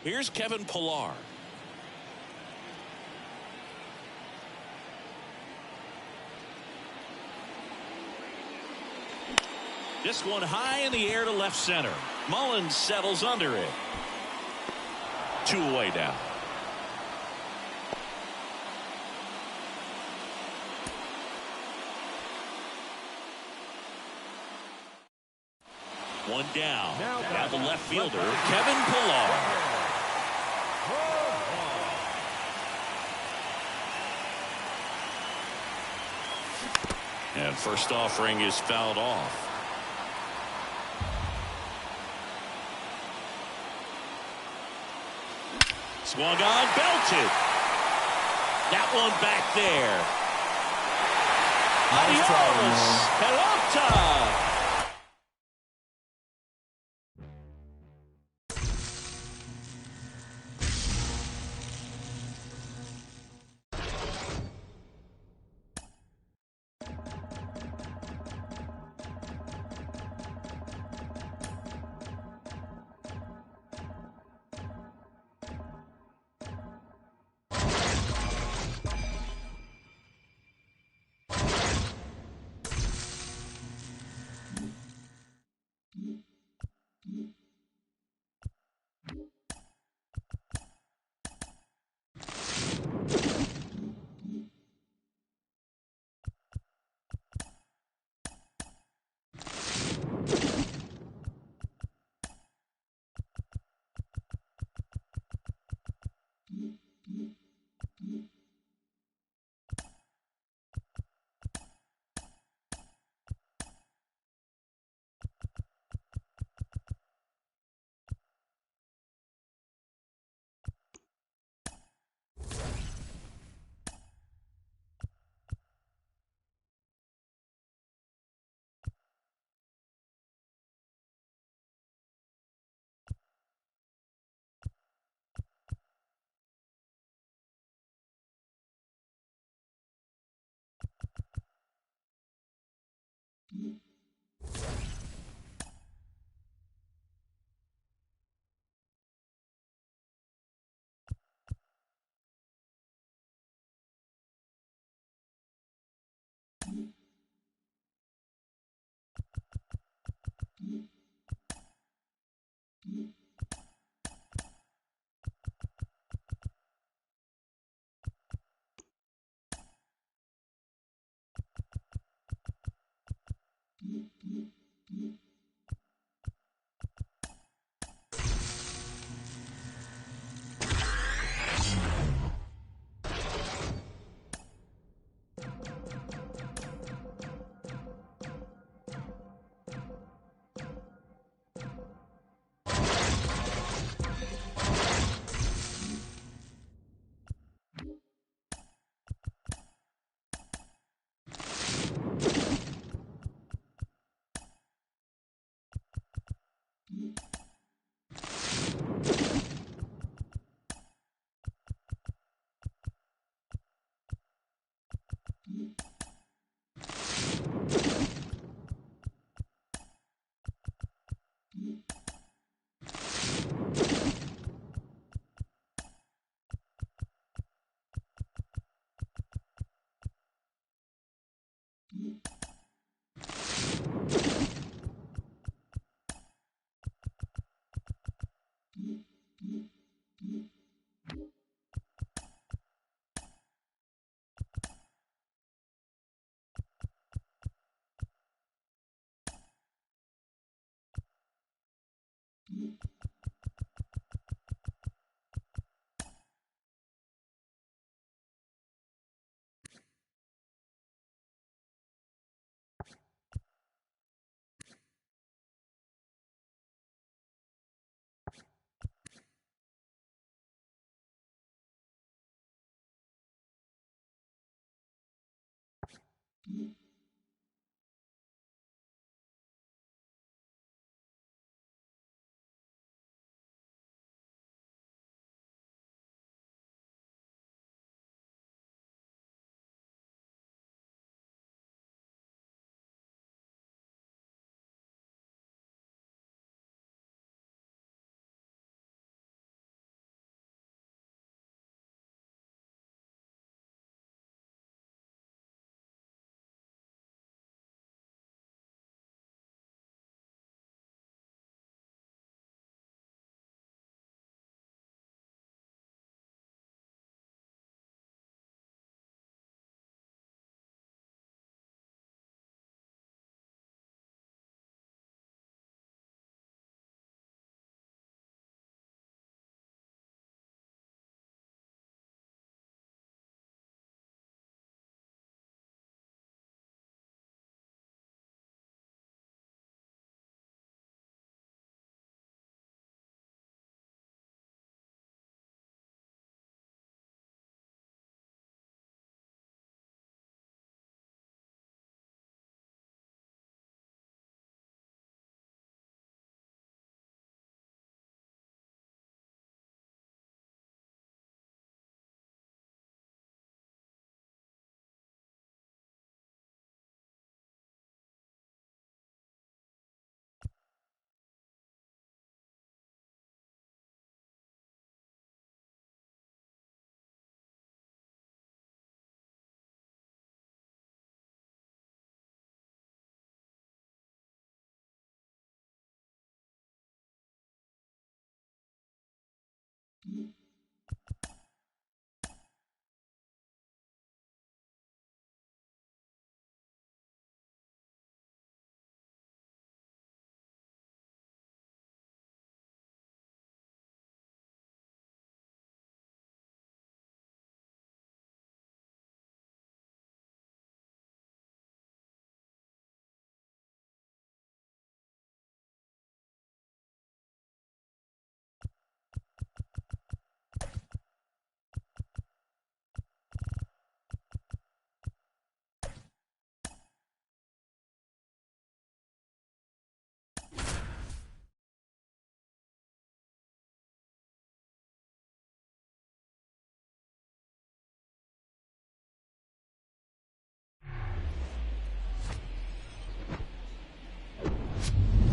Here's Kevin Pillar. This one high in the air to left center. Mullins settles under it. 2 away now. One down. Now the left fielder, Kevin Pillar. And first offering is fouled off. Swung on, belted. That one back there. Adios, pelota.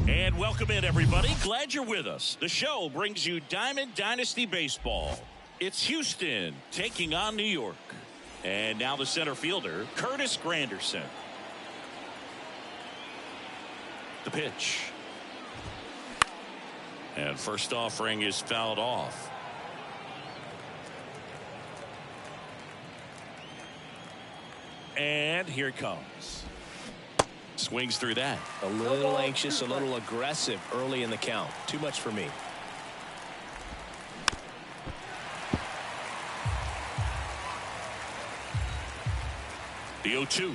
And welcome in, everybody. Glad you're with us. The show brings you Diamond Dynasty Baseball. It's Houston taking on New York. And now the center fielder, Curtis Granderson. The pitch. And first offering is fouled off. And here it comes. Swings through that. A little anxious, a little aggressive early in the count. Too much for me. The 0-2.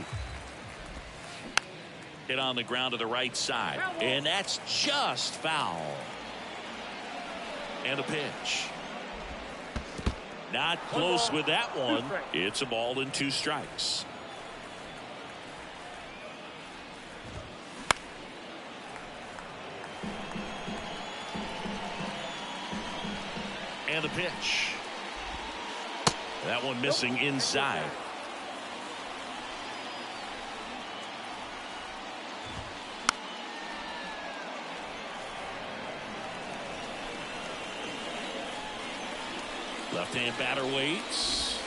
Hit on the ground to the right side. And that's just foul. And a pitch. Not close with that one. It's a ball and 2 strikes. And the pitch. That one missing inside. Left-hand batter waits.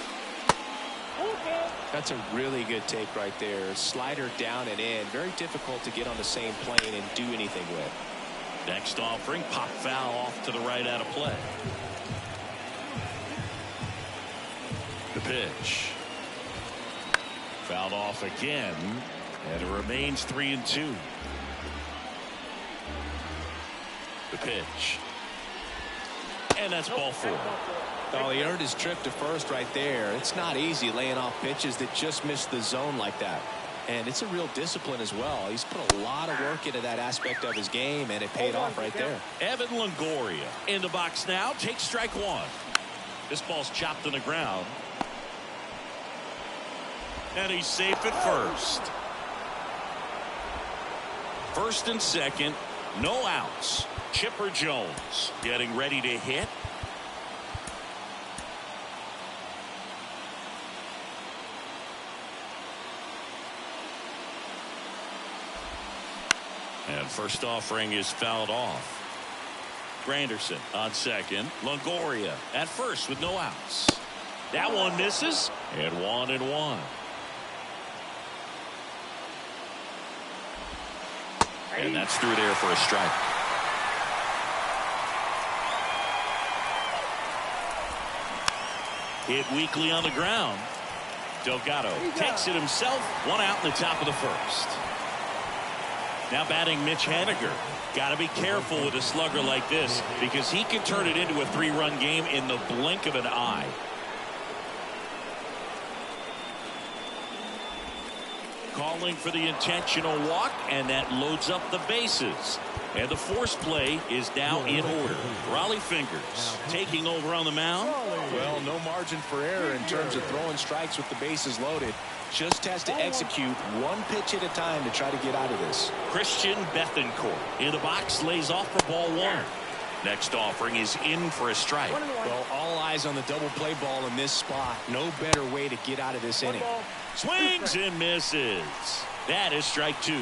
That's a really good take right there. Slider down and in. Very difficult to get on the same plane and do anything with. Next offering, pop foul off to the right out of play. The pitch. Fouled off again, and it remains 3-2. The pitch. And that's ball 4. Oh, he earned his trip to first right there. It's not easy laying off pitches that just miss the zone like that. And it's a real discipline as well. He's put a lot of work into that aspect of his game, and it paid off right there. Evan Longoria in the box now. Takes strike 1. This ball's chopped to the ground. And he's safe at first. First and second, no outs. Chipper Jones getting ready to hit. And first offering is fouled off. Granderson on second. Longoria at first with no outs. That one misses. And 1-1. And that's through there for a strike. Hit weakly on the ground. Delgado takes it himself. 1 out in the top of the first. Now batting Mitch Haniger. Got to be careful with a slugger like this because he can turn it into a 3-run game in the blink of an eye. Calling for the intentional walk, and that loads up the bases. And the force play is now in order. Raleigh Fingers taking over on the mound. Well, no margin for error in terms of throwing strikes with the bases loaded. Just has to execute one pitch at a time to try to get out of this. Christian Bethancourt in the box, lays off for ball 1. Next offering is in for a strike. Well, all eyes on the double play ball in this spot. No better way to get out of this inning. Swings and misses. That is strike 2.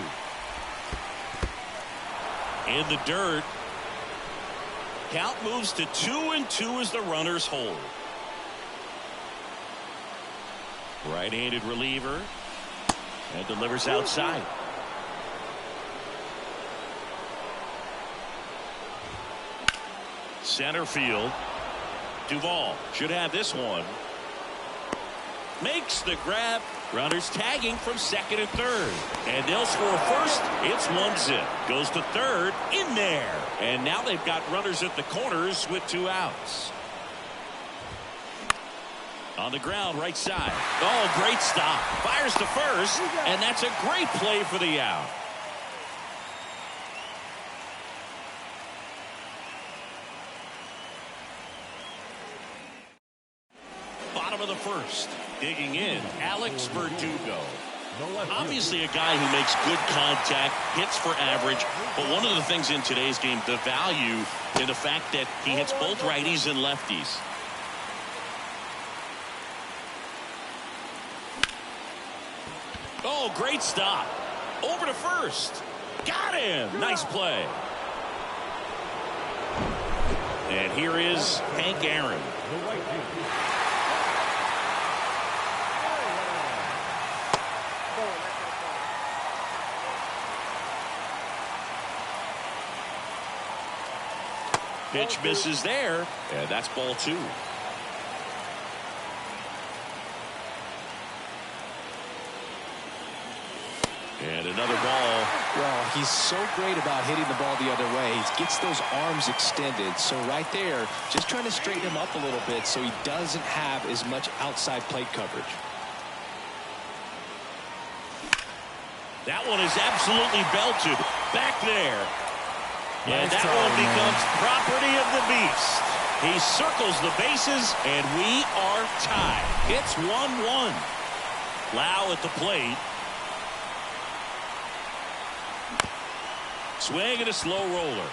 In the dirt. Count moves to 2-2 as the runners hold. Right-handed reliever. And delivers outside. Center field. Duvall should have this one. Makes the grab. Runners tagging from second and third. And they'll score first. It's 1-zip. Goes to third. In there. And now they've got runners at the corners with 2 outs. On the ground, right side. Oh, great stop. Fires to first. And that's a great play for the out. Bottom of the first. Digging in, Alex Verdugo. Obviously a guy who makes good contact, hits for average, but one of the things in today's game, the value in the fact that he hits both righties and lefties. Oh, great stop. Over to first. Got him. Nice play. And here is Hank Aaron. Pitch misses there, and that's ball 2. And another ball. Well, he's so great about hitting the ball the other way. He gets those arms extended. So right there, just trying to straighten him up a little bit so he doesn't have as much outside plate coverage. That one is absolutely belted. Back there. And that one becomes property of the beast. He circles the bases, and we are tied. It's 1-1. Lau at the plate. Swing and a slow roller.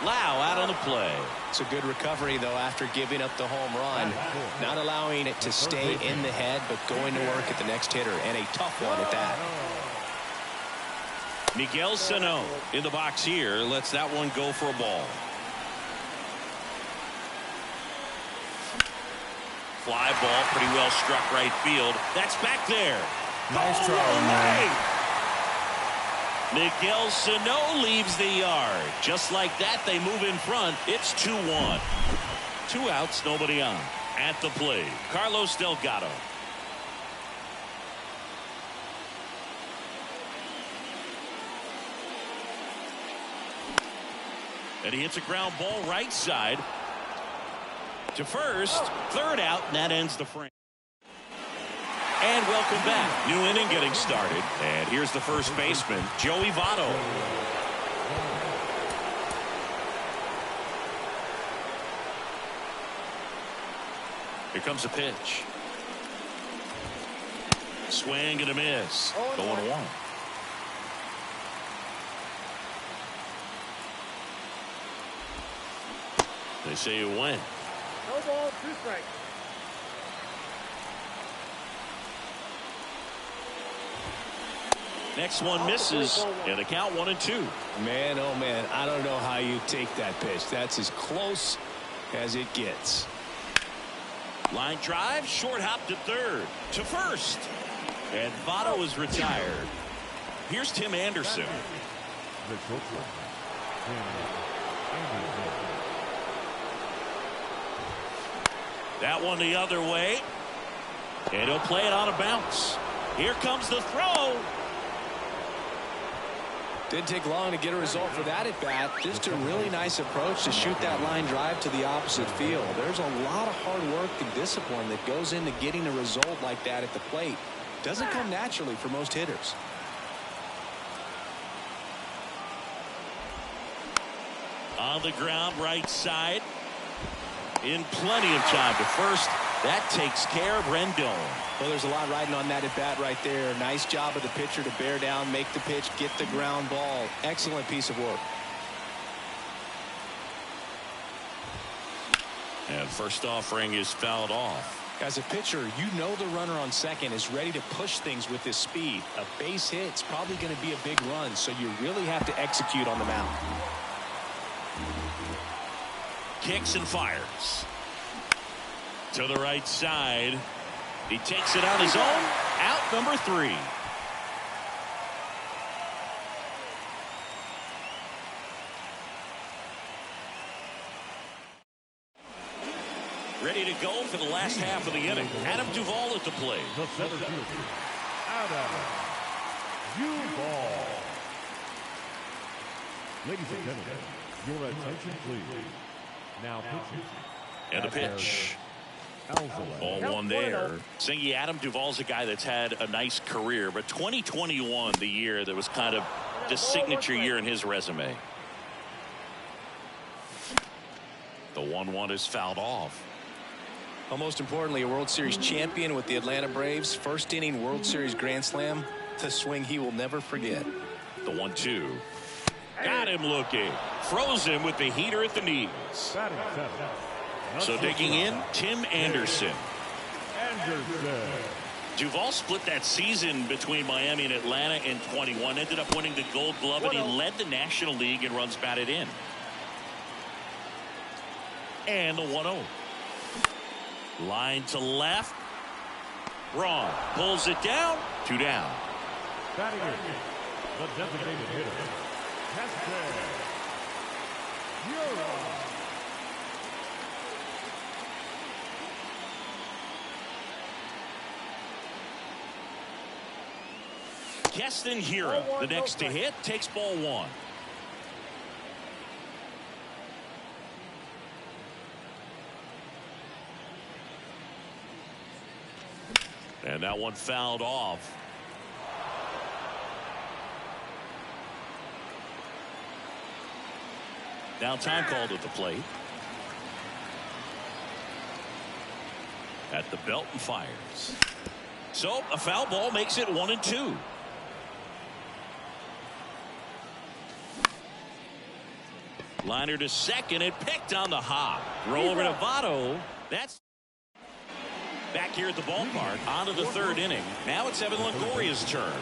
Lau out on the play. It's a good recovery, though, after giving up the home run. Not allowing it to stay in the head, but going to work at the next hitter, and a tough one at that. Miguel Sano in the box here. Lets that one go for a ball. Fly ball, pretty well struck right field. That's back there. Nice try, man. Miguel Sano leaves the yard. Just like that, they move in front. It's 2-1. 2 outs, nobody on. At the plate, Carlos Delgado. And he hits a ground ball right side to first. Third out, and that ends the frame. And welcome back. New inning getting started. And here's the first baseman, Joey Votto. Here comes a pitch. Swing and a miss. Going 1. They say you win. No ball, 2 strikes. Next one misses, and the count 1-2. Man, oh man, I don't know how you take that pitch. That's as close as it gets. Line drive, short hop to third, to first. And Votto is retired. Here's Tim Anderson. That one the other way. And he'll play it on a bounce. Here comes the throw. Didn't take long to get a result for that at bat. Just a really nice approach to shoot that line drive to the opposite field. There's a lot of hard work and discipline that goes into getting a result like that at the plate. Doesn't come naturally for most hitters. On the ground, right side. In plenty of time to first. That takes care of Rendon. Well, there's a lot riding on that at bat right there. Nice job of the pitcher to bear down, make the pitch, get the ground ball. Excellent piece of work. And first offering is fouled off. As a pitcher, you know the runner on second is ready to push things with his speed. A base hit's probably going to be a big run, so you really have to execute on the mound. Kicks and fires. To the right side. He takes it on his own. Out number 3. Ready to go for the last half of the inning. Adam Duvall at the plate. The center fielder, Adam Duvall. Ladies and gentlemen, your attention please. Now pitching. And the pitch. Ball one there. Singy, Adam Duvall's a guy that's had a nice career, but 2021, the year that was kind of the signature year in his resume. The 1-1 is fouled off. Well, most importantly, a World Series champion with the Atlanta Braves. First inning World Series Grand Slam. The swing he will never forget. The 1-2. Got him looking. Froze him with the heater at the knees. So digging in, Tim Anderson. Duvall split that season between Miami and Atlanta in 21. Ended up winning the Gold Glove, and he led the National League in runs batted in. And the 1-0. Line to left. Braun pulls it down. 2 down. Batting in, the designated hitter, Keston Hiura, the next to hit, takes ball 1. And that one fouled off. Now time called at the plate. At the belt and fires. So a foul ball makes it 1-2. Liner to second, and picked on the hop. Throw over to Votto. That's back here at the ballpark. On to the 3rd inning. Now it's Evan Longoria's turn.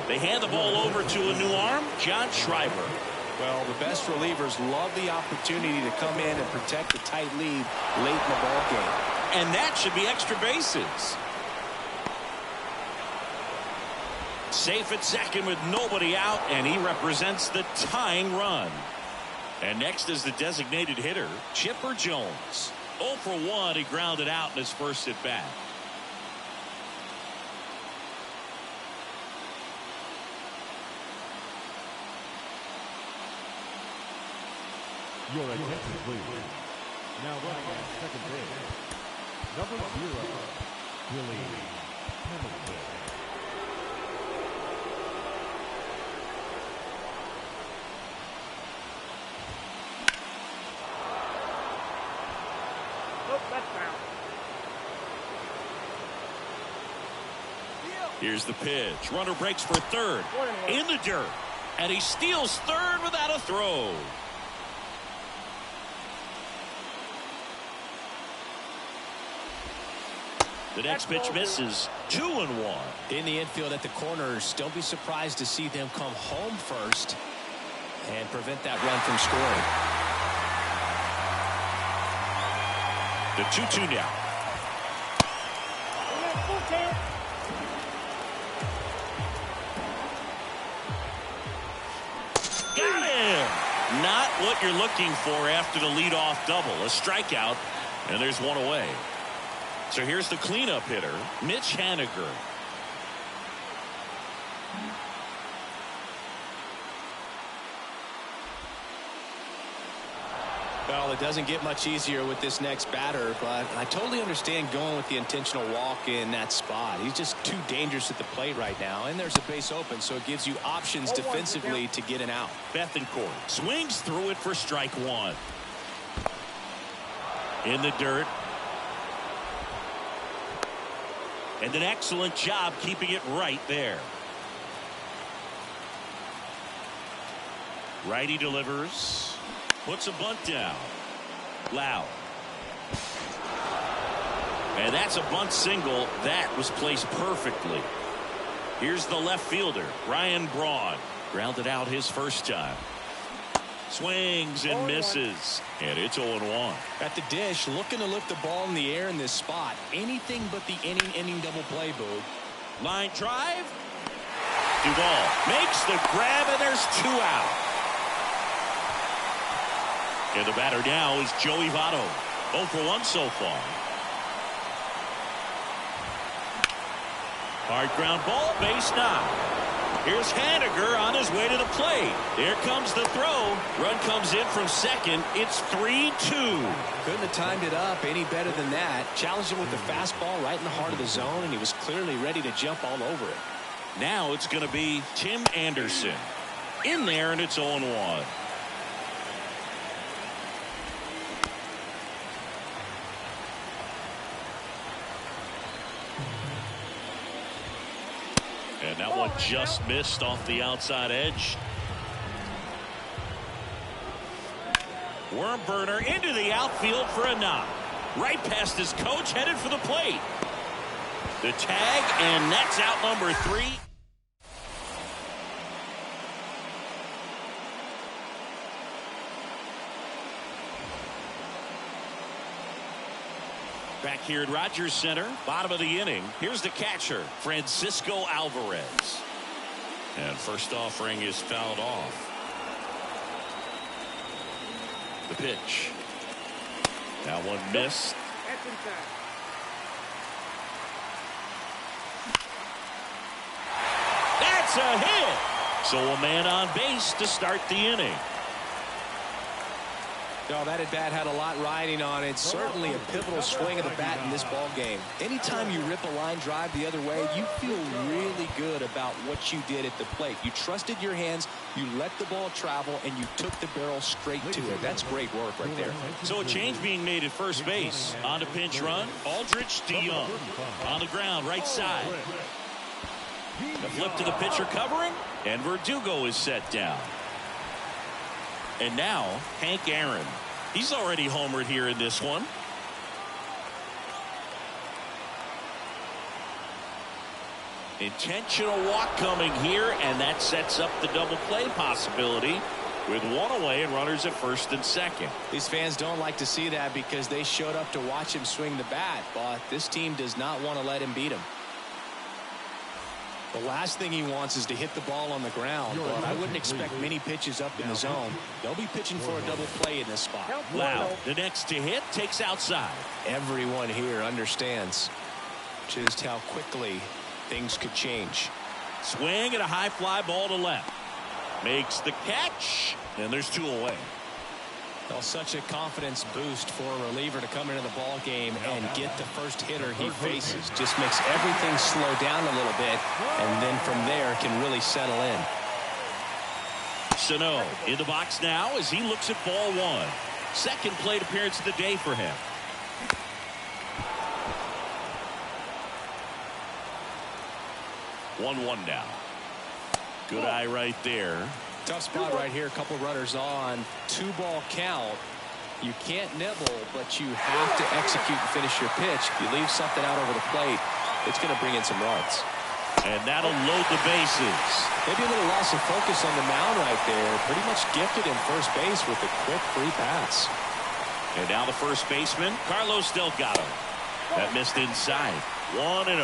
They hand the ball over to a new arm, John Schreiber. Well, the best relievers love the opportunity to come in and protect a tight lead late in the ball game. And that should be extra bases. Safe at second with nobody out, and he represents the tying run. And next is the designated hitter, Chipper Jones. 0 for 1, he grounded out in his first at bat. Your attention, please. Now running at second base, number 0, Billy Hamilton. Here's the pitch. Runner breaks for third. In the dirt. And he steals third without a throw. The next pitch misses. 2-1. In the infield at the corners, don't be surprised to see them come home first and prevent that run from scoring. The 2-2 now. Got him! Not what you're looking for after the leadoff double. A strikeout, and there's one away. So here's the cleanup hitter, Mitch Haniger. Well, it doesn't get much easier with this next batter, but I totally understand going with the intentional walk in that spot. He's just too dangerous at the plate right now, and there's a base open, so it gives you options defensively to get an out. Bethancourt swings through it for strike 1. In the dirt. And an excellent job keeping it right there. Righty delivers. Puts a bunt down. Loud. And that's a bunt single. That was placed perfectly. Here's the left fielder, Ryan Braun. Grounded out his first time. Swings and misses. And it's 0-1. At the dish, looking to lift the ball in the air in this spot. Anything but the inning double play, Boog. Line drive. Duvall makes the grab, and there's 2 out. And the batter now is Joey Votto. 0 for 1 so far. Hard ground ball, base knock. Here's Haniger on his way to the plate. There comes the throw. Run comes in from second. It's 3-2. Couldn't have timed it up any better than that. Challenged him with the fastball right in the heart of the zone, and he was clearly ready to jump all over it. Now it's going to be Tim Anderson. In there, and it's 0-1. And that one just missed off the outside edge. Worm burner into the outfield for a knock. Right past his coach, headed for the plate. The tag, and that's out number 3. Back here at Rogers Center, bottom of the inning. Here's the catcher, Francisco Alvarez. And first offering is fouled off. The pitch. That one missed. That's a hit. So a man on base to start the inning. No, that at bat had a lot riding on it. Certainly a pivotal swing of the bat in this ball game. Anytime you rip a line drive the other way, you feel really good about what you did at the plate. You trusted your hands, you let the ball travel, and you took the barrel straight to it. That's great work right there. So a change being made at first base. On to pinch run, Aldrich DeYoung. On the ground, right side. The flip to the pitcher covering, and Verdugo is set down. And now, Hank Aaron. He's already homered here in this one. Intentional walk coming here, and that sets up the double play possibility with one away and runners at first and second. These fans don't like to see that because they showed up to watch him swing the bat, but this team does not want to let him beat him. The last thing he wants is to hit the ball on the ground, but I wouldn't expect many pitches up in the zone. They'll be pitching for a double play in this spot. Wow, the next to hit takes outside. Everyone here understands just how quickly things could change. Swing and a high fly ball to left. Makes the catch, and there's 2 away. Well, such a confidence boost for a reliever to come into the ball game and get the first hitter he faces. Just makes everything slow down a little bit, and then from there can really settle in. Sano in the box now as he looks at ball 1. Second plate appearance of the day for him. One now. Good eye right there. Tough spot right here. A couple runners on. 2-ball count. You can't nibble, but you have to execute and finish your pitch. If you leave something out over the plate, it's going to bring in some runs. And that'll load the bases. Maybe a little loss of focus on the mound right there. Pretty much gifted in first base with a quick free pass. And now the first baseman, Carlos Delgado. That missed inside. 1-0.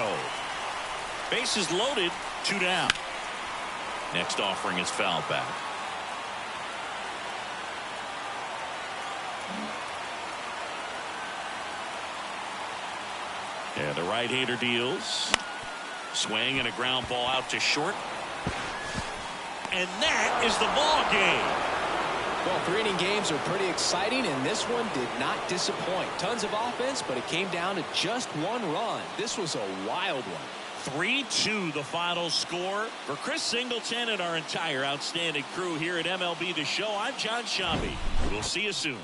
Bases loaded. 2 down. Next offering is fouled back. And the right-hander deals. Swing and a ground ball out to short. And that is the ball game. Well, 3-inning games are pretty exciting, and this one did not disappoint. Tons of offense, but it came down to just 1 run. This was a wild one. 3-2 the final score. For Chris Singleton and our entire outstanding crew here at MLB The Show, I'm John Shambi. We'll see you soon.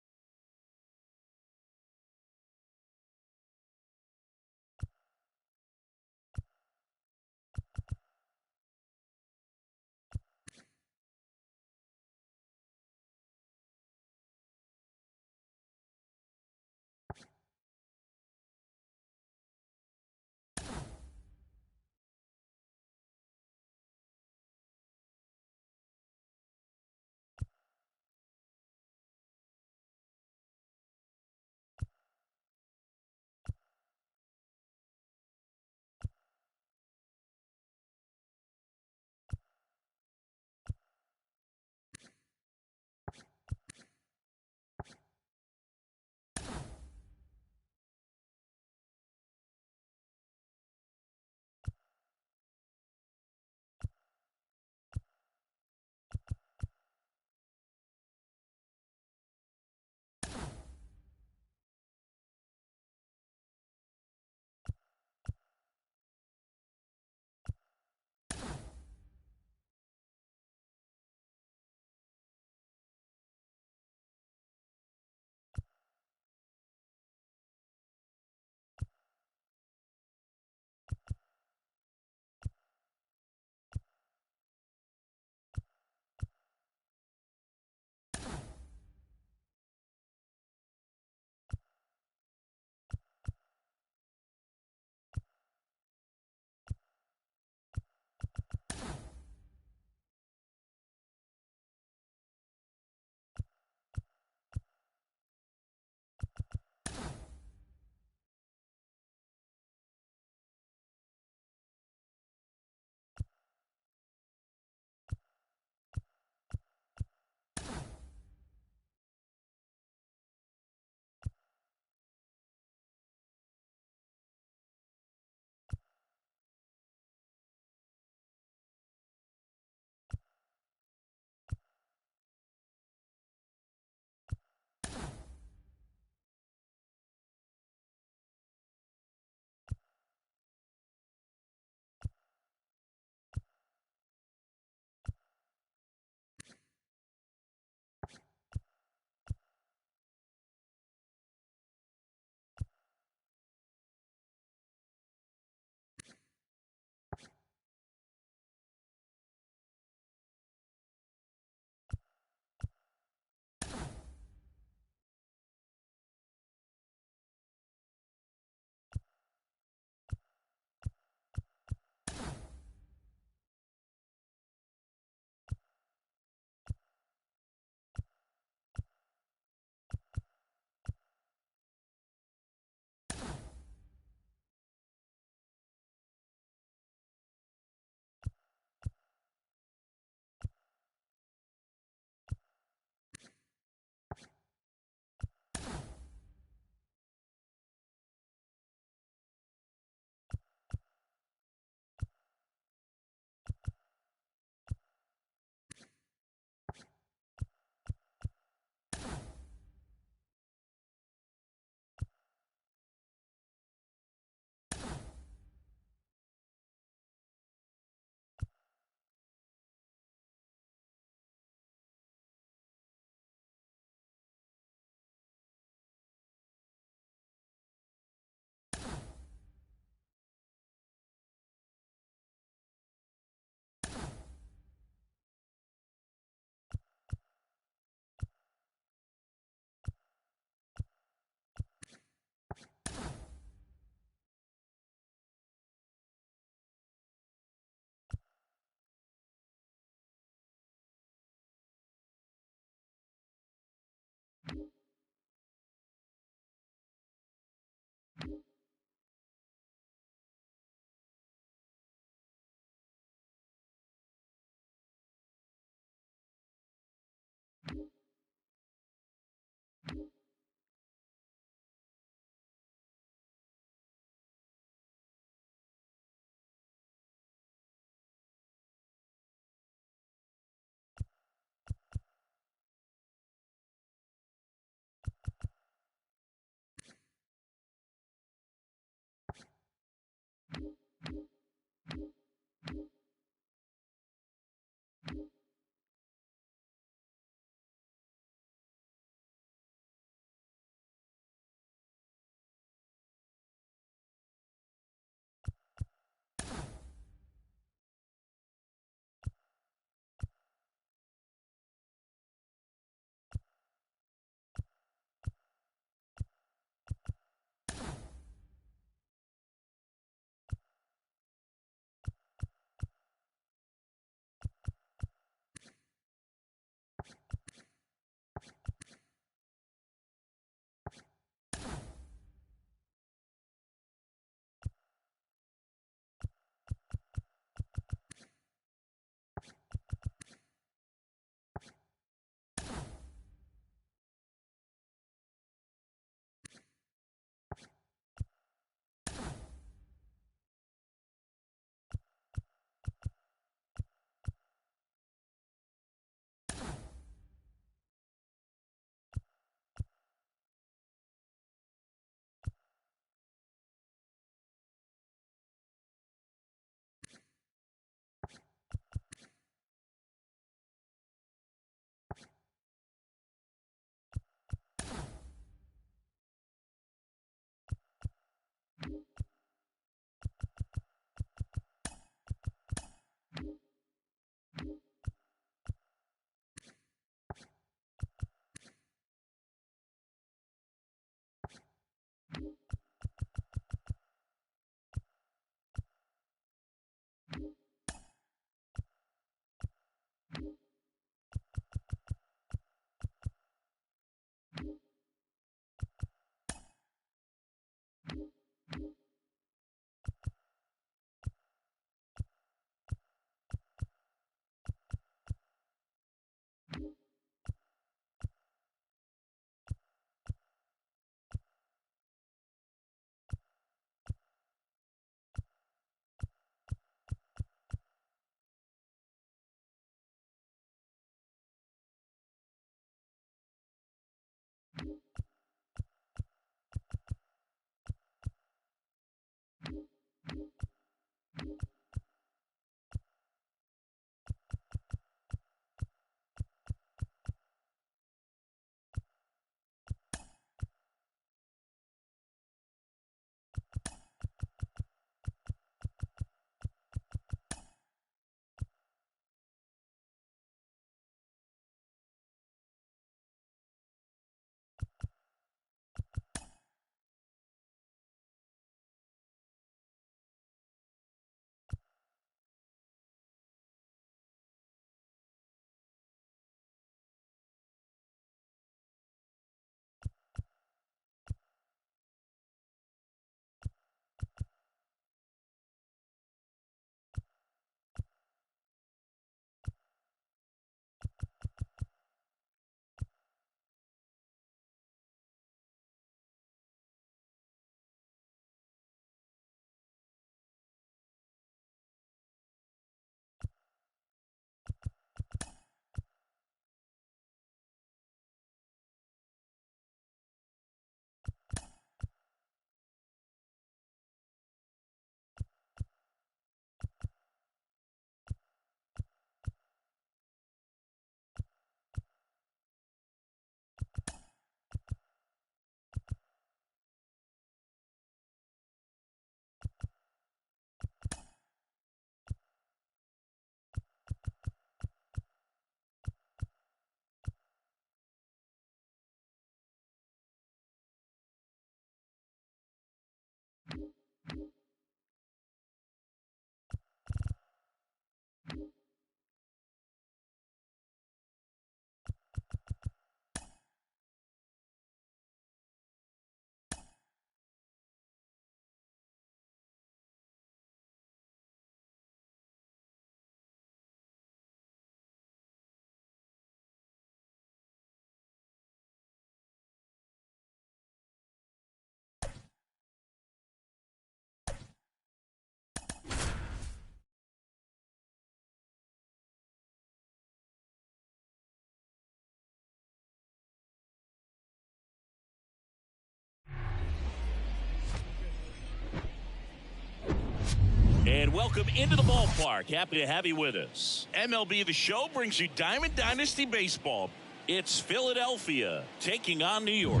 And welcome into the ballpark. Happy to have you with us. MLB The Show brings you Diamond Dynasty Baseball. It's Philadelphia taking on New York.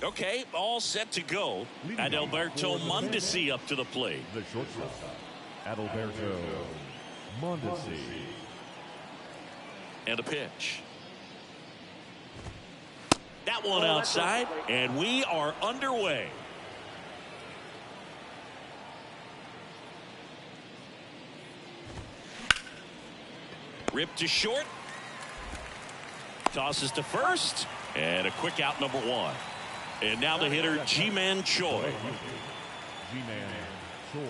Okay, all set to go. Adalberto Mondesi up to the plate. The shortstop, Adalberto Mondesi. And a pitch. That one outside, and we are underway. Ripped to short. Tosses to first. And a quick out, number one. And now the hitter, Ji-Man Choi. Ji-Man Choi.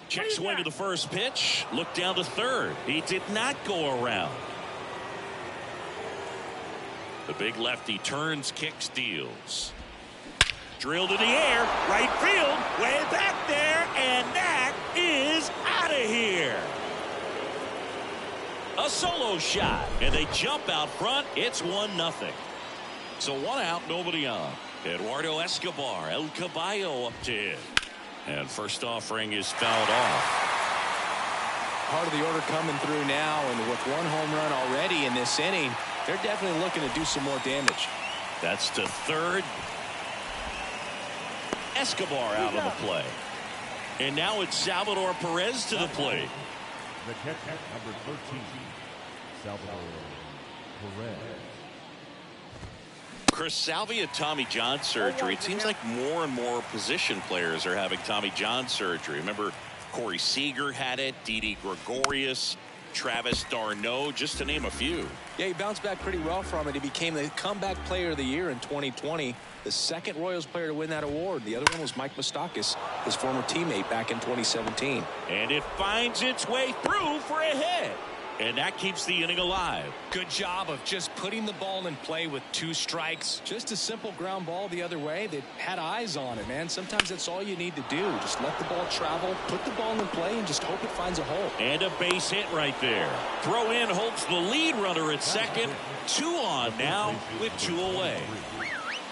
Check swing to the first pitch. Look down to third. He did not go around. The big lefty turns, kicks, deals. Drilled to the air. Right field. Way back there. And that is out of here. A solo shot. And they jump out front. It's 1-0. So one out, nobody on. Eduardo Escobar, El Caballo up to hit. And first offering is fouled off. Part of the order coming through now, and with one home run already in this inning, they're definitely looking to do some more damage. That's to third. Escobar out of the play. And now it's Salvador Perez to the plate. The catcher, number 13, Salvador Perez. Chris, Salvia Tommy John surgery. It seems like more and more position players are having Tommy John surgery. Remember, Corey Seager had it, Didi Gregorius, Travis d'Arnaud, just to name a few. Yeah, he bounced back pretty well from it. He became the comeback player of the year in 2020. The second Royals player to win that award. The other one was Mike Moustakas, his former teammate back in 2017. And it finds its way through for a hit. And that keeps the inning alive. Good job of just putting the ball in play with 2 strikes. Just a simple ground ball the other way. They had eyes on it, man. Sometimes that's all you need to do. Just let the ball travel, put the ball in play, and just hope it finds a hole. And a base hit right there. Throw in holds the lead runner at second. 2 on now with 2 away.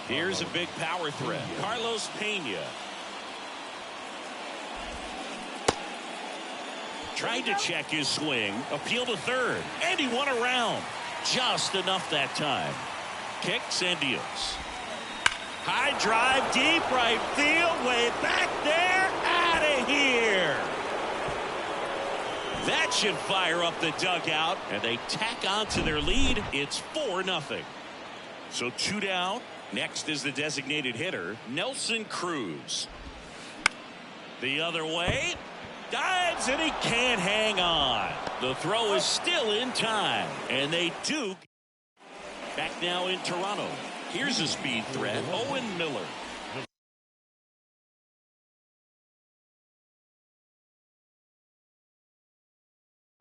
Here's a big power threat. Carlos Pena. Tried to check his swing. Appeal to third. And he won around. Just enough that time. Kicks and deals. High drive, deep right field. Way back there. Out of here. That should fire up the dugout. And they tack on to their lead. It's 4-0. So 2 down. Next is the designated hitter, Nelson Cruz. The other way. Dives, and he can't hang on. The throw is still in time. And they do. Back now in Toronto. Here's a speed threat, Owen Miller.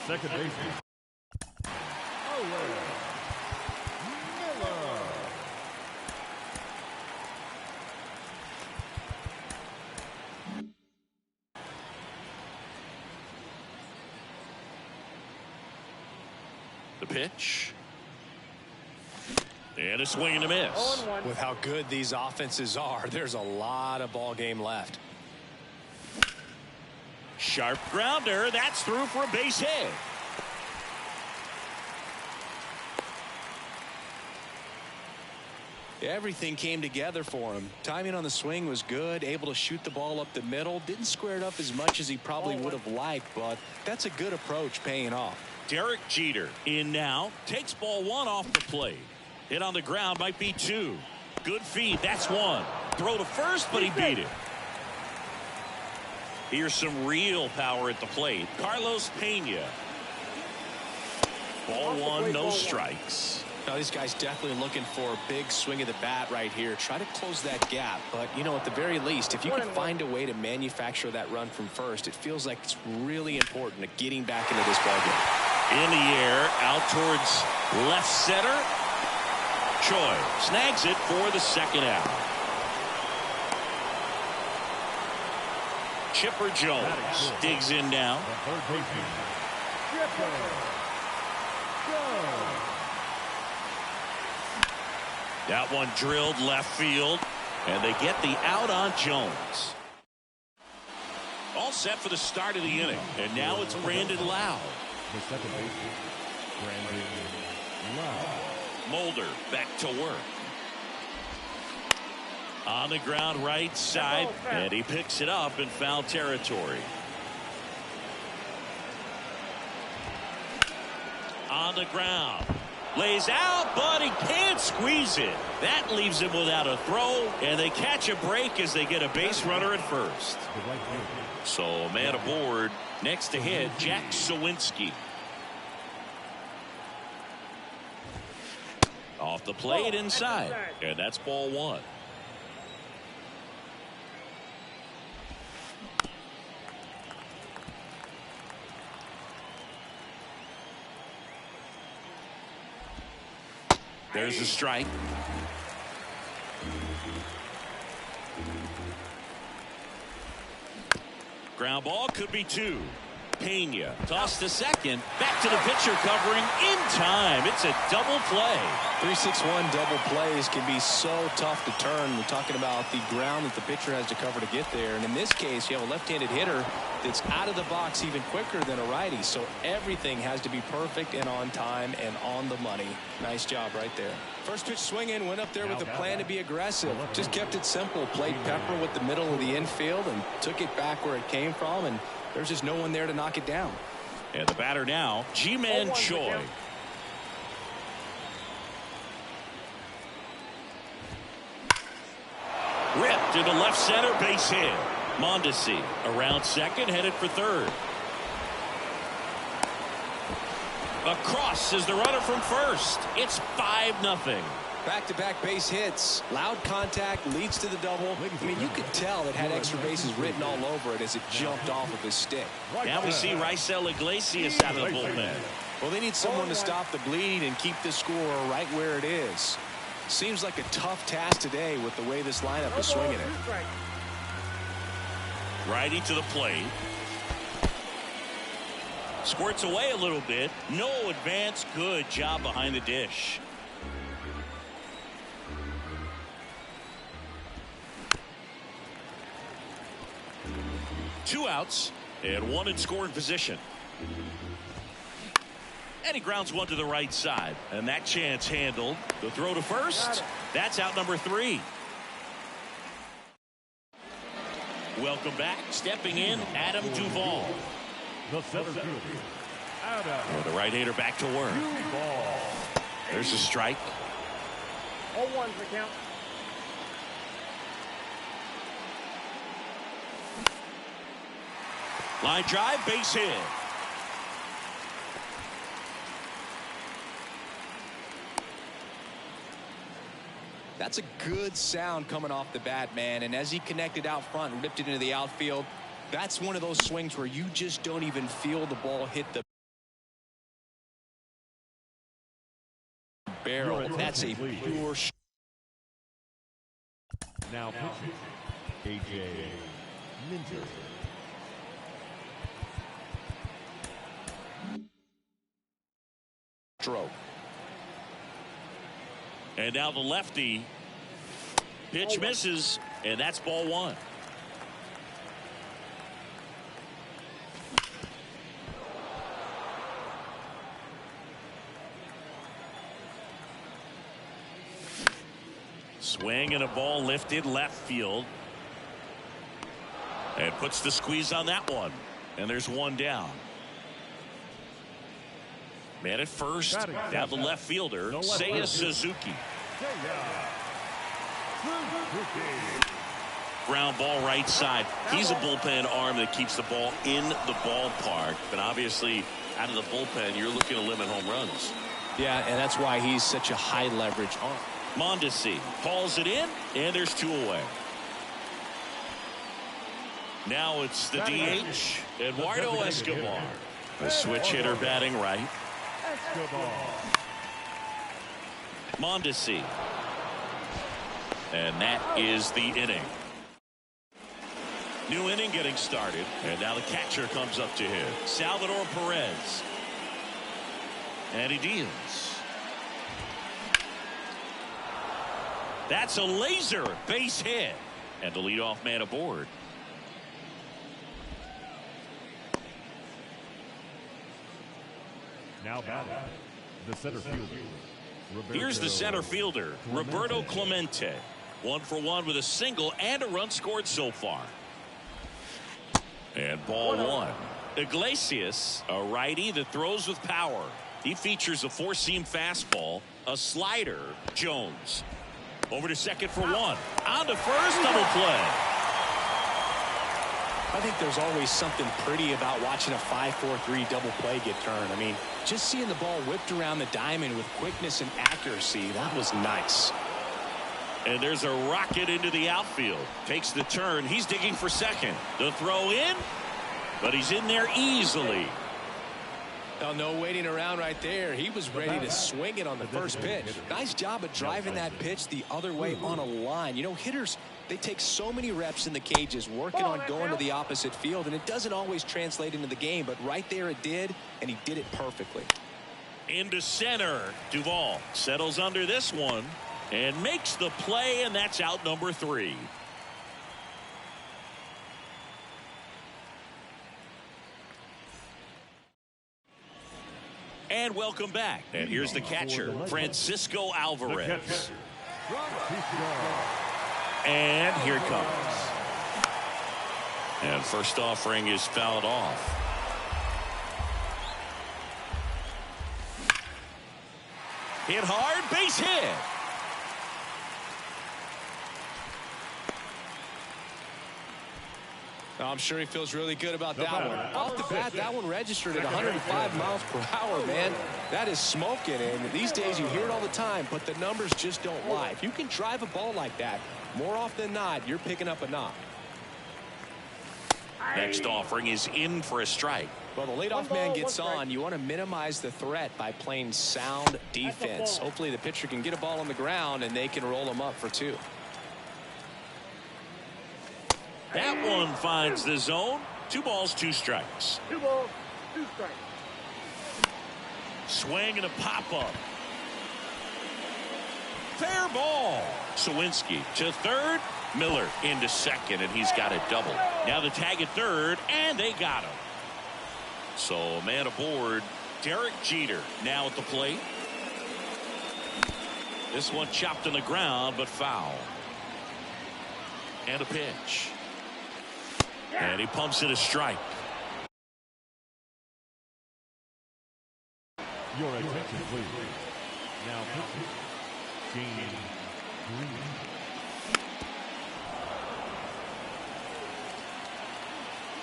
Second baseman, Owen Miller. The pitch. And a swing and a miss. With how good these offenses are, there's a lot of ball game left. Sharp grounder. That's through for a base hit. Everything came together for him. Timing on the swing was good, able to shoot the ball up the middle. Didn't square it up as much as he probably would have liked, but that's a good approach paying off. Derek Jeter in now. Takes ball 1 off the plate. Hit on the ground might be 2. Good feed. That's 1. Throw to first, but he beat it. Here's some real power at the plate. Carlos Pena. Ball 1, no strikes. Now, these guys definitely looking for a big swing of the bat right here. Try to close that gap. But, you know, at the very least, if you can find a way to manufacture that run from first, it feels like it's really important to getting back into this ballgame. In the air, out towards left center. Choi snags it for the second out. Chipper Jones digs in now. The third baseman, Chipper. 1 That one drilled left field, and they get the out on Jones. All set for the start of the inning, and now it's Brandon Lowe. The second baseman, Brandon Lowe. Mulder back to work. On the ground right side, and he picks it up in foul territory. On the ground. Lays out, but he can't squeeze it. That leaves him without a throw, and they catch a break as they get a base runner at first. So man aboard. Next to hit, Jack Sawinski. Off the plate inside, and that's ball one. There's a strike. Ground ball could be two. Pena tossed to second. Back to the pitcher covering in time. It's a double play. 3-6-1 double plays can be so tough to turn. We're talking about the ground that the pitcher has to cover to get there. And in this case, you have a left-handed hitter that's out of the box even quicker than a righty. So everything has to be perfect and on time and on the money. Nice job right there. First pitch swinging, went up there with a plan to be aggressive. Just kept it simple. Played pepper with the middle of the infield and took it back where it came from. And there's just no one there to knock it down. And the batter now, Ji-Man Choi. Ripped into left center, base hit. Mondesi around second, headed for third. Across is the runner from first. It's 5-0. Back-to-back base hits. Loud contact leads to the double. I mean, you could tell it had extra bases written all over it as it jumped off of his stick. Now we see Raisel Iglesias out of the bullpen. Well, they need someone to stop the bleed and keep the score right where it is. Seems like a tough task today with the way this lineup is swinging it. Righty to the plate. Squirts away a little bit. No advance. Good job behind the dish. Two outs and one in scoring position. And he grounds one to the right side. And that chance handled. The throw to first. That's out number 3. Welcome back. Stepping in, Adam Duvall. The center fielder, Adam. And the right-hander back to work. Duvall. There's a strike. 0-1 for count. Line drive, base hit. That's a good sound coming off the bat, man. And as he connected out front and ripped it into the outfield, that's one of those swings where you just don't even feel the ball hit the barrel. That's a pure shot. Now pitching, A.J. Minter. Stroke. And now the lefty. Pitch misses, and that's ball one. Swing and a ball lifted left field. And puts the squeeze on that one. And there's one down. Man at first, down the left fielder, Seiya Suzuki. Ground ball right side. He's a bullpen arm that keeps the ball in the ballpark. But obviously, out of the bullpen, you're looking to limit home runs. Yeah, and that's why he's such a high leverage arm. Mondesi hauls it in, and there's 2 away. Now it's the DH, Eduardo Escobar. The switch hitter batting right. Mondesi. And that is the inning. New inning getting started. And now the catcher comes up to him. Salvador Perez. And he deals. That's a laser base hit. And the leadoff man aboard. Now batting, the center fielder. Here's the center fielder, Roberto Clemente. 1 for 1 with a single and a run scored so far. And ball 1. Iglesias, a righty that throws with power. He features a four-seam fastball, a slider. Jones over to second for 1. On to first, double play. I think there's always something pretty about watching a 5-4-3 double play get turned. I mean, just seeing the ball whipped around the diamond with quickness and accuracy, that was nice. And there's a rocket into the outfield. Takes the turn. He's digging for second. The throw in, but he's in there easily. Oh, no waiting around right there. He was ready to swing it on the first pitch. Nice job of driving that pitch the other way on a line. You know, hitters, they take so many reps in the cages working on going to the opposite field, and it doesn't always translate into the game, but right there it did, and he did it perfectly. Into center. Duvall settles under this one and makes the play, and that's out number 3. And welcome back. And here's the catcher, Francisco Alvarez. And here it comes. And first offering is fouled off. Hit hard, base hit. I'm sure he feels really good about that one. Off the bat, that one registered at 105 miles per hour, man. That is smoking, and these days you hear it all the time, but the numbers just don't lie. If you can drive a ball like that, more often than not, you're picking up a knock. Next offering is in for a strike. Well, the leadoff man gets on. You want to minimize the threat by playing sound defense. Hopefully the pitcher can get a ball on the ground, and they can roll him up for 2. That one finds the zone. 2 balls, 2 strikes. 2 balls, 2 strikes. Swing and a pop-up. Fair ball. Sawinski to third. Miller into second, and he's got a double. Now the tag at third, and they got him. So a man aboard, Derek Jeter now at the plate. This one chopped on the ground, but foul. And a pitch. And he pumps it a strike. Your attention, please. Now pitching, Game Green.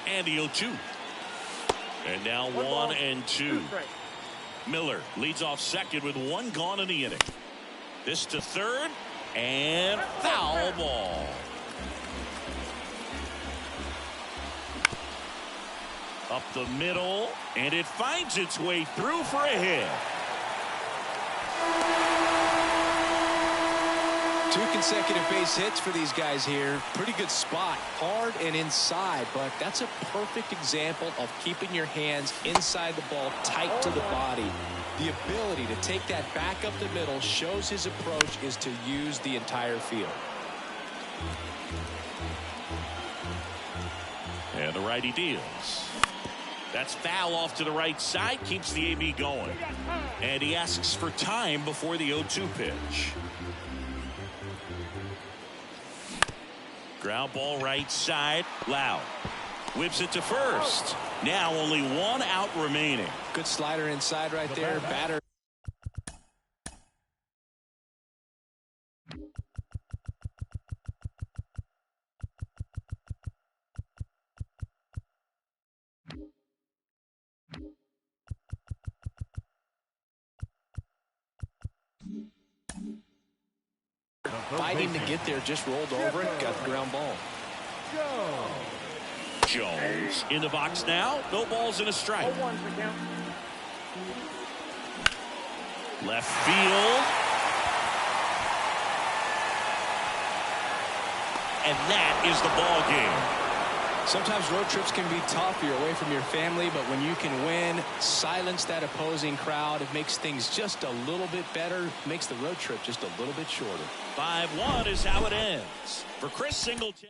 And the 0-2. And now 1 and 2. Miller leads off second with 1 gone in the inning. This to third, and foul ball. Up the middle, and it finds its way through for a hit. 2 consecutive base hits for these guys here. Pretty good spot, hard and inside, but that's a perfect example of keeping your hands inside the ball, tight to the body. The ability to take that back up the middle shows his approach is to use the entire field. And the righty deals. That's foul off to the right side, keeps the AB going. And he asks for time before the 0-2 pitch. Ground ball right side, Loud. Whips it to first. Now only 1 out remaining. Good slider inside right there. Batter. Fighting to get there, just rolled over it, got the ground ball. Jones in the box now. No balls and a strike. 0-1 for count. Left field. And that is the ball game. Sometimes road trips can be tough. You're away from your family, but when you can win, silence that opposing crowd, it makes things just a little bit better, makes the road trip just a little bit shorter. 5-1 is how it ends. For Chris Singleton.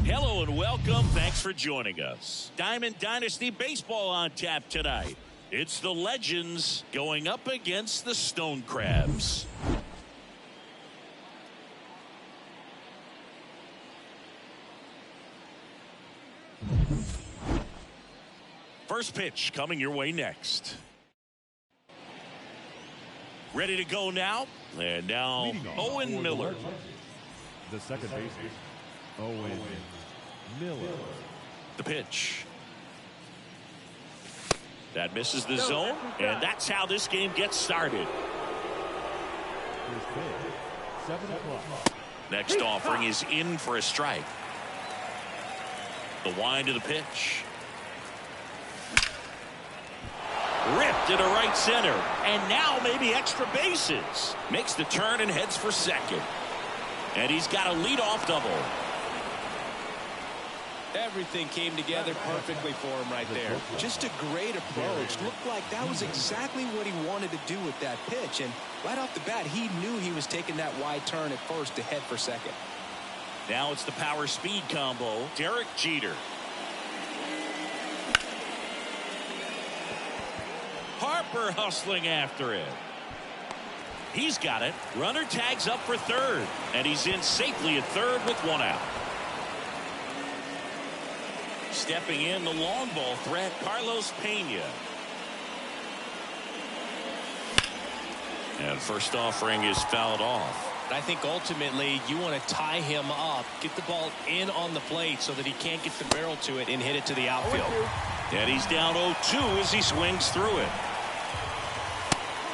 Hello and welcome. Thanks for joining us. Diamond Dynasty Baseball on tap tonight. It's the Legends going up against the Stone Crabs. First pitch coming your way next. Ready to go now. And now Owen Miller. The second baseman, Owen Miller. The pitch. That misses the zone, and that's how this game gets started. First pitch, 7 o'clock. Next offering is in for a strike. The wind of the pitch. Ripped into right center, and now maybe extra bases. Makes the turn and heads for second. And he's got a leadoff double. Everything came together perfectly for him right there. Just a great approach. Looked like that was exactly what he wanted to do with that pitch. And right off the bat, he knew he was taking that wide turn at first to head for second. Now it's the power speed combo. Derek Jeter. Harper hustling after it. He's got it. Runner tags up for third. And he's in safely at third with one out. Stepping in the long ball threat, Carlos Pena. And first offering is fouled off. I think ultimately you want to tie him up, get the ball in on the plate so that he can't get the barrel to it and hit it to the outfield. And he's down 0-2 as he swings through it.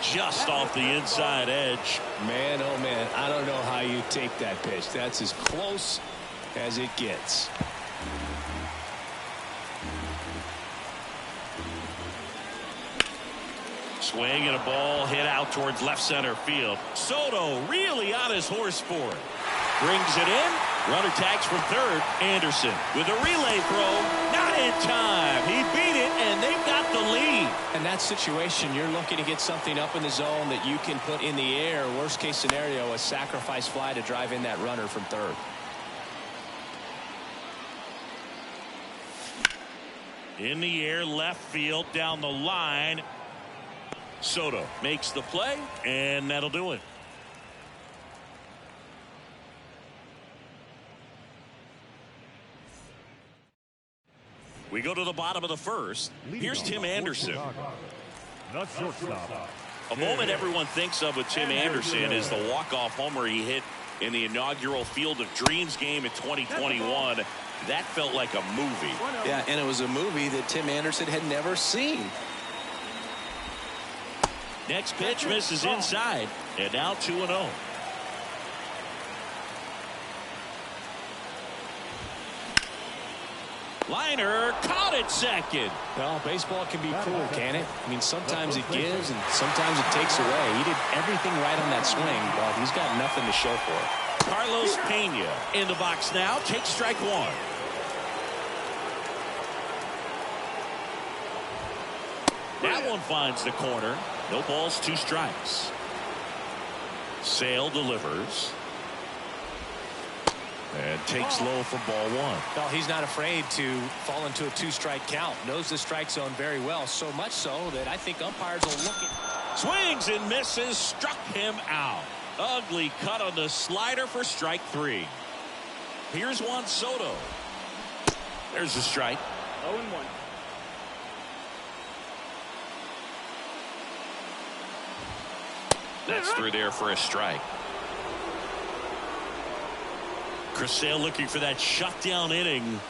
Just off the inside edge. Man, oh man, I don't know how you take that pitch. That's as close as it gets. Swing and a ball hit out towards left center field. Soto really on his horse for it. Brings it in. Runner tags from third. Anderson with a relay throw. Not in time. He beat it, and they've got the lead. In that situation, you're looking to get something up in the zone that you can put in the air. Worst case scenario, a sacrifice fly to drive in that runner from third. In the air, left field, down the line. Soto makes the play, and that'll do it. We go to the bottom of the first. Here's Tim Anderson. The shortstop. A moment everyone thinks of with Tim Anderson is the walk-off homer he hit in the inaugural Field of Dreams game in 2021. That felt like a movie. Yeah, and it was a movie that Tim Anderson had never seen. Next pitch misses inside, and now 2-0. Liner caught it second. Well, baseball can be cruel, can it? I mean, sometimes it gives and sometimes it takes away. He did everything right on that swing, but he's got nothing to show for it. Carlos Pena in the box now. Takes strike one. That one finds the corner. No balls, 2 strikes. Sale delivers. And takes low for ball 1. Well, he's not afraid to fall into a 2-strike count. Knows the strike zone very well. So much so that I think umpires will look at. Swings and misses. Struck him out. Ugly cut on the slider for strike 3. Here's Juan Soto. There's the strike. 0-1. That's through there for a strike. Chris Sale looking for that shutdown inning.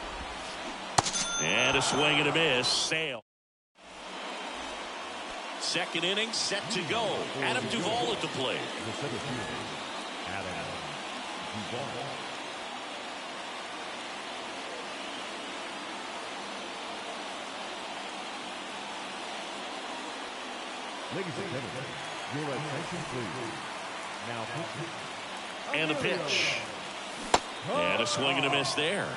And a swing and a miss. Sale. Second inning set to go. Adam Duvall at the plate. Adam Duvall. Ladies and gentlemen, your attention please. Now pitching. And the pitch. And a swing and a miss there.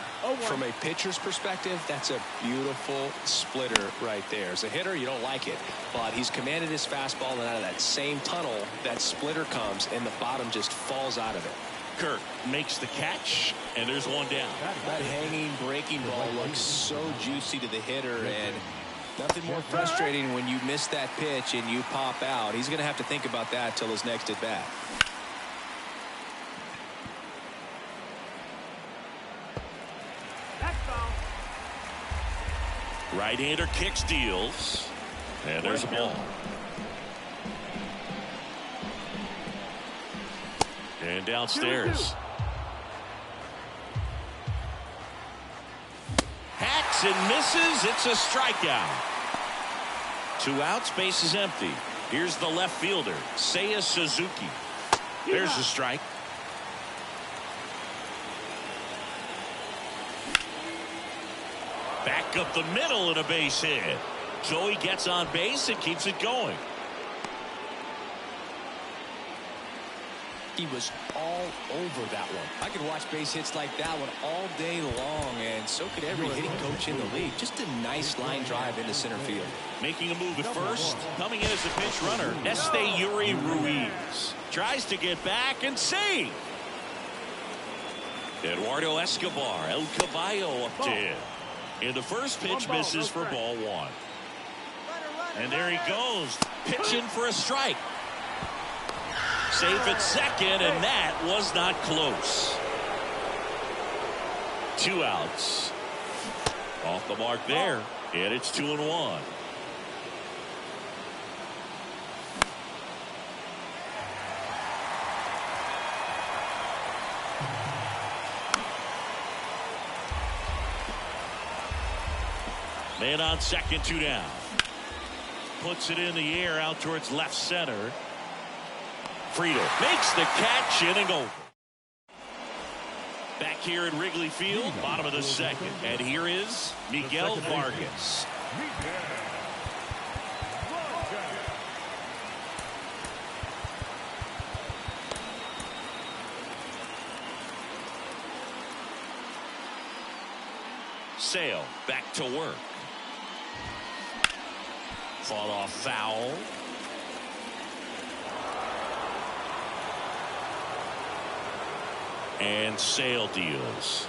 From a pitcher's perspective, that's a beautiful splitter right there. As a hitter, you don't like it, but he's commanded his fastball, and out of that same tunnel, that splitter comes, and the bottom just falls out of it. Kirk makes the catch, and there's one down. That hanging breaking ball looks so juicy to the hitter, and nothing more frustrating when you miss that pitch and you pop out. He's going to have to think about that till his next at bat. Right-hander kicks, deals, and there's a ball. And downstairs. Hacks and misses. It's a strikeout. 2 outs, base is empty. Here's the left fielder, Seiya Suzuki. There's the strike. Back up the middle and a base hit. So he gets on base and keeps it going. He was all over that one. I could watch base hits like that one all day long, and so could every hitting coach in the league. Just a nice line drive into center field. Making a move at first, coming in as a pinch runner, Yuri Ruiz tries to get back and save. Eduardo Escobar, El Caballo up to him. And the first pitch misses for ball one. And there he goes, pitching for a strike. Safe at second, and that was not close. 2 outs. Off the mark there, and it's 2-1. Man on second, 2 down. Puts it in the air out towards left center. Friedel makes the catch, inning over. Back here at Wrigley Field, bottom of the second. And here is Miguel Vargas. Sale back to work. Fought off foul. And Sale deals.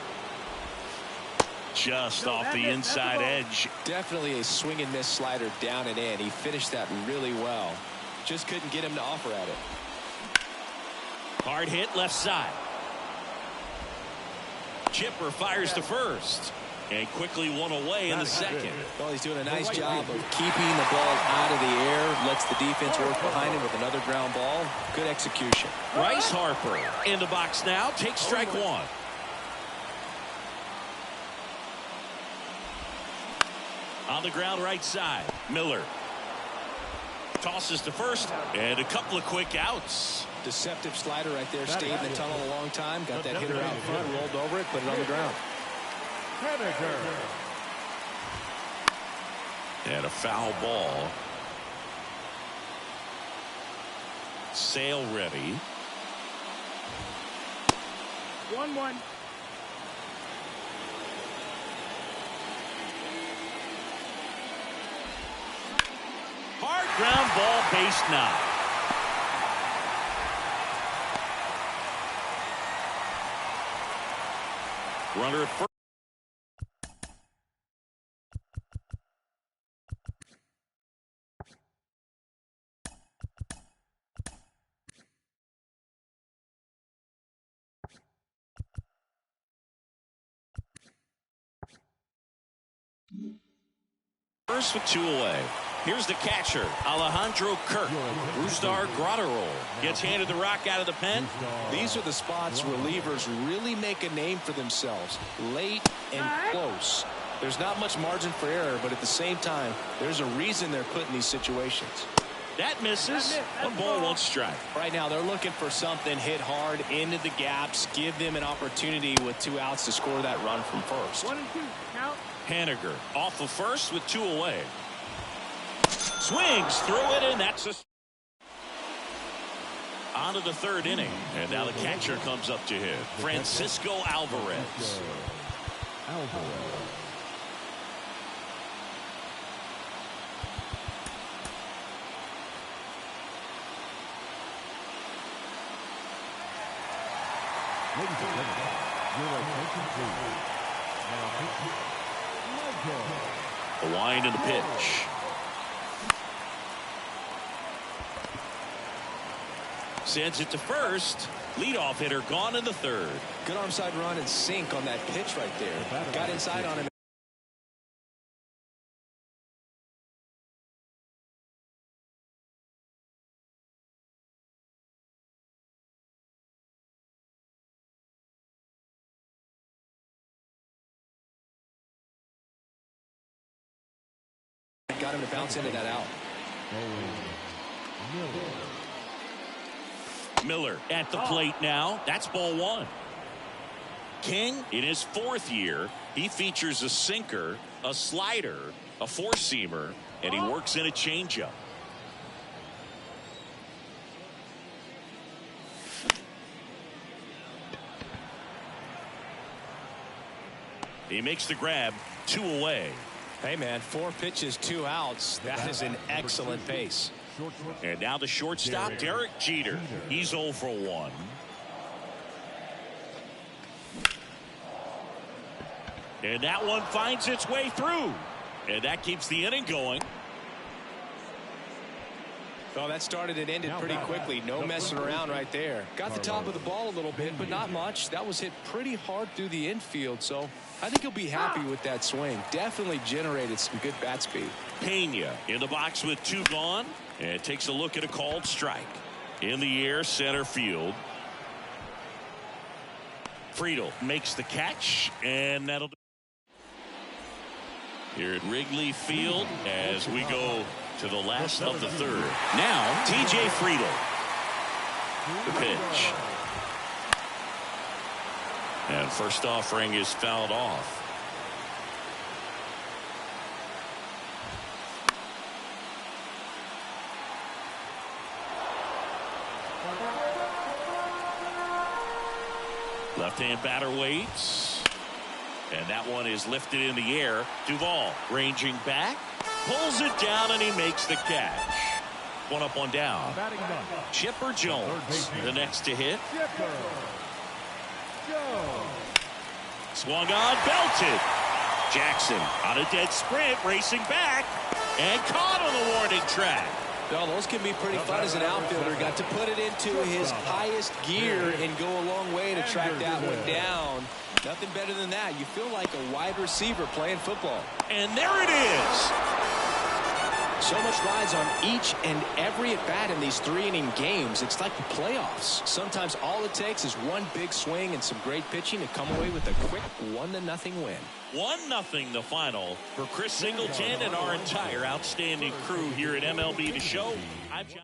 Just off the inside edge. Definitely a swing and miss slider down and in. He finished that really well. Just couldn't get him to offer at it. Hard hit left side. Chipper fires to first. And quickly one away in the second. Well, he's doing a nice job of keeping the ball out of the air. Lets the defense work behind him with another ground ball. Good execution. Bryce Harper in the box now. Takes strike one. On the ground right side. Miller. Tosses to first. And a couple of quick outs. Deceptive slider right there. Stayed in the tunnel a long time. Got that hitter out front. Rolled over it. Put it on the ground. And a foul ball. Sale ready. 1-1. Hard ground ball, base knock. Runner at first. First with 2 away. Here's the catcher, Alejandro Kirk. Brusdar Grotterol gets handed the rock out of the pen. These are the spots relievers really make a name for themselves. Late and close. There's not much margin for error, but at the same time, there's a reason they're put in these situations. That misses. 1 ball, 1 strike. Right now, they're looking for something hit hard into the gaps. Give them an opportunity with 2 outs to score that run from first. 1-2. Count. Haniger off of first with 2 away. Swings through it, and that's a... On to the 3rd inning. And now the catcher comes up to him. Francisco Alvarez. Ladies and gentlemen, your attention please. Now, The wind and the pitch. Sends it to first. Leadoff hitter gone in the 3rd. Good arm side run and sink on that pitch right there. Got inside on him. Got him to bounce into that out. Miller at the plate now. That's ball 1. King in his 4th year. He features a sinker, a slider, a 4-seamer, and he works in a changeup. He makes the grab, 2 away. Hey, man, 4 pitches, 2 outs. That is an excellent pace. And now the shortstop, Derek Jeter. He's 0 for 1. And that one finds its way through. And that keeps the inning going. Well, that started and ended pretty quickly. No messing around right there. Got the top of the ball a little bit, but not much. That was hit pretty hard through the infield, so I think he'll be happy with that swing. Definitely generated some good bat speed. Pena in the box with 2 gone, and takes a look at a called strike. In the air, center field. Friedel makes the catch, and that'll do. Here at Wrigley Field as we go to the last of the 3rd. Now, T.J. Friedel. The pitch. And first offering is fouled off. Left-hand batter waits. And that one is lifted in the air. Duvall ranging back. Pulls it down, and he makes the catch. 1 up, 1 down. Chipper Jones, the next to hit. Swung on, belted. Jackson on a dead sprint, racing back, and caught on the warning track. Well, those can be pretty fun as an outfielder. Got to put it into his highest gear and go a long way to track that one down. Nothing better than that. You feel like a wide receiver playing football. And there it is. So much rides on each and every at-bat in these 3-inning games. It's like the playoffs. Sometimes all it takes is one big swing and some great pitching to come away with a quick 1-0 win. 1-0 the final for Chris Singleton and our entire outstanding crew here at MLB The Show. I'm John.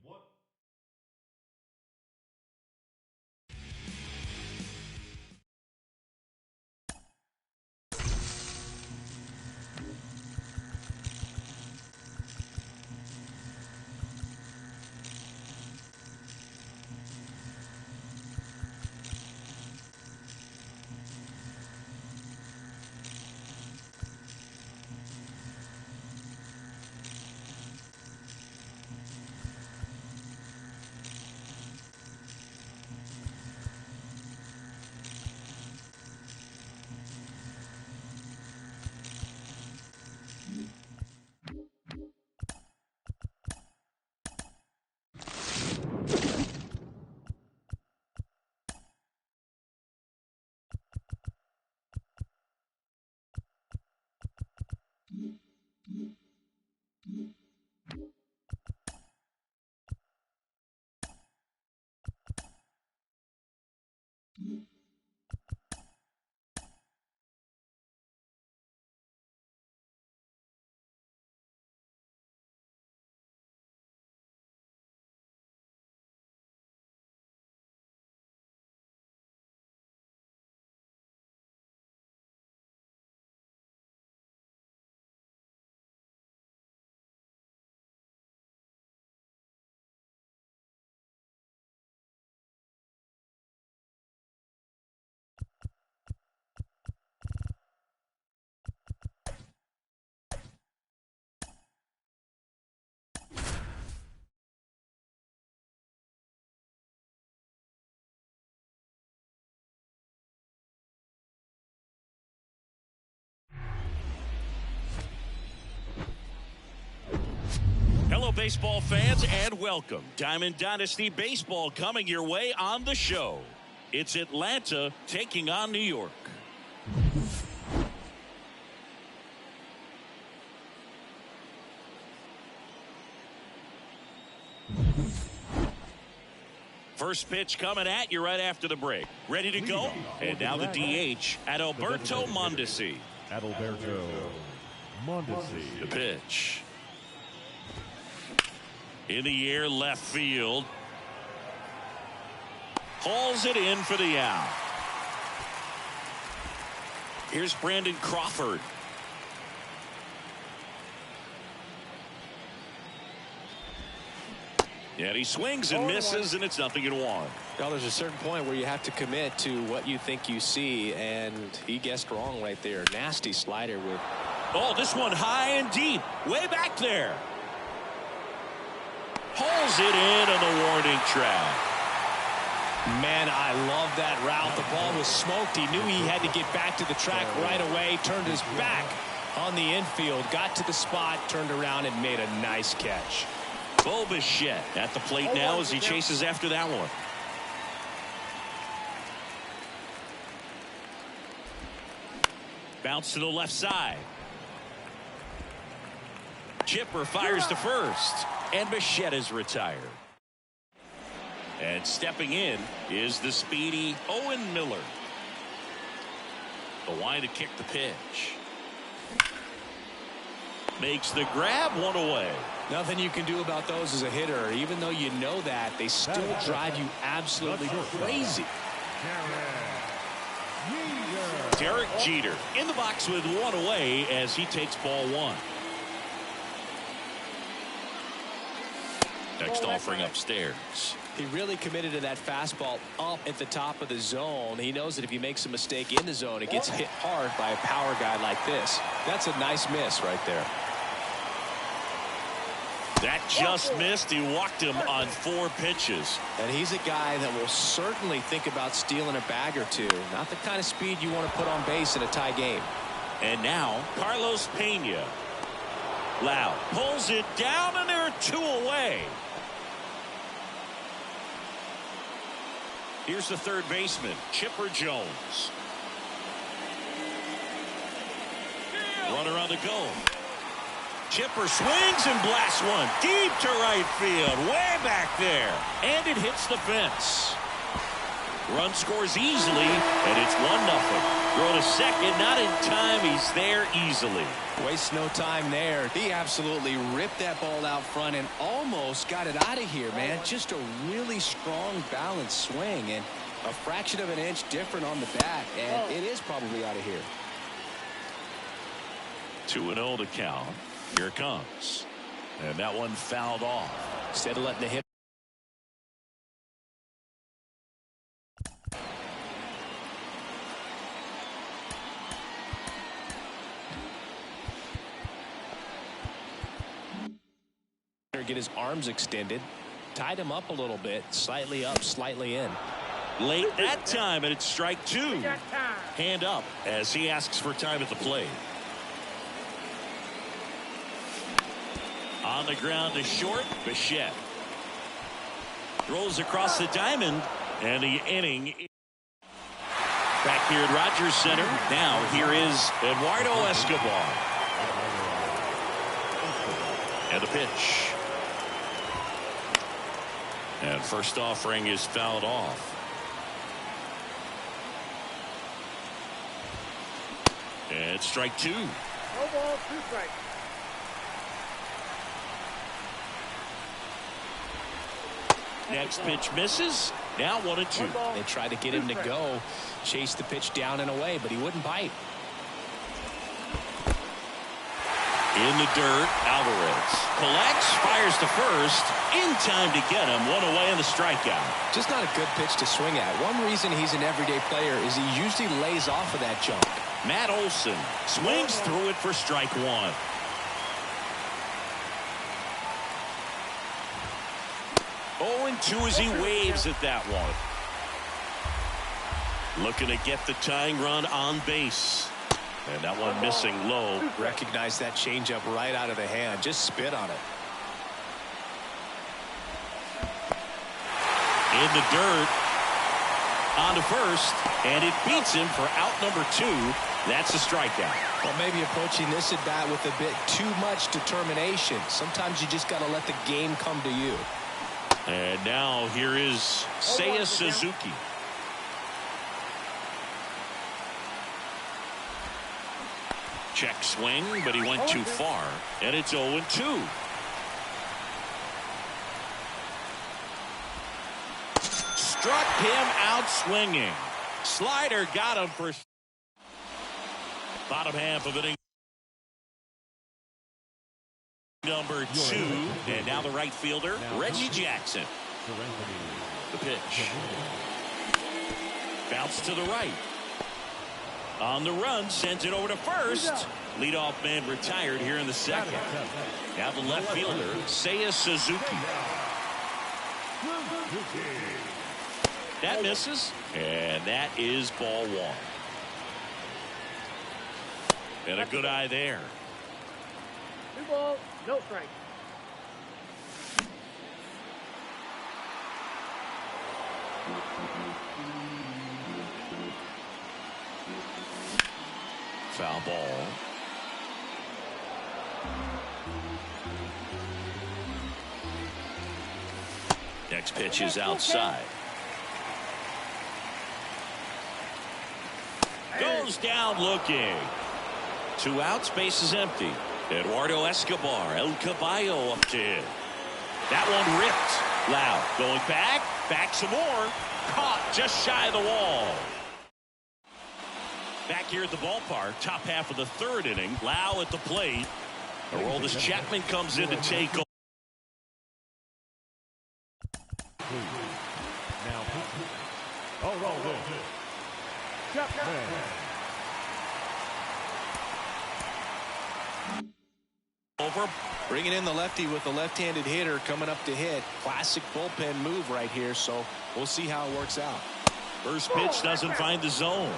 Hello, baseball fans, and welcome. Diamond Dynasty Baseball coming your way on the show. It's Atlanta taking on New York. First pitch coming at you right after the break. Ready to go? And now the DH at Alberto Mondesi. Adalberto Mondesi. The pitch. In the air, left field. Hauls it in for the out. Here's Brandon Crawford. And he swings and misses, and it's 0-1. Well, there's a certain point where you have to commit to what you think you see, and he guessed wrong right there. Nasty slider with. Oh, this one high and deep, way back there. Pulls it in on the warning track. Man, I love that route. The ball was smoked. He knew he had to get back to the track right away. Turned his back on the infield. Got to the spot, turned around, and made a nice catch. Bo Bichette at the plate now as he chases after that one. Bounce to the left side. Chipper fires to first, and Bichette is retired. And stepping in is the speedy Owen Miller. The line to kick the pitch. Makes the grab, one away. Nothing you can do about those as a hitter. Even though you know that, they still drive you absolutely crazy. Derek Jeter in the box with one away as he takes ball one. Next offering upstairs. He really committed to that fastball up at the top of the zone. He knows that if he makes a mistake in the zone, it gets hit hard by a power guy like this. That's a nice miss right there. That just missed. He walked him on 4 pitches. And he's a guy that will certainly think about stealing a bag or two. Not the kind of speed you want to put on base in a tie game. And now Carlos Pena. Loud pulls it down, and there are 2 away. Here's the third baseman, Chipper Jones. Runner on the go. Chipper swings and blasts one deep to right field, way back there, and it hits the fence. Run scores easily, and it's 1-0. Throw to second, not in time. He's there easily. Wastes no time there. He absolutely ripped that ball out front and almost got it out of here, man. Just a really strong, balanced swing, and a fraction of an inch different on the bat, and it is probably out of here. 2-0 to count. Here it comes. And that one fouled off. Instead of letting the hit. Get his arms extended, tied him up a little bit, slightly up, slightly in. Late that time, and it's strike 2. Hand up as he asks for time at the plate. On the ground to short, Bichette. Rolls across the diamond, and the inning. Back here at Rogers Center, now here is Eduardo Escobar. And the pitch. And first offering is fouled off. And strike 2. No ball, 2 strikes. Next pitch misses. Now 1-2. They tried to get him to go, chase the pitch down and away, but he wouldn't bite. In the dirt, Alvarez collects, fires to first, in time to get him. 1 away in the strikeout. Just not a good pitch to swing at. One reason he's an everyday player is he usually lays off of that junk. Matt Olson swings through it for strike 1. Oh, 2 as he waves at that one. Looking to get the tying run on base. And that one missing low. Recognize that changeup right out of the hand. Just spit on it. In the dirt. On to first. And it beats him for out number 2. That's a strikeout. Well, maybe approaching this at bat with a bit too much determination. Sometimes you just got to let the game come to you. And now here is Seiya Suzuki. Check swing, but he went too far. And it's 0-2. Struck him out swinging. Slider got him for bottom half of inning. Number 2, and now the right fielder, Reggie Jackson. The pitch. Bounce to the right. On the run, sends it over to first. Leadoff man retired here in the second. Now the left fielder, Seiya Suzuki. That misses, and that is ball 1. And a good eye there. 2 balls, no strike. Foul ball. Next pitch is outside. Goes down looking. 2 outs, base is empty. Eduardo Escobar, El Caballo up to hit. That one ripped. Loud going back some more. Caught just shy of the wall. Back here at the ballpark, top half of the 3rd inning. Lau at the plate. Aroldis Chapman comes in to take over. Now, Aroldis Chapman. Over. Bringing in the lefty with the left-handed hitter coming up to hit. Classic bullpen move right here, so we'll see how it works out. First pitch doesn't find the zone.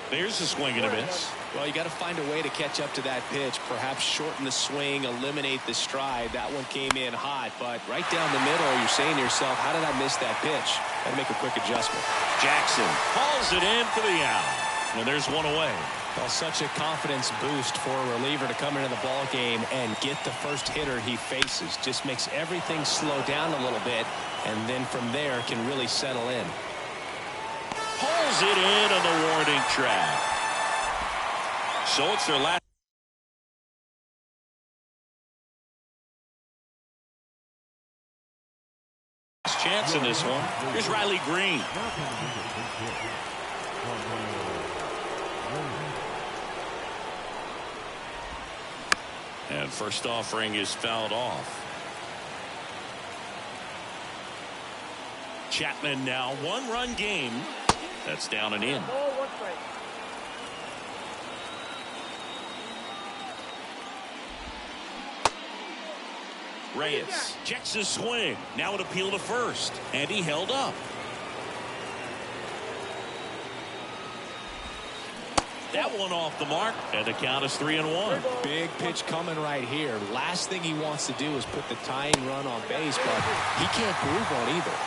There's a swing and a miss. Well, you got to find a way to catch up to that pitch. Perhaps shorten the swing, eliminate the stride. That one came in hot, but right down the middle, you're saying to yourself, how did I miss that pitch? Got to make a quick adjustment. Jackson hauls it in for the out. And there's one away. Well, such a confidence boost for a reliever to come into the ball game and get the first hitter he faces. Just makes everything slow down a little bit, and then from there can really settle in. Pulls it in on the warning track. So it's their last chance in this one. Here's Riley Green. And first offering is fouled off. Chapman now 1-run game. That's down and in. Ball, 1 strike. Reyes checks his swing. Now an appeal to first. And he held up. That one off the mark. And the count is 3-1. Big pitch coming right here. Last thing he wants to do is put the tying run on base, but he can't groove on either.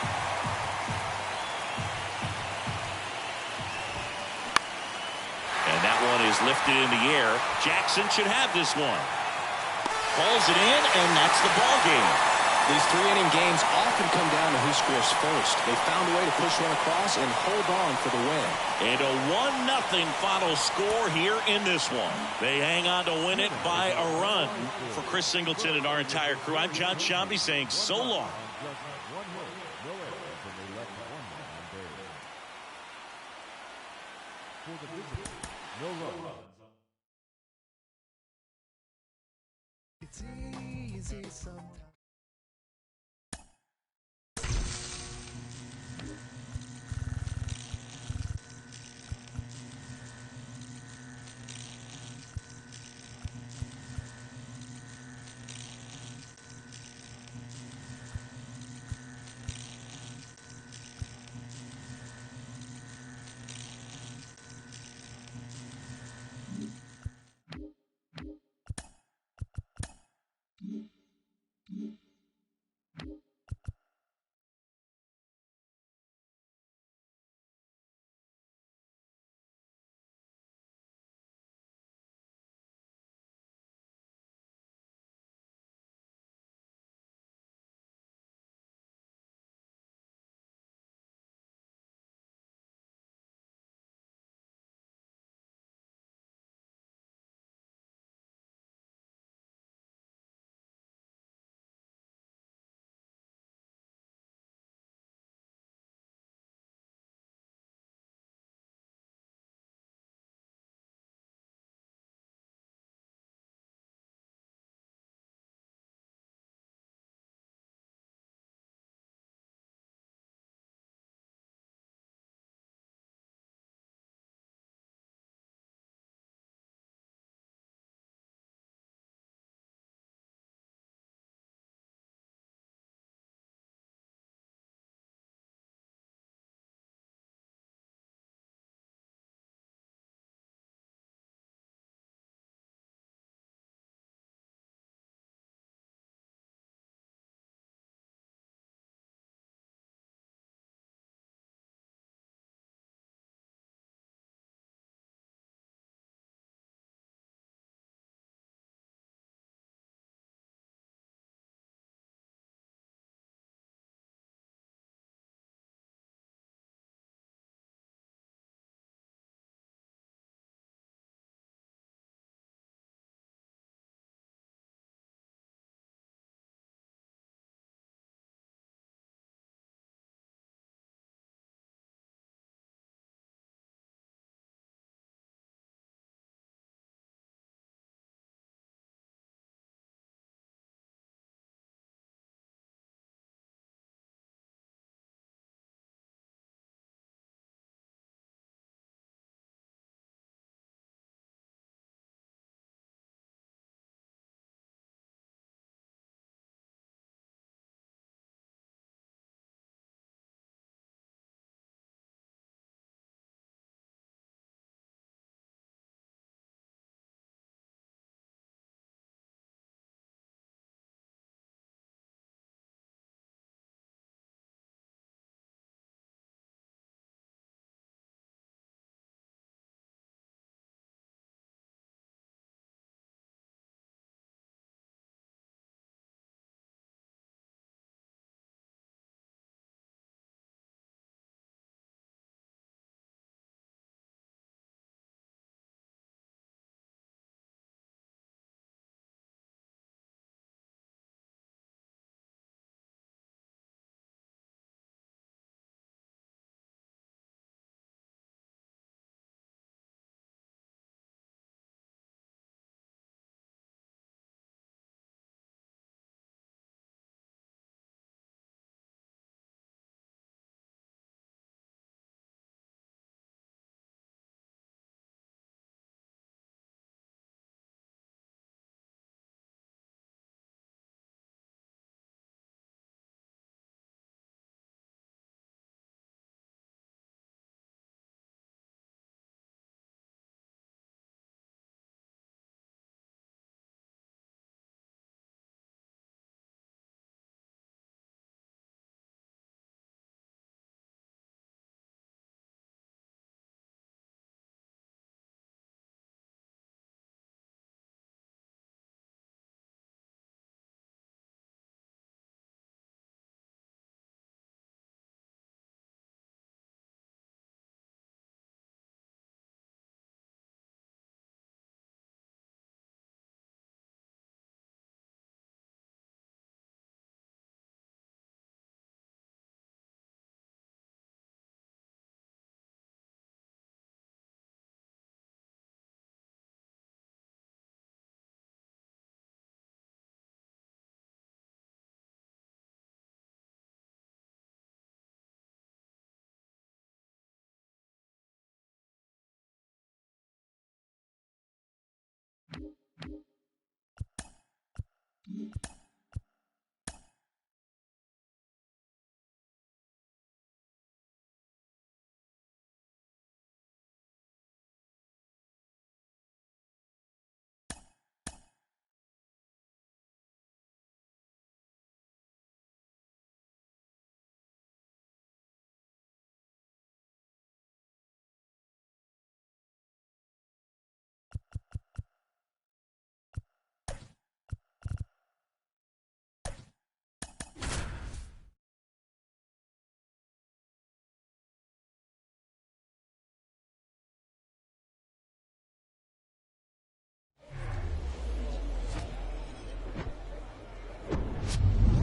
And that one is lifted in the air. Jackson should have this one. Pulls it in, and that's the ball game. These 3-inning games often come down to who scores first. They found a way to push one across and hold on for the win. And a 1-0 final score here in this one. They hang on to win it by a run. For Chris Singleton and our entire crew, I'm John Shambi saying so long. No runs. It's easy sometimes.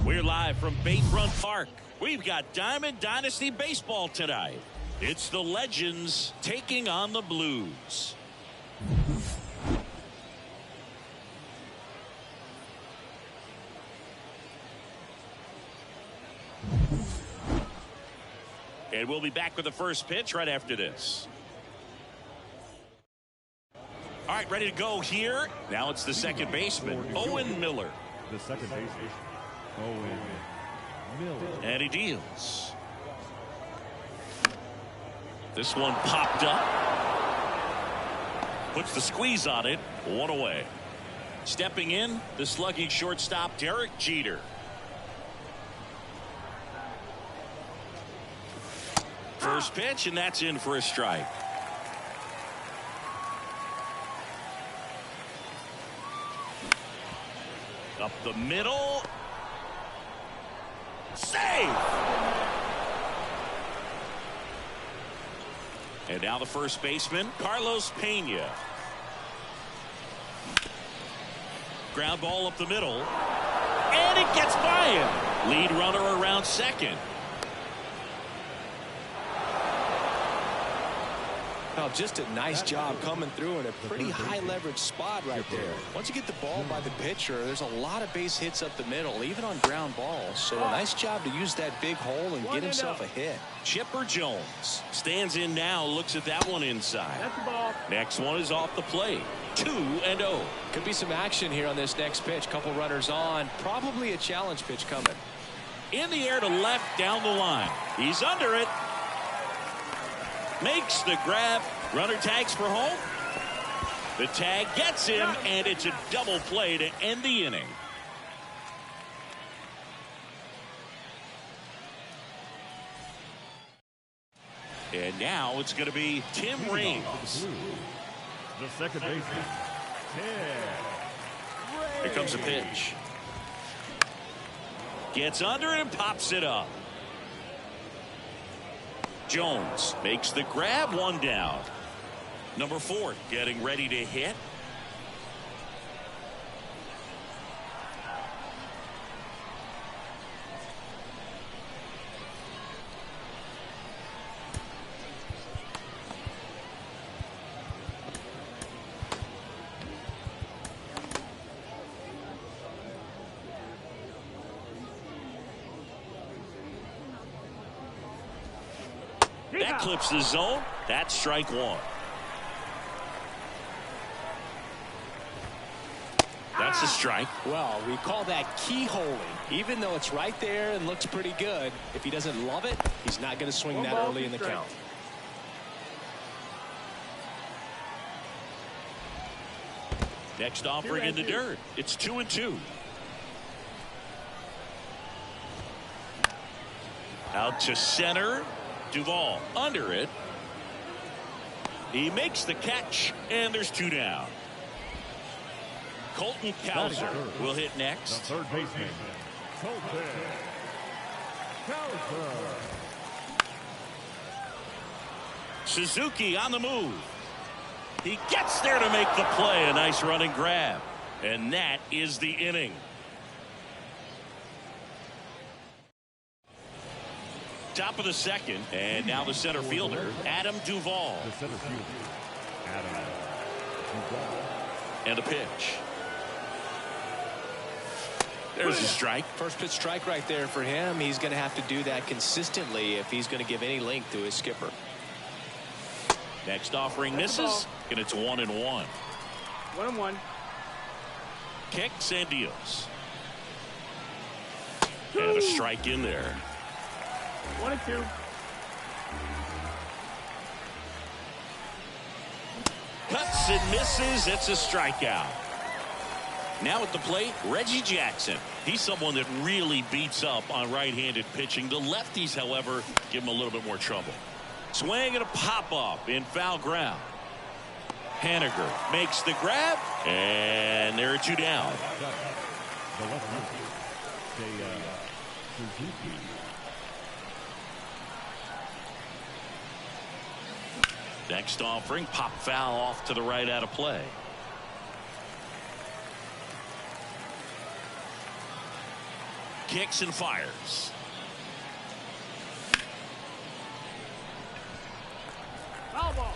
We're live from Bayfront Park. We've got Diamond Dynasty Baseball tonight. It's the Legends taking on the Blues. And we'll be back with the first pitch right after this. All right, ready to go here. Now it's the second baseman, Owen Miller. The second baseman, Owen Miller. And he deals. This one popped up. Puts the squeeze on it. One away. Stepping in, the slugging shortstop, Derek Jeter. First pitch, and that's in for a strike. Up the middle. Save! And now the first baseman, Carlos Pena. Ground ball up the middle. And it gets by him. Lead runner around second. Oh, just a nice job coming through in a pretty high leverage spot right there. Once you get the ball by the pitcher, there's a lot of base hits up the middle, even on ground balls. So a nice job to use that big hole and get himself a hit. Chipper Jones stands in now, looks at that one inside. That's the ball. Next one is off the plate. 2-0. Could be some action here on this next pitch. Couple runners on. Probably a challenge pitch coming. In the air to left down the line. He's under it. Makes the grab. Runner tags for home. The tag gets him, and it's a double play to end the inning. And now it's going to be Tim Raines. The second baseman, Tim. Here comes a pitch. Gets under it and pops it up. Jones makes the grab, one down. Number 4 getting ready to hit. That clips the zone. That's strike 1. That's a strike. Well, we call that keyholing. Even though it's right there and looks pretty good, if he doesn't love it, he's not going to swing that early in the count. Next offering in the dirt. It's 2-2. Out to center. Duvall under it. He makes the catch, and there's 2 down. Colton Cowser will hit The next. third baseman, Colton Cowser. Suzuki on the move. He gets there to make the play. A nice running grab. And that is the inning. Top of the second, and now the center fielder, Adam Duvall. The center fielder, Adam Duvall. And a pitch. There's a strike. First pitch strike right there for him. He's going to have to do that consistently if he's going to give any length to his skipper. Next offering misses, and it's 1-1. 1-1. kicks and deals. And a strike in there. 1-2. Cuts and misses. It's a strikeout. Now at the plate, Reggie Jackson. He's someone that really beats up on right-handed pitching. The lefties, however, give him a little bit more trouble. Swing and a pop-up in foul ground. Haniger makes the grab, and there are 2 down. The left Suzuki. Next offering, pop foul off to the right out of play. Kicks and fires. Foul ball.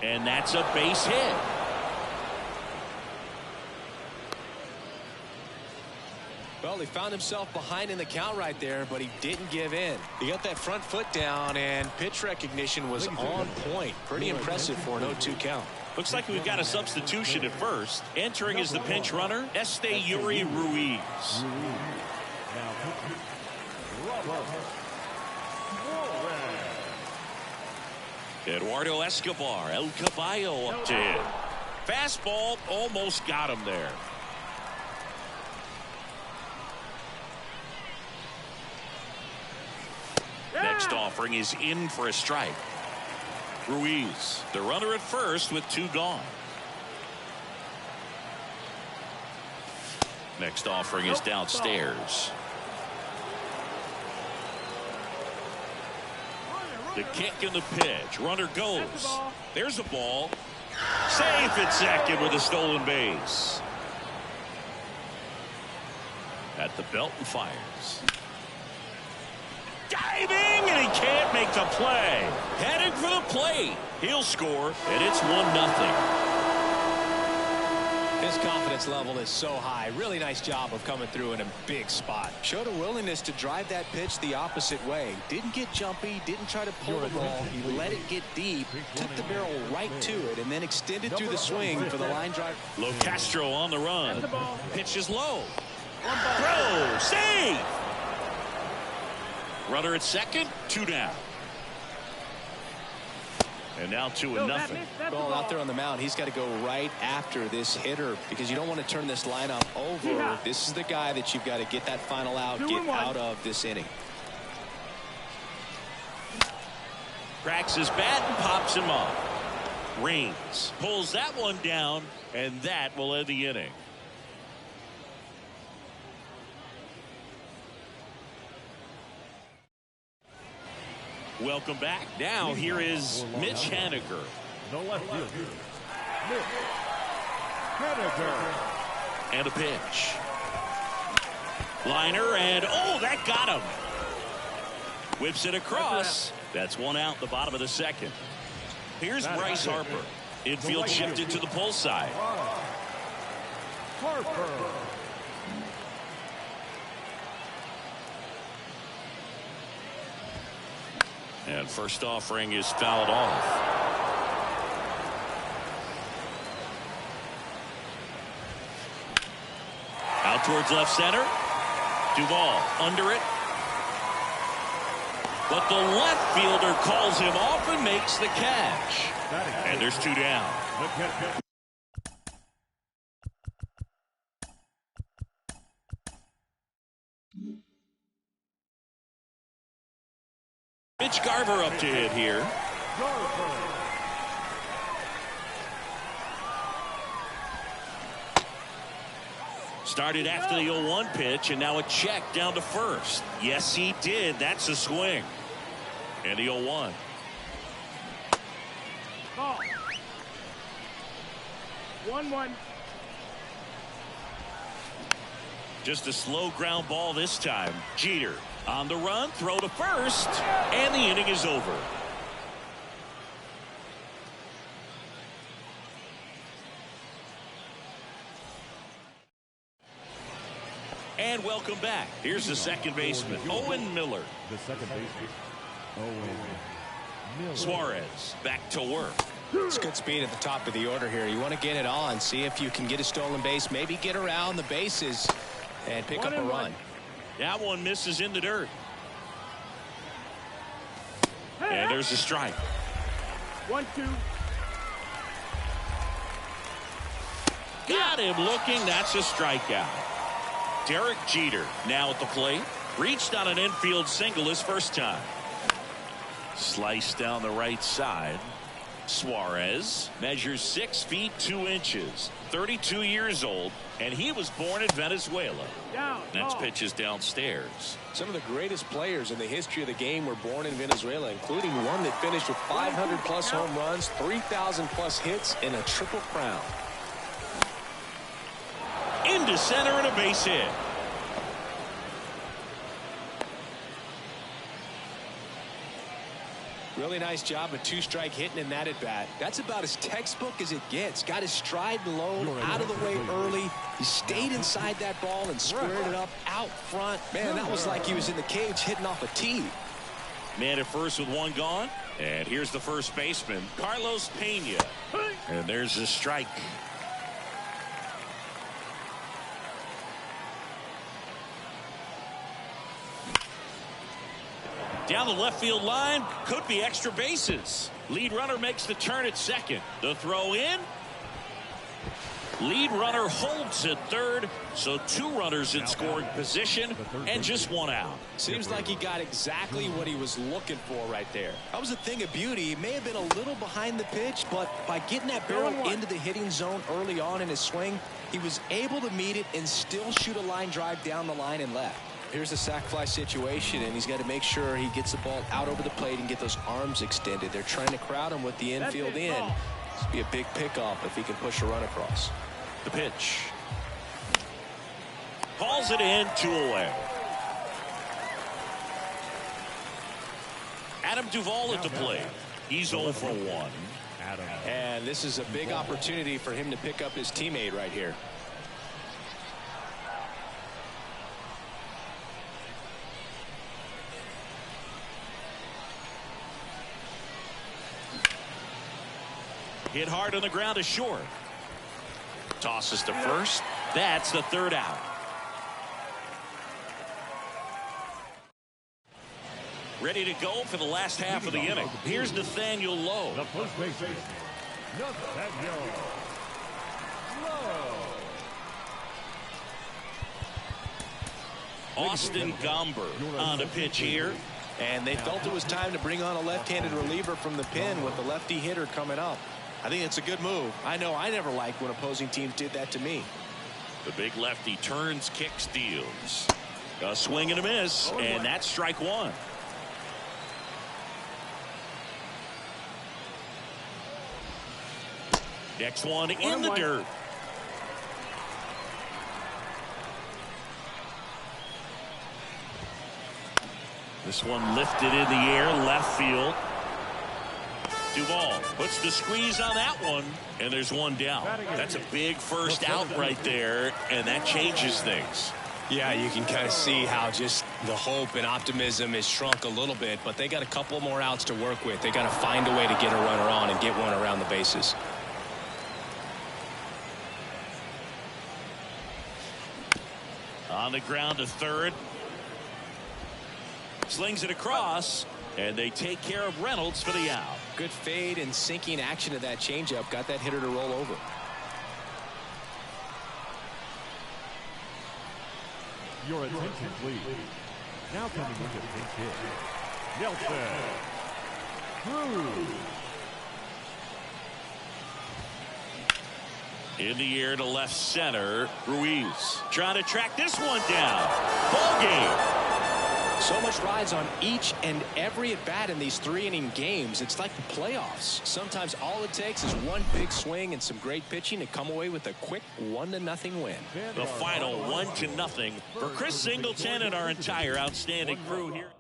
And that's a base hit. Well, he found himself behind in the count right there, but he didn't give in. He got that front foot down, and pitch recognition was on point. Pretty impressive for an 0-2 count. Looks like we've got a substitution at first. Entering as the pinch runner, Yuri Ruiz. Now Eduardo Escobar, El Caballo up to hit. Fastball almost got him there. Next offering is in for a strike. Ruiz, the runner at first with 2 gone. Next offering is downstairs. The kick and the pitch. Runner goes. There's a ball. Safe at second with a stolen base. At the belt and fires. Diving, and he can't make the play. Heading for the plate. He'll score, and it's 1-0. His confidence level is so high. Really nice job of coming through in a big spot. Showed a willingness to drive that pitch the opposite way. Didn't get jumpy, didn't try to pull the ball. He let it get deep, took the barrel right to it, and then extended through the swing for the line drive. Lo Castro on the run. Pitch is low. Throw, save. Runner at second, 2 down. And now 2-0. Well, out there on the mound, he's got to go right after this hitter because you don't want to turn this lineup over. Yeah. This is the guy that you've got to get that final out, get out of this inning. Cracks his bat and pops him up. Reigns pulls that one down, and that will end the inning. Welcome back. Now here is Mitch Haniger. the left fielder, Mitch Haniger. And a pitch. Liner, and oh, that got him. Whips it across. That's 1 out, the bottom of the second. Here's Bryce Harper. Infield shifted to the pull side. Harper. And first offering is fouled off. Out towards left center. Duvall under it. But the left fielder calls him off and makes the catch. And there's 2 down. Mitch Garver up to hit here. Started after the 0-1 pitch, and now a check down to first. Yes, he did. That's a swing. And the 0-1. Ball. 1-1. Just a slow ground ball this time. Jeter on the run, throw to first, and the inning is over. And welcome back. Here's the second baseman, Owen Miller. The second baseman, Owen Miller. Suarez back to work. It's good speed at the top of the order here. You want to get it on, see if you can get a stolen base, maybe get around the bases and pick up a run. That one misses in the dirt. And there's a strike. 1-2. Got him looking. That's a strikeout. Derek Jeter now at the plate. Reached on an infield single his first time. Sliced down the right side. Suarez measures 6 feet 2 inches. 32 years old. And he was born in Venezuela. That's pitches downstairs. Some of the greatest players in the history of the game were born in Venezuela, including one that finished with 500+ home runs, 3,000+ hits, and a triple crown. Into center and a base hit. Really nice job of 2-strike hitting in that at bat. That's about as textbook as it gets. Got his stride low, out of the way early. He stayed inside that ball and squared it up out front. Man, that was like he was in the cage hitting off a tee. Man at first with one gone. And here's the first baseman, Carlos Pena. And there's a strike. Down the left field line, could be extra bases. Lead runner makes the turn at second. The throw in. Lead runner holds at third, so 2 runners in scoring position and just 1 out. Seems like he got exactly what he was looking for right there. That was a thing of beauty. He may have been a little behind the pitch, but by getting that barrel into the hitting zone early on in his swing, he was able to meet it and still shoot a line drive down the line and left. Here's a sac fly situation, and he's got to make sure he gets the ball out over the plate and get those arms extended. They're trying to crowd him with the infield in. This would be a big pickoff if he can push a run across. The pitch. Calls it in, 2 away. Adam Duvall at the plate. He's 0 for 1. And this is a big opportunity for him to pick up his teammate right here. Hit hard on the ground to short. Tosses to first. That's the 3rd out. Ready to go for the last half of the inning. Here's Nathaniel Lowe. The first baseman, Nathaniel Lowe. Austin Gomber on the pitch here. And they felt it was time to bring on a left-handed reliever from the pen with the lefty hitter coming up. I think it's a good move. I know I never liked when opposing teams did that to me. The big lefty turns, kicks, deals. A swing and a miss, and that's strike 1. Next one in the dirt. This one lifted in the air, left field. Duvall puts the squeeze on that one, and there's 1 down. That's a big first out right there, and that changes things. Yeah, you can kind of see how just the hope and optimism is shrunk a little bit, but they got a couple more outs to work with. They got to find a way to get a runner on and get one around the bases. On the ground to third. Slings it across, and they take care of Reynolds for the out. Good fade and sinking action of that changeup got that hitter to roll over. Your attention, please. Now coming into pinch hit, Nelson Cruz. In the air to left center, Ruiz trying to track this one down. Ball game. So much rides on each and every at bat in these 3-inning games. It's like the playoffs. Sometimes all it takes is one big swing and some great pitching to come away with a quick 1-0 win. The final 1-0 for Chris Singleton and our entire outstanding crew here.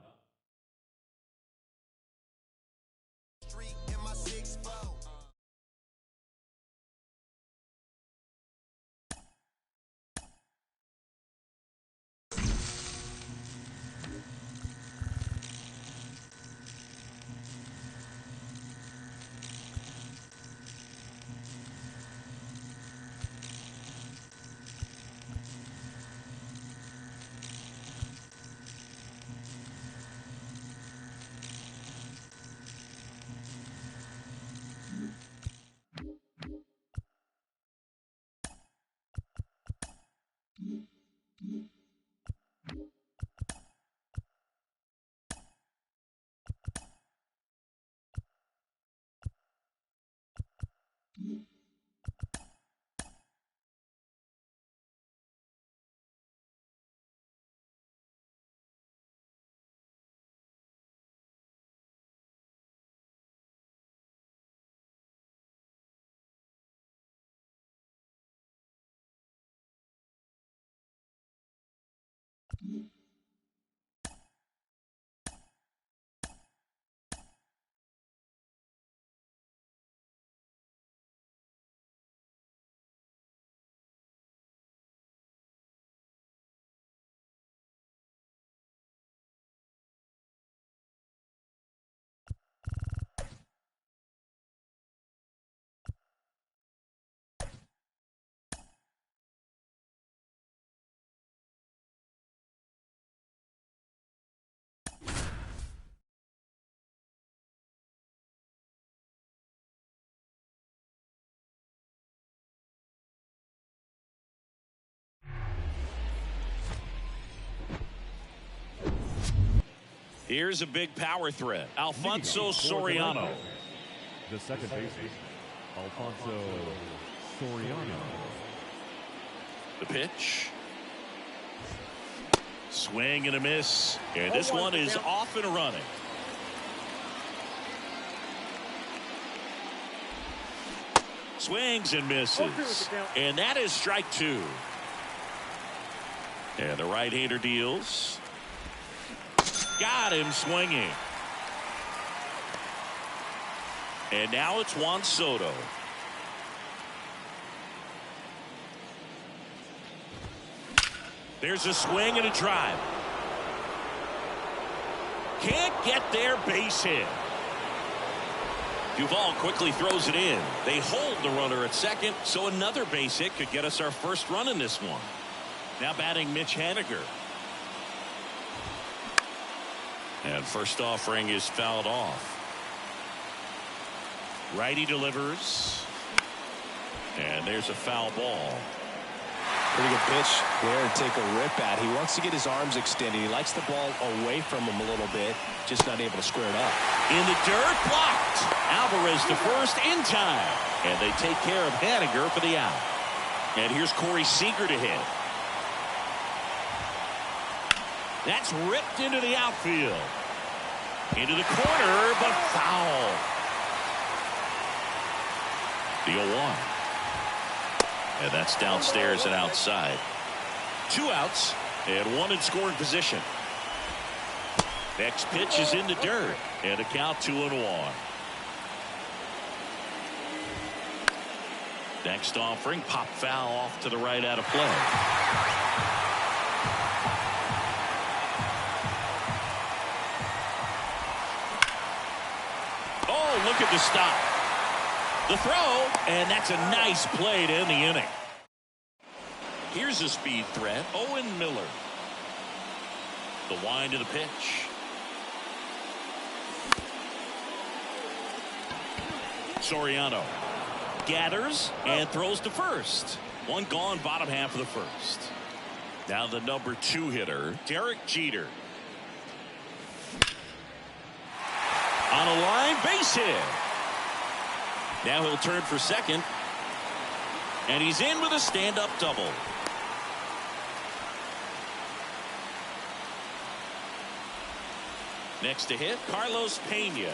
Here's a big power threat. Alfonso Soriano. The second baseman, Alfonso Soriano. The pitch. Swing and a miss. And this one is off and running. Swings and misses. And that is strike two. And the right-hander deals. Got him swinging. And now it's Juan Soto. There's a swing and a drive. Can't get their base hit. Duvall quickly throws it in. They hold the runner at second, so another base hit could get us our first run in this one. Now batting Mitch Haniger. And first offering is fouled off. Righty delivers. And there's a foul ball. Pretty good pitch there to take a rip at. He wants to get his arms extended. He likes the ball away from him a little bit, just not able to square it up. In the dirt, blocked. Alvarez to first in time. And they take care of Haniger for the out. And here's Corey Seager to hit. That's ripped into the outfield. Into the corner, but foul. The 0-1. And that's downstairs and outside. 2 outs and 1 in scoring position. Next pitch is in the dirt. And a count 2-1. Next offering, pop foul off to the right out of play. Oh, look at the stop. The throw, and that's a nice play to end the inning. Here's a speed threat, Owen Miller. The wind of the pitch. Soriano gathers and throws to first. One gone, bottom half of the first. Now the number 2 hitter, Derek Jeter. On a line, base hit. Now he'll turn for second. And he's in with a stand-up double. Next to hit, Carlos Pena.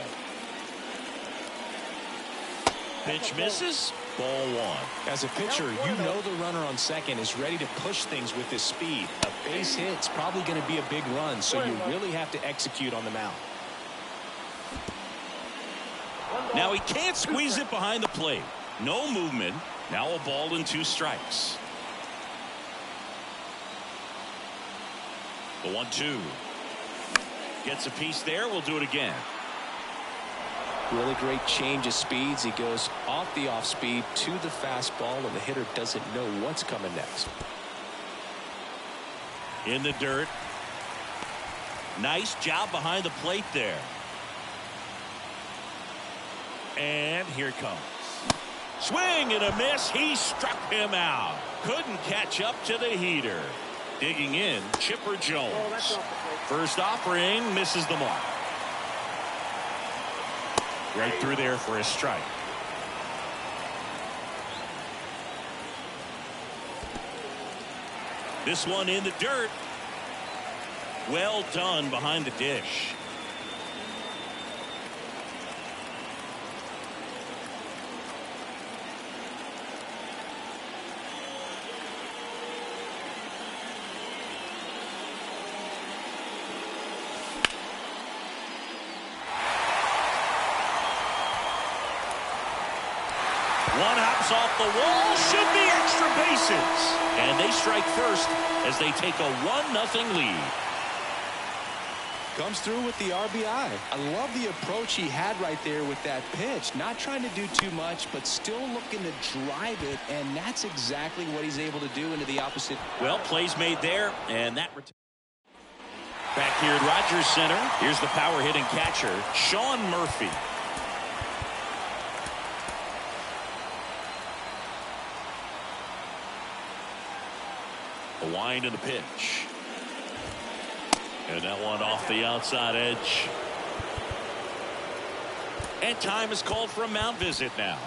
Pitch misses. Ball 1. As a pitcher, you know the runner on second is ready to push things with his speed. A base hit's probably going to be a big run, so you really have to execute on the mound. Now he can't squeeze it behind the plate. No movement. Now a ball and 2 strikes. The 1-2. Gets a piece there. We'll do it again. Really great change of speeds. He goes off the off speed to the fastball, and the hitter doesn't know what's coming next. In the dirt. Nice job behind the plate there. And here it comes. Swing and a miss. He struck him out. Couldn't catch up to the heater. Digging in, Chipper Jones. First offering misses the mark. Right through there for a strike. This one in the dirt. Well done behind the dish. One hops off the wall. Should be extra bases. And they strike first as they take a 1-0 lead. Comes through with the RBI. I love the approach he had right there with that pitch. Not trying to do too much, but still looking to drive it, and that's exactly what he's able to do into the opposite. Well, plays made there, and that back here at Rogers Center. Here's the power hitting catcher, Sean Murphy. A wind and a pitch. And that one off the outside edge. And time is called for a mound visit now.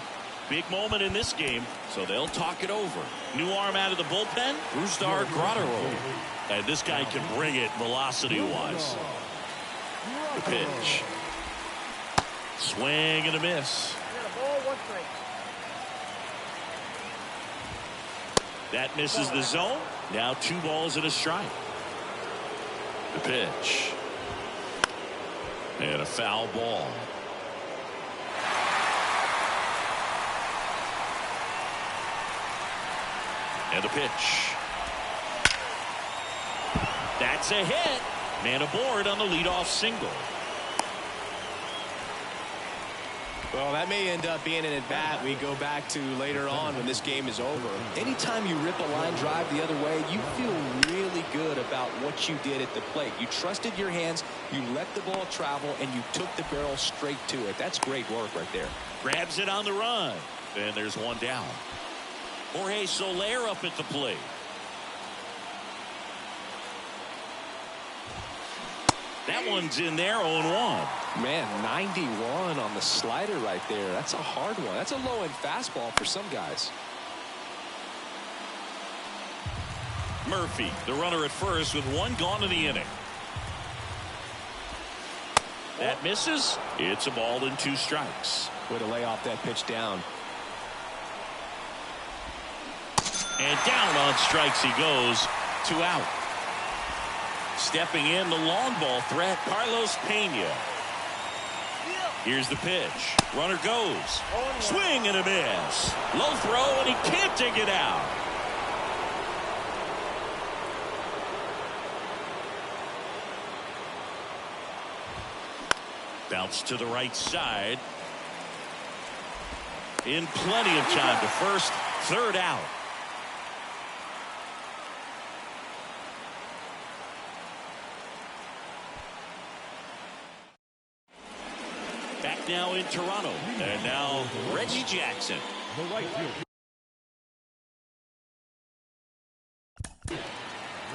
Big moment in this game, so they'll talk it over. New arm out of the bullpen, Brusdar Graterol. And this guy can bring it velocity-wise. The pitch. Swing and a miss. That misses the zone. Now 2 balls and a strike. The pitch. And a foul ball. And the pitch. That's a hit. Man aboard on the leadoff single. Well, that may end up being an at-bat we go back to later on when this game is over. Anytime you rip a line drive the other way, you feel really good about what you did at the plate. You trusted your hands, you let the ball travel, and you took the barrel straight to it. That's great work right there. Grabs it on the run. And there's one down. Jorge Soler up at the plate. That one's in there, 0-1. Man, 91 on the slider right there. That's a hard one. That's a low-end fastball for some guys. Murphy, the runner at first with 1 gone in the inning. That misses. It's a ball and 2 strikes. Way to lay off that pitch down. And down on strikes he goes. 2 out. Stepping in, the long ball threat, Carlos Pena. Here's the pitch. Runner goes. Swing and a miss. Low throw, and he can't dig it out. Bounce to the right side. In plenty of time to first. 3rd out. Back now in Toronto. And now Reggie Jackson. The right field.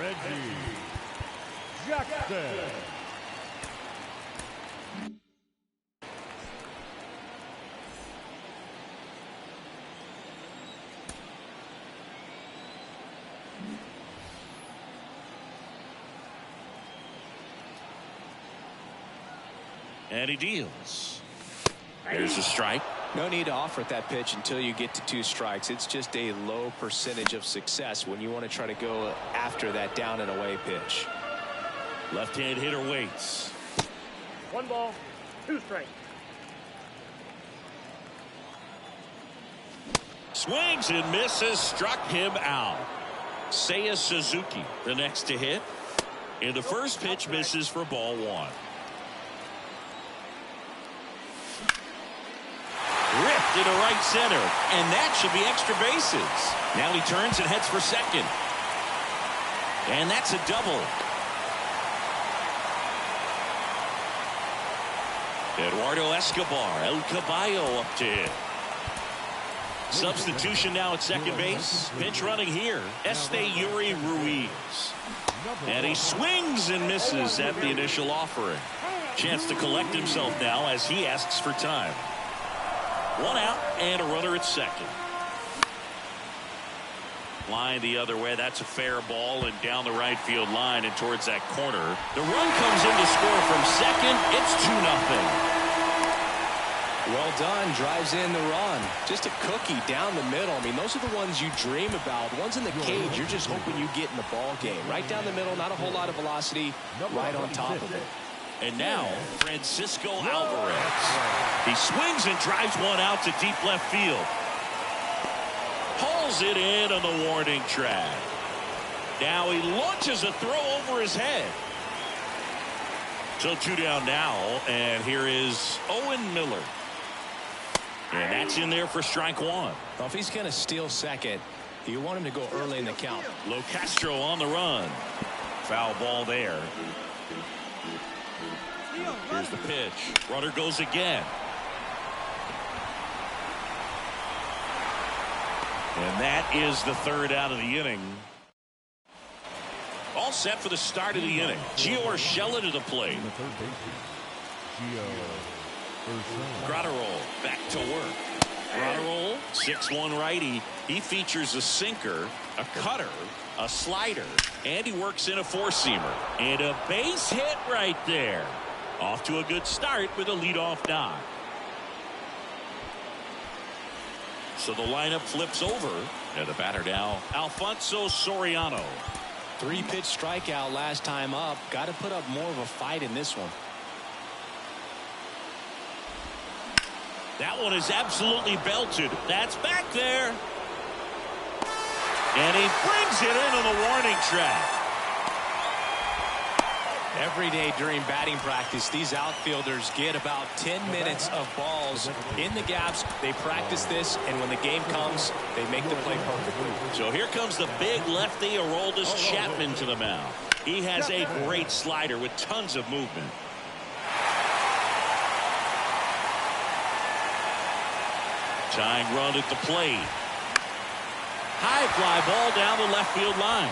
Reggie Jackson. And he deals. There's a strike. No need to offer at that pitch until you get to 2 strikes. It's just a low percentage of success when you want to try to go after that down and away pitch. Left-hand hitter waits. 1 ball, 2 strikes. Swings and misses. Struck him out. Seiya Suzuki, the next to hit. And the first pitch misses for ball 1. Ripped into right center, and that should be extra bases. Now he turns and heads for second. And that's a double. Eduardo Escobar, El Caballo up to hit. Substitution now at second base. Pinch running here, Esteury Ruiz. And he swings and misses at the initial offering. Chance to collect himself now as he asks for time. 1 out and a runner at second. Line the other way. That's a fair ball and down the right field line and towards that corner. The run comes in to score from second. It's 2-0. Well done. Drives in the run. Just a cookie down the middle. I mean, those are the ones you dream about. Ones in the cage, you're just hoping you get in the ball game. Right down the middle, not a whole lot of velocity. Right on top of it. And now, Francisco Alvarez. He swings and drives one out to deep left field. pulls it in on the warning track. Now he launches a throw over his head. So 2 down now, and here is Owen Miller. And that's in there for strike 1. Well, if he's going to steal second, you want him to go early in the count. Locastro on the run. Foul ball there. Here's the pitch. Runner goes again. And that is the 3rd out of the inning. All set for the start of the inning. Gio Urshela to the plate. Graterol back to work. Graterol, 6'1" righty. He features a sinker, a cutter, a slider, and he works in a 4-seamer. And a base hit right there. Off to a good start with a leadoff knock. So the lineup flips over. And the batter now, Alfonso Soriano. 3-pitch strikeout last time up. Got to put up more of a fight in this one. That one is absolutely belted. That's back there. And he brings it in on the warning track. Every day during batting practice, these outfielders get about 10 minutes of balls in the gaps. They practice this, and when the game comes, they make the play perfectly. So here comes the big lefty, Aroldis Chapman, to the mound. He has a great slider with tons of movement. Tying run at the plate. High fly ball down the left field line.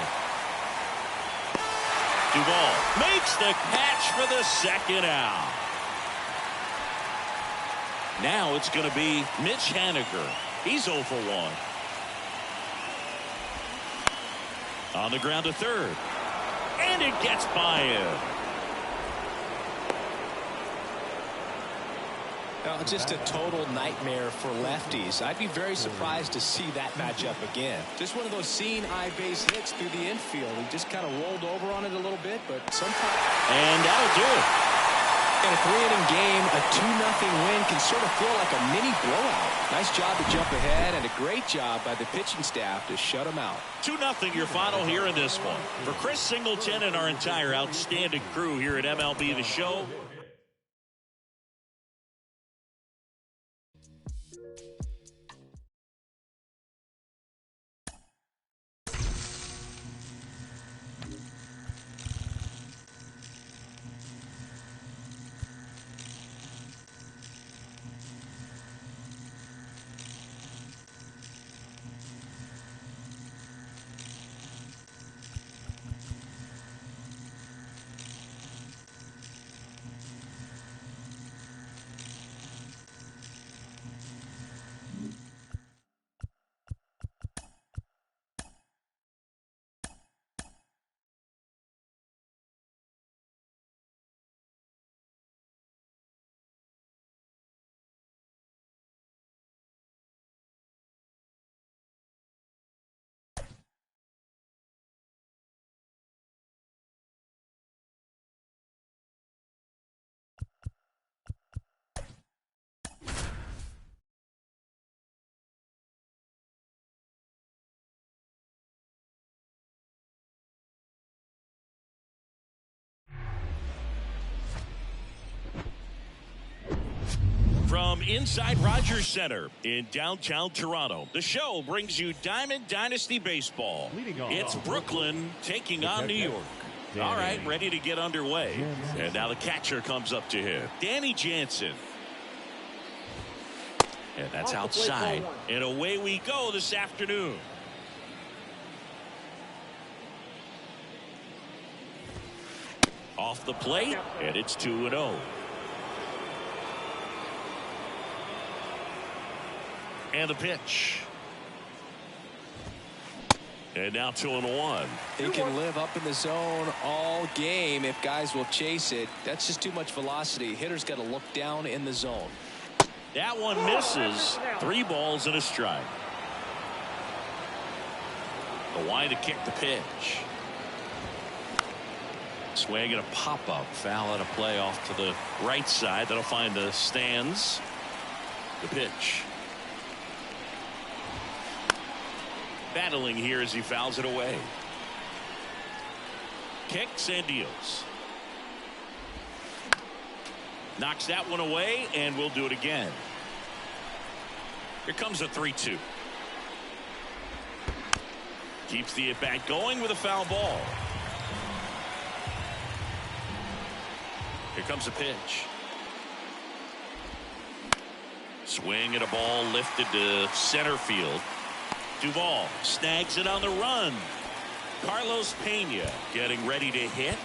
Duvall makes the catch for the 2nd out. Now it's going to be Mitch Haniger. He's 0 for 1. On the ground to 3rd. And it gets by him. Now, just a total nightmare for lefties. I'd be very surprised to see that matchup again. Just one of those seeing eye base hits through the infield. He just kind of rolled over on it a little bit, but sometimes. And that'll do it. In a 3-inning game, a 2-0 win can sort of feel like a mini blowout. Nice job to jump ahead, and a great job by the pitching staff to shut him out. 2-0 your final here in this one. For Chris Singleton and our entire outstanding crew here at MLB The Show, from inside Rogers Center in downtown Toronto, the show brings you Diamond Dynasty Baseball. It's Brooklyn taking on New York. All right, ready to get underway. And now the catcher comes up to him, Danny Jansen. And that's outside. And away we go this afternoon. Off the plate, and it's 2-0. And the pitch. And now 2-1. He can live up in the zone all game if guys will chase it. That's just too much velocity. Hitter's got to look down in the zone. That one misses. 3 balls and a strike. The line to kick the pitch. Swing and a pop-up. Foul at a play off to the right side. That'll find the stands. The pitch. Battling here as he fouls it away. Kicks and deals. Knocks that one away, and we'll do it again. Here comes a 3-2. Keeps the at-bat going with a foul ball. Here comes a pitch. Swing at a ball lifted to center field. Duvall snags it on the run. Carlos Pena getting ready to hit.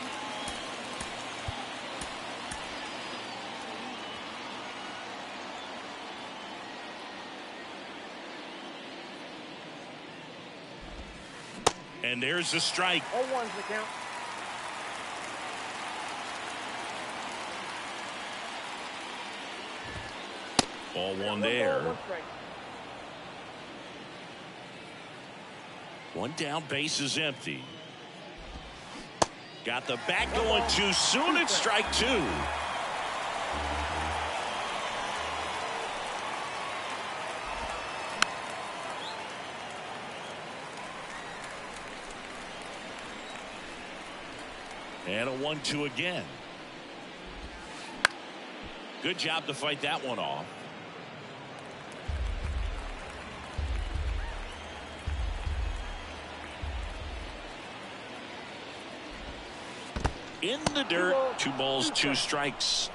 And there's the strike. 0-1's the count. Ball one there. 1 strike. One down, base is empty. Got the bat going too soon. It's strike 2. And a 1-2 again. Good job to fight that one off. In the dirt. 2 balls, 2 strikes.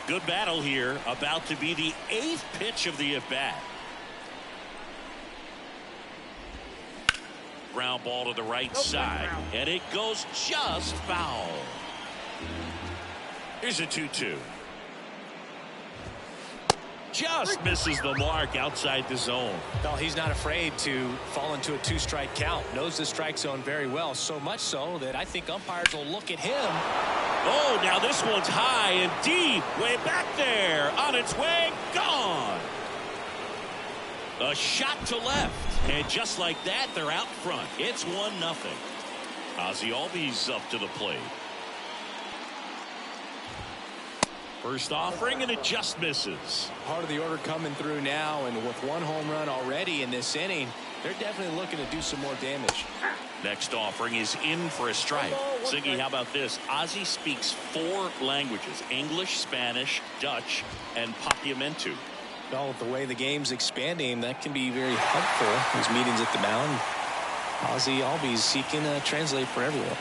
Good battle here. About to be the 8th pitch of the at-bat. Ground ball to the right side, and it goes just foul. Here's a 2-2. Just misses the mark outside the zone. Well, he's not afraid to fall into a 2-strike count. Knows the strike zone very well, so much so that I think umpires will look at him. Oh, now this one's high and deep, way back there, on its way, gone. A shot to left, and just like that, they're out front. It's 1-0. Ozzie Albies up to the plate. First offering, and it just misses. Part of the order coming through now, and with 1 home run already in this inning, they're definitely looking to do some more damage. Next offering is in for a strike. Ziggy, how about this? Ozzie speaks 4 languages: English, Spanish, Dutch, and Papiamentu. Well, with the way the game's expanding, that can be very helpful. These meetings at the mound, Ozzie Albies, he can translate for everyone.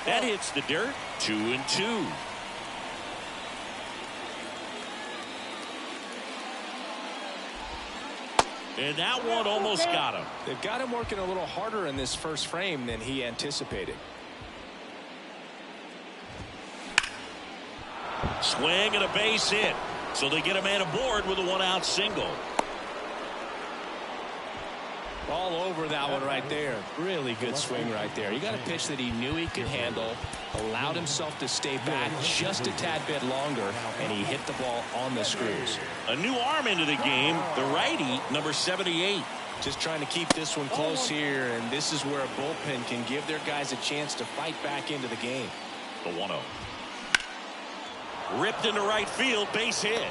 That hits the dirt. 2-2. And that one almost got him. They've got him working a little harder in this first frame than he anticipated. Swing and a base hit. So they get a man aboard with a 1-out single. All over that one right there. Really good swing right there. You got a pitch that he knew he could handle, allowed himself to stay back just a tad bit longer, and he hit the ball on the screws. A new arm into the game, the righty, number 78. Just trying to keep this one close here, and this is where a bullpen can give their guys a chance to fight back into the game. The 1-0. Ripped into right field, base hit.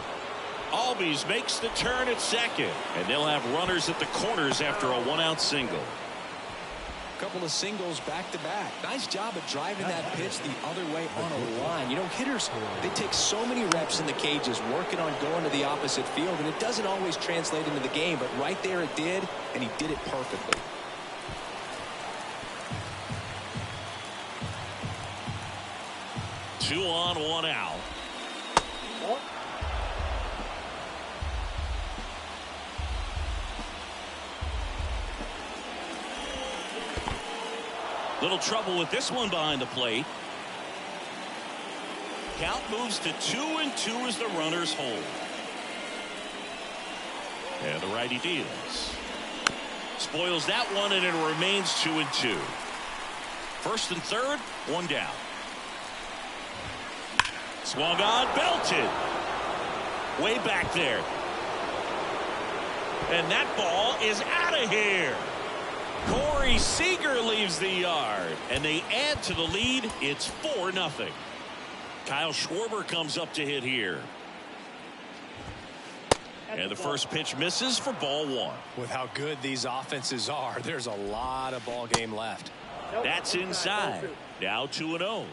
Albies makes the turn at second, and they'll have runners at the corners after a 1-out single. A couple of singles back to back. Nice job of driving that pitch the other way on a line. You know, hitters, they take so many reps in the cages working on going to the opposite field, and it doesn't always translate into the game, but right there it did, and he did it perfectly. Two on, 1 out. Little trouble with this one behind the plate. Count moves to 2-2 as the runners hold. And the righty deals. Spoils that one, and it remains 2-2. First and third, 1 down. Swung on, belted. Way back there. And that ball is out of here. Corey Seager leaves the yard, and they add to the lead. It's 4-0. Kyle Schwarber comes up to hit here. And the first pitch misses for ball 1. With how good these offenses are, there's a lot of ball game left. That's inside. Now 2-0.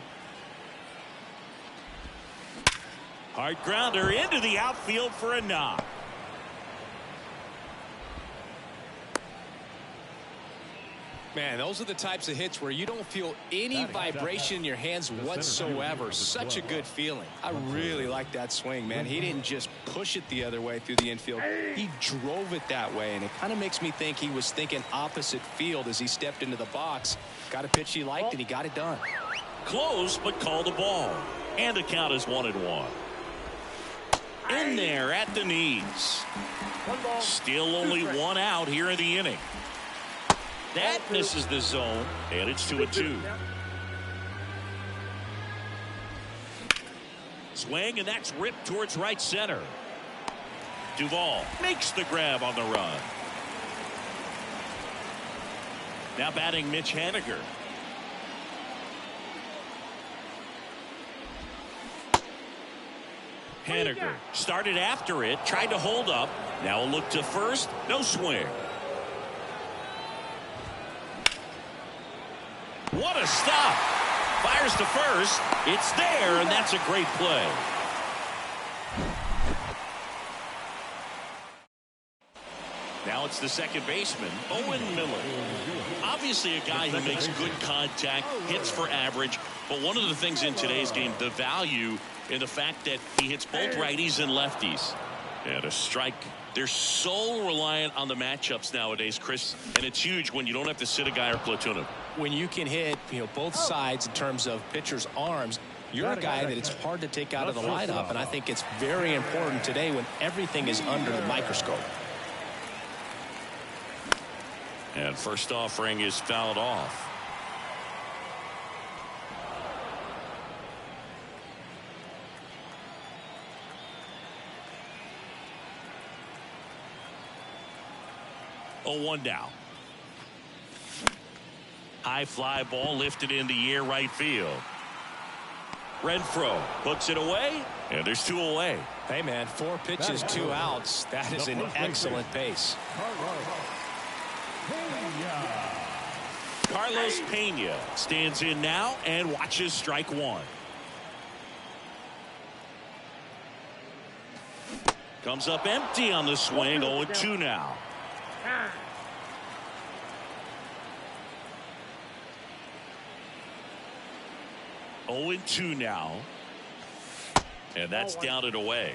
Hard grounder into the outfield for a knock. Man, those are the types of hits where you don't feel any vibration in your hands whatsoever. Such a good feeling. I really like that swing, man. He didn't just push it the other way through the infield. He drove it that way, and it kind of makes me think he was thinking opposite field as he stepped into the box. Got a pitch he liked, and he got it done. Close, but called a ball. And the count is 1-1. In there at the knees. Still only 1 out here in the inning. That misses the zone, and it's 2-2. Swing, and that's ripped towards right center. Duvall makes the grab on the run. Now batting Mitch Haniger. Haniger started after it, tried to hold up. Now a look to first, no swing. What a stop. Fires to first. It's there, and that's a great play. Now it's the second baseman, Owen Miller. Obviously a guy who makes good contact, hits for average, but one of the things in today's game, the value in the fact that he hits both righties and lefties. And a strike. They're so reliant on the matchups nowadays, Chris, and it's huge when you don't have to sit a guy or platoon him. When you can hit, both sides in terms of pitchers' arms, you're a guy that it's hard to take out of the lineup, and I think it's very important today when everything is under the microscope. And first offering is fouled off. Oh, 1 down. High fly ball lifted in the air right field. Renfroe puts it away, and there's 2 away. Hey, man, 4 pitches, 2 outs. That is an excellent pace. Carlos Pena stands in now and watches strike 1. Comes up empty on the swing. 0-2 now. 0-2 now. And that's down and away.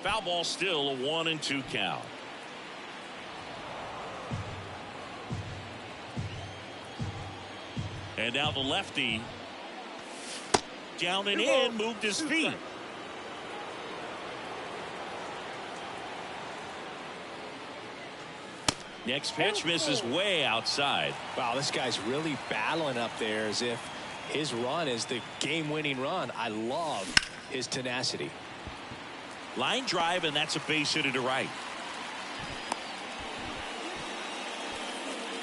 Foul ball, still a 1-2 count. And now the lefty down and in, moved his feet. Next pitch misses way outside. Wow, this guy's really battling up there as if his run is the game-winning run. I love his tenacity. Line drive, and that's a base hit to right.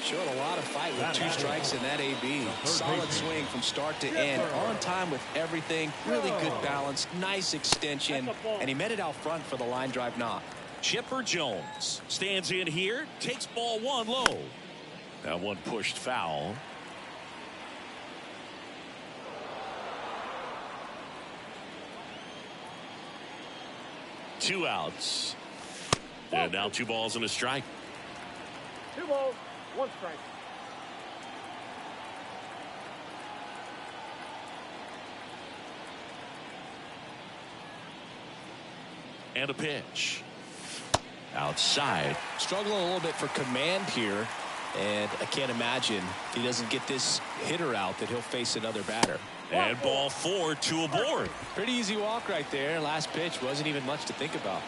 Showing a lot of fight with 2 strikes in that AB. Solid swing from start to end. On time with everything. Really good balance. Nice extension. And he met it out front for the line drive knock. Chipper Jones stands in here. Takes ball 1 low. That one pushed foul. Two outs. And now 2 balls and a strike. 2 balls, 1 strike. And a pitch. Outside. Struggling a little bit for command here. And I can't imagine if he doesn't get this hitter out that he'll face another batter. And ball 4, 2 aboard. Pretty easy walk right there. Last pitch wasn't even much to think about.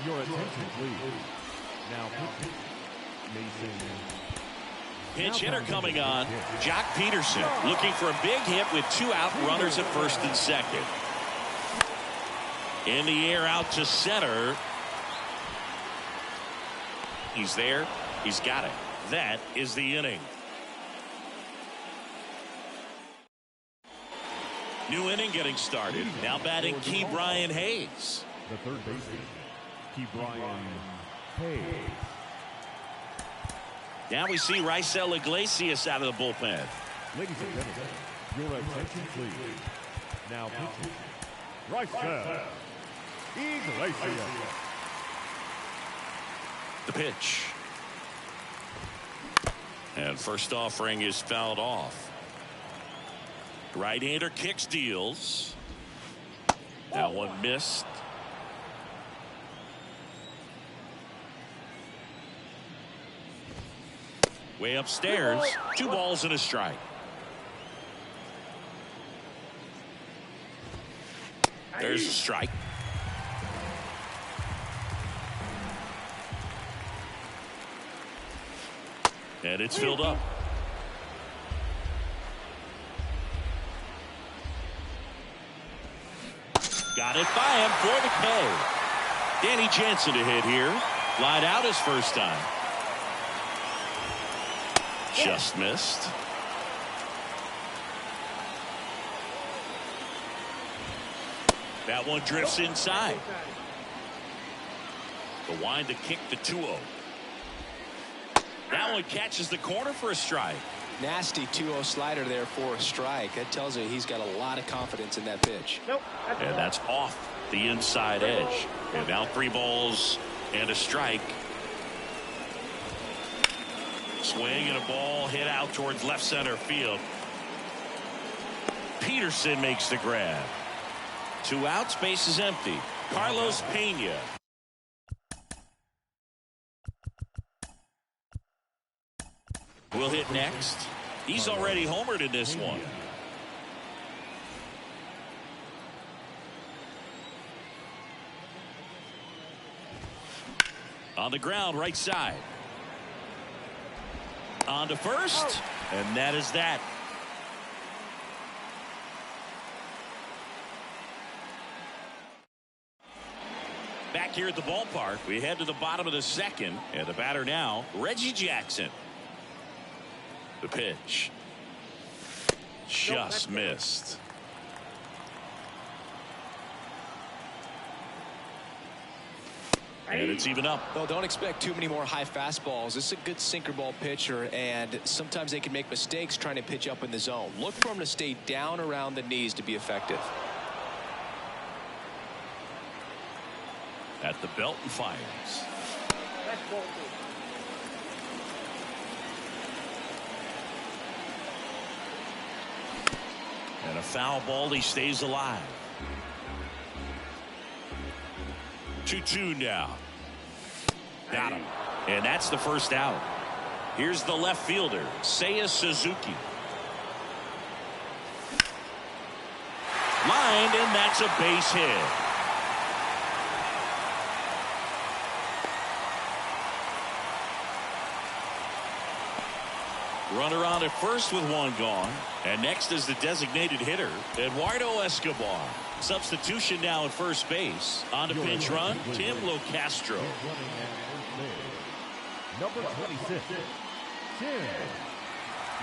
Your attention, please. Now pitching. Mason. Pinch hitter coming on. Jock Peterson looking for a big hit with 2 out, runners at first and second. In the air out to center. He's there. He's got it. That is the inning. New inning getting started. Now batting Key Brian Hayes. The third baseman, Key Brian Hayes. Now we see Raisel Iglesias out of the bullpen. Ladies and gentlemen, your attention, please. Now pitching. Raisel Iglesias. The pitch. And first offering is fouled off. Right-hander kicks, deals. That one missed. Way upstairs. 2 balls and a strike. There's a strike. And it's filled up. Got it by him for the K. Danny Jansen to hit here. Lied out his first time. Just missed. That one drifts inside. The wind to kick the 2-0. That one catches the corner for a strike. Nasty 2-0 slider there for a strike. That tells you he's got a lot of confidence in that pitch. And that's off the inside edge. And now 3 balls and a strike. Swing and a ball hit out towards left center field. Peterson makes the grab. 2 outs, base is empty. Carlos Pena. Will hit next. He's already homered in this one. On the ground, right side. On to first, and that is that. Back here at the ballpark, we head to the bottom of the second, and the batter now, Reggie Jackson. The pitch. Just missed. And it's even up. Well, don't expect too many more high fastballs. This is a good sinker ball pitcher, and sometimes they can make mistakes trying to pitch up in the zone. Look for him to stay down around the knees to be effective. At the belt and fires. And a foul ball, he stays alive. 2-2 now. Got him. And that's the first out. Here's the left fielder, Seiya Suzuki. Lined, and that's a base hit. Runner on at first with 1 gone. And next is the designated hitter, Eduardo Escobar. Substitution now at first base. On to pinch run, Tim Locastro. Number 26, Tim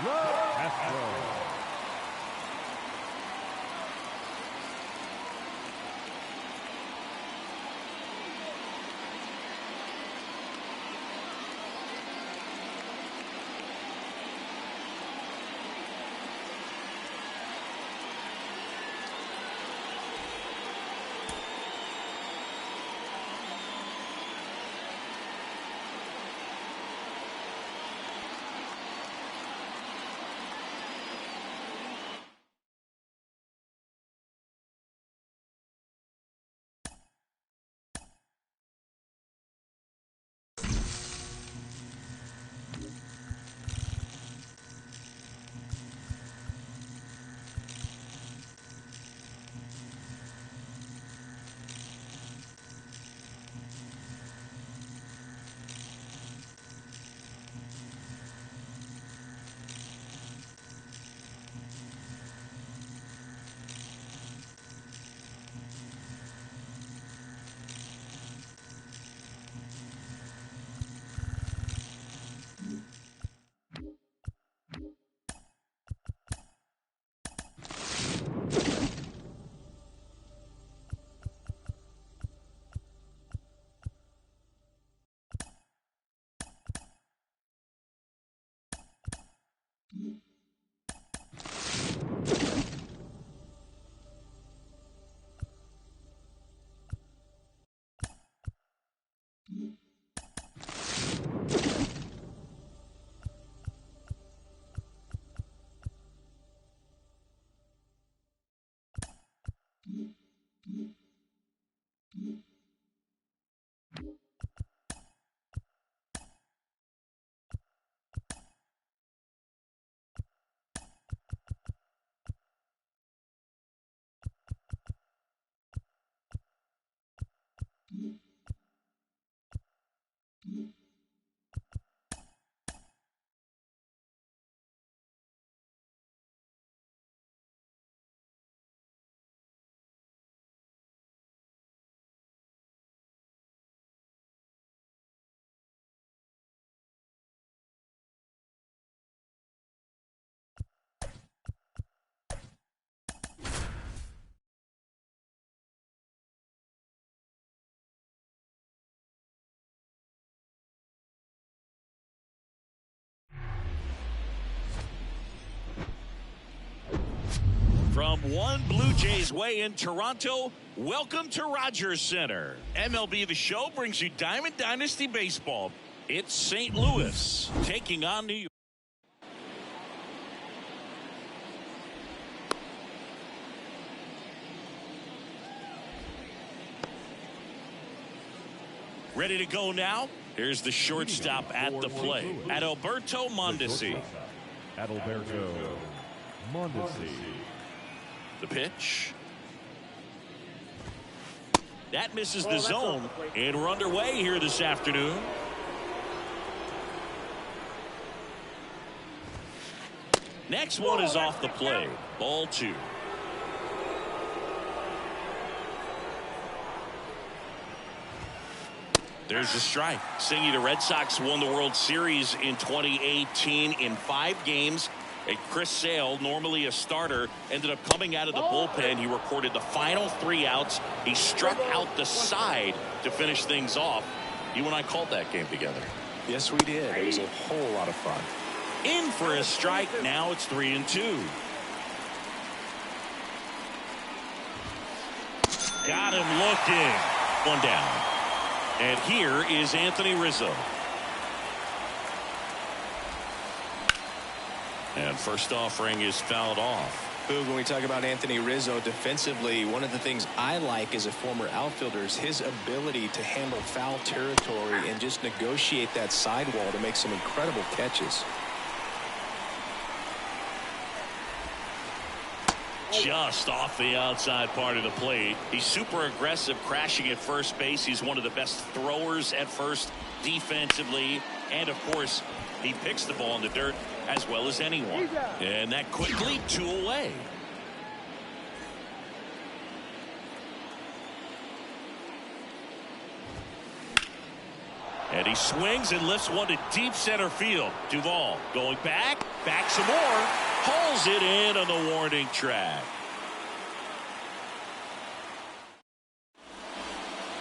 Locastro. From one Blue Jays way in Toronto, welcome to Rogers Center. MLB The Show brings you Diamond Dynasty Baseball. It's St. Louis taking on New York. Ready to go now? Here's the shortstop at the plate, Adalberto Mondesi. Adalberto Mondesi. The pitch. That misses the zone, and we're underway here this afternoon. Next one is off the plate. Ball 2. There's a strike. Singing the Red Sox won the World Series in 2018 in 5 games. And Chris Sale, normally a starter, ended up coming out of the bullpen. He recorded the final 3 outs. He struck out the side to finish things off. You and I called that game together. Yes, we did. It was a whole lot of fun. In for a strike. Now it's 3-2. Got him looking. 1 down. And here is Anthony Rizzo. And first offering is fouled off. Boog, when we talk about Anthony Rizzo defensively, one of the things I like as a former outfielder is his ability to handle foul territory and just negotiate that sidewall to make some incredible catches. Just off the outside part of the plate. He's super aggressive, crashing at first base. He's one of the best throwers at first defensively. And, of course, he picks the ball in the dirt as well as anyone. And that quickly 2 away. And he swings and lifts one to deep center field. Duvall going back some more. Hauls it in on the warning track.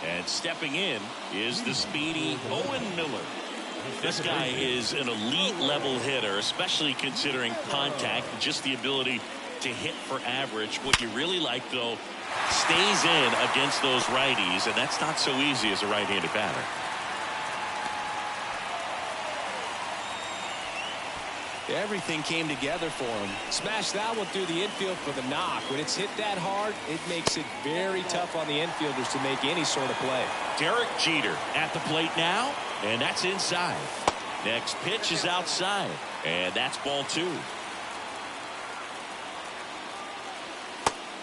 And stepping in is the speedy Owen Miller. This guy is an elite level hitter, especially considering contact and just the ability to hit for average. What you really like, though, stays in against those righties, and that's not so easy as a right-handed batter. Everything came together for him. Smashed that one through the infield for the knock. When it's hit that hard, it makes it very tough on the infielders to make any sort of play. Derek Jeter at the plate now, and that's inside. Next pitch is outside, and that's ball 2.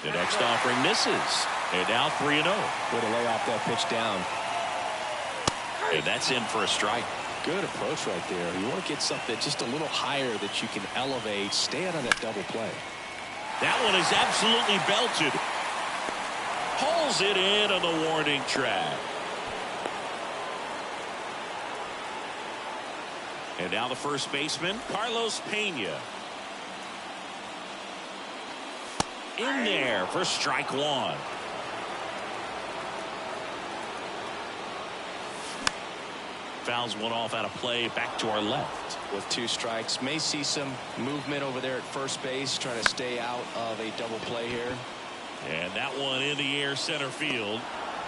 The next offering misses, and now 3-0. Way to lay off that pitch down. And that's in for a strike. Good approach right there. You want to get something just a little higher that you can elevate. Stay out of that double play. That one is absolutely belted. Hauls it in on the warning track. And now the first baseman, Carlos Pena. In there for strike 1. Fouls one off out of play, back to our left. With 2 strikes, may see some movement over there at first base, trying to stay out of a double play here. And that one in the air center field.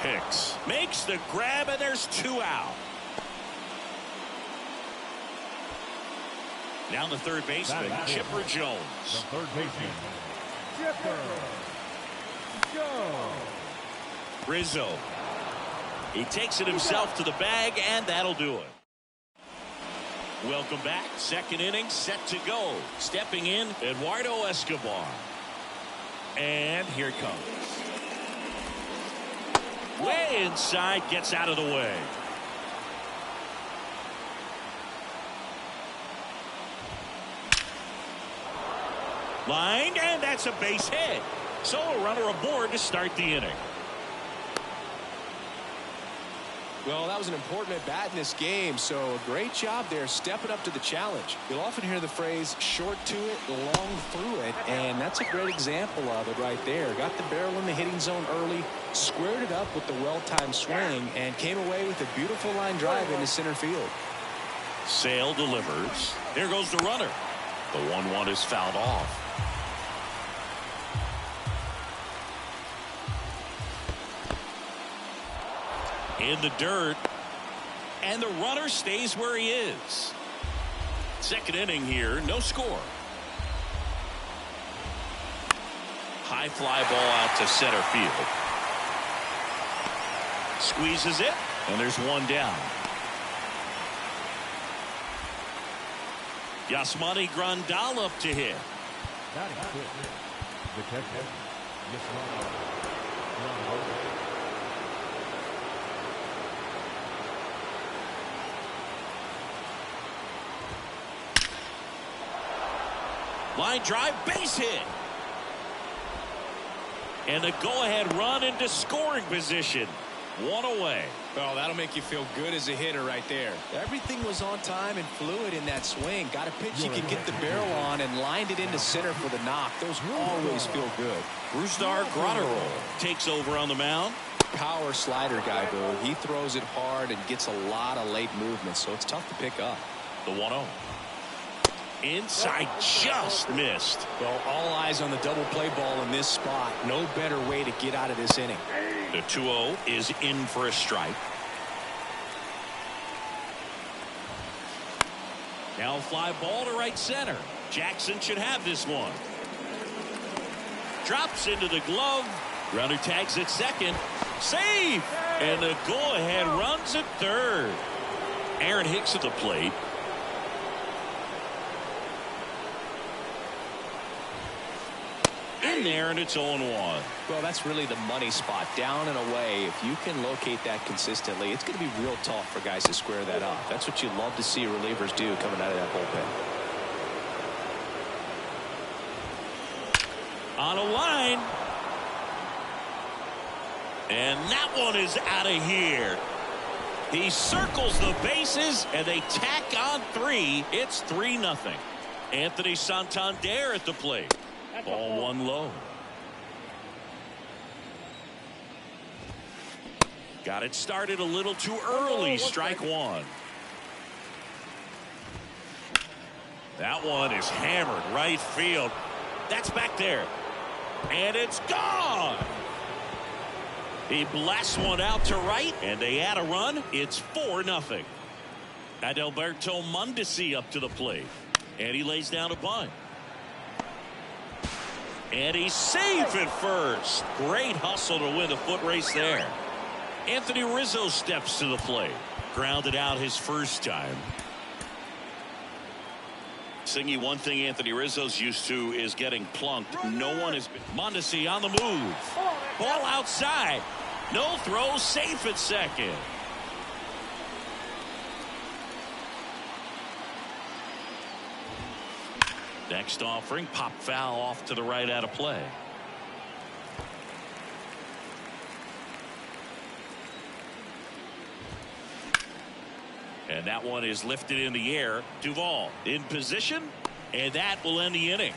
Hicks makes the grab, and there's 2 out. Now the third baseman, Chipper Jones. The third baseman, Chipper Jones. Rizzo. He takes it himself to the bag, and that'll do it. Welcome back. Second inning set to go. Stepping in, Eduardo Escobar. And here it comes. Way inside, gets out of the way. Line, and that's a base hit. So a runner aboard to start the inning. Well, that was an important at-bat in this game, so a great job there stepping up to the challenge. You'll often hear the phrase, short to it, long through it, and that's a great example of it right there. Got the barrel in the hitting zone early, squared it up with the well-timed swing, and came away with a beautiful line drive into center field. Sale delivers. There goes the runner. The 1-1 is fouled off. In the dirt. And the runner stays where he is. Second inning here, no score. High fly ball out to center field. Squeezes it, and there's one down. Yasmani Grandal up to hit. Batting fifth, the catcher, Yasmani Grandal. Line drive, base hit. And the go-ahead run into scoring position. One away. Well, that'll make you feel good as a hitter right there. Everything was on time and fluid in that swing. Got a pitch you could get the barrel on and lined it into center for the knock. Those always feel good. Brusdar Graterol takes over on the mound. Power slider guy, Boo. He throws it hard and gets a lot of late movement, so it's tough to pick up. The 1-0. Inside, just missed. Well, all eyes on the double play ball in this spot. No better way to get out of this inning. The 2-0 is in for a strike. Now fly ball to right center. Jackson should have this one. Drops into the glove. Runner tags at second. Save! And the go-ahead runs at third. Aaron Hicks at the plate. In there, and it's 0-1. Well, that's really the money spot, down and away. If you can locate that consistently, it's going to be real tough for guys to square that up. That's what you love to see relievers do coming out of that bullpen. On a line. And that one is out of here. He circles the bases, and they tack on 3. It's 3-0. Anthony Santander at the plate. Ball one low. Got it started a little too early. Strike one. That one is hammered right field. That's back there. And it's gone. He blasts one out to right, and they add a run. It's 4-0. Adalberto Mondesi up to the plate. And he lays down a bunt. And he's safe at first. Great hustle to win the foot race there. Anthony Rizzo steps to the plate. Grounded out his first time. Singy, one thing Anthony Rizzo's used to is getting plunked. No one has been. Mondesi on the move. Ball outside. No throw, safe at second. Next offering, pop foul off to the right out of play. And that one is lifted in the air. Duvall in position, and that will end the inning.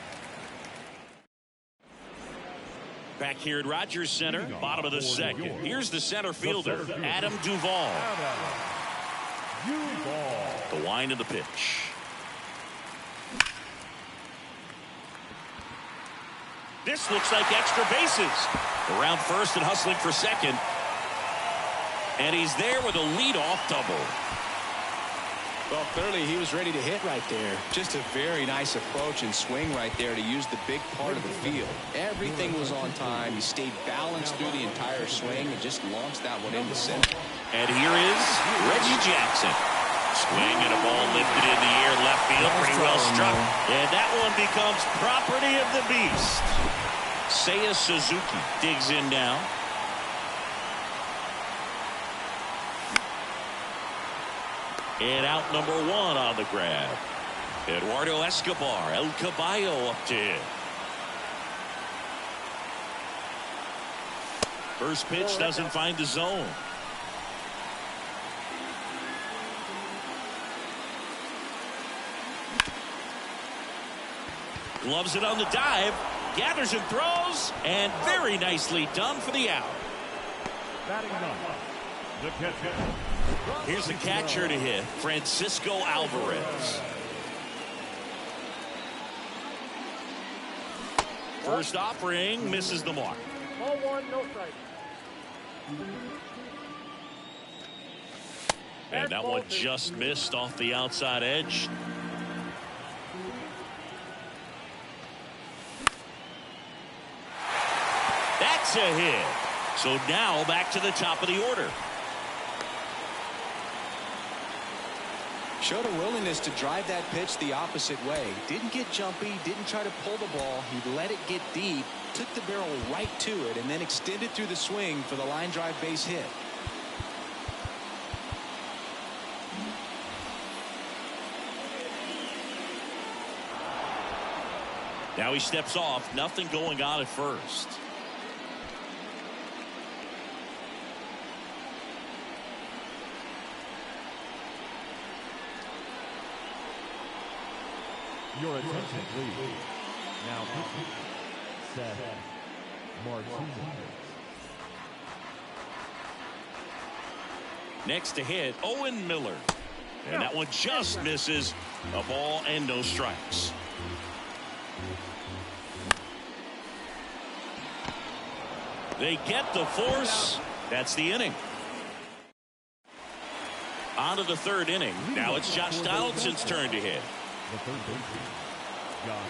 Back here at Rogers Center, bottom of the second. Here's the center fielder, Adam Duvall. The wind of the pitch. This looks like extra bases. Around first and hustling for second. And he's there with a leadoff double. Well, clearly he was ready to hit right there. Just a very nice approach and swing right there to use the big part of the field. Everything was on time. He stayed balanced through the entire swing and just launched that one into center. And here is Reggie Jackson. Swing and a ball lifted in the air, left field, pretty well struck. And that one becomes property of the beast. Seiya Suzuki digs in now. And out number 1 on the grab. Eduardo Escobar, El Caballo up to hit. First pitch doesn't find the zone. Gloves it on the dive, gathers and throws, and very nicely done for the out. Batting ninth, the catcher. Here's the catcher to hit, Francisco Alvarez. First offering misses the mark. Ball one, no strike. And that one just missed off the outside edge. That's a hit. So now back to the top of the order. Showed a willingness to drive that pitch the opposite way. Didn't get jumpy, didn't try to pull the ball. He let it get deep, took the barrel right to it, and then extended through the swing for the line drive base hit. Now he steps off. Nothing going on at first. Your attention, please. Now pitching, Seth Martinez. Next to hit, Owen Miller. And that one just misses. A ball and no strikes. They get the force. That's the inning. On to the third inning. Now it's Josh Donaldson's turn to hit. The third baseman, Josh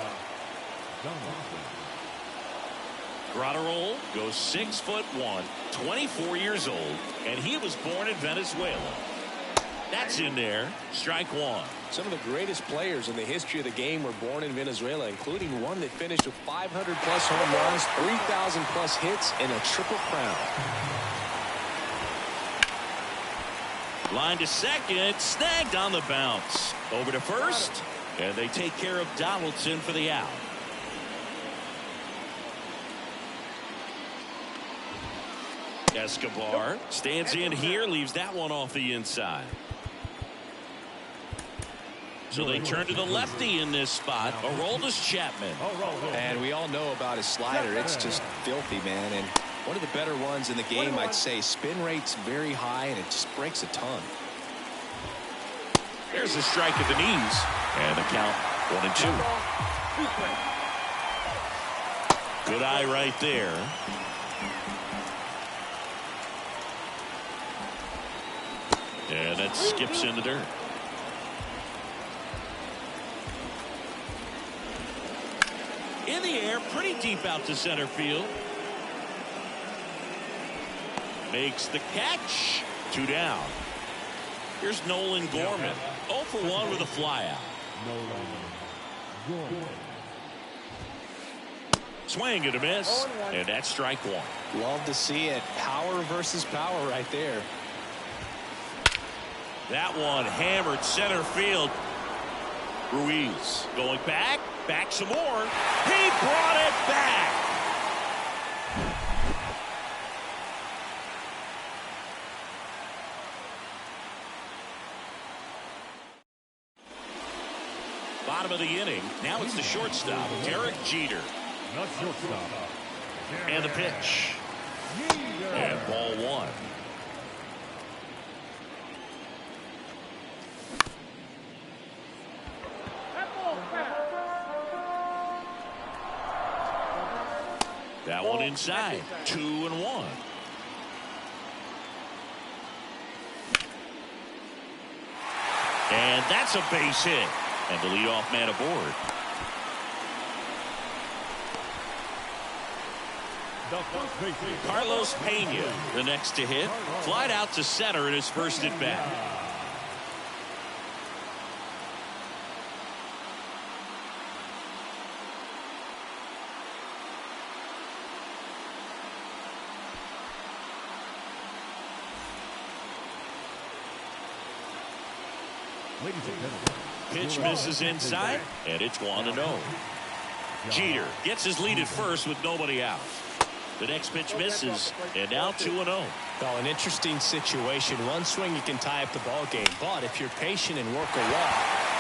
Donaldson. Grotterol goes 6'1", 24 years old, and he was born in Venezuela. That's in there. Strike one. Some of the greatest players in the history of the game were born in Venezuela, including one that finished with 500-plus home runs, 3,000-plus hits, and a triple crown. Line to second, snagged on the bounce. Over to first, and they take care of Donaldson for the out. Escobar stands in here, leaves that one off the inside. So they turn to the lefty in this spot, Aroldis Chapman. And we all know about his slider. It's just filthy, man. And one of the better ones in the game, I'd say. Spin rate's very high, and it just breaks a ton. There's a strike at the knees, and the count 1-2. Good eye right there. And that skips in the dirt. In the air, pretty deep out to center field. Makes the catch. 2 down. Here's Nolan Gorman. 0 for 1 with a flyout. Nolan Gorman. Swing and a miss. And that's strike one. Love to see it. Power versus power right there. That one hammered center field. Ruiz going back some more. He brought it back. Bottom of the inning. Now it's the shortstop, Derek Jeter. Not shortstop. And the pitch. And ball one. That one inside. 2-1. And that's a base hit. And the leadoff man aboard. Carlos Pena, the next to hit. Flied out to center in his first at bat. Pitch misses inside, and it's 1-0. Jeter gets his lead at first with nobody out. The next pitch misses, and now 2-0. Well, an interesting situation. One swing you can tie up the ball game, but if you're patient and work a walk,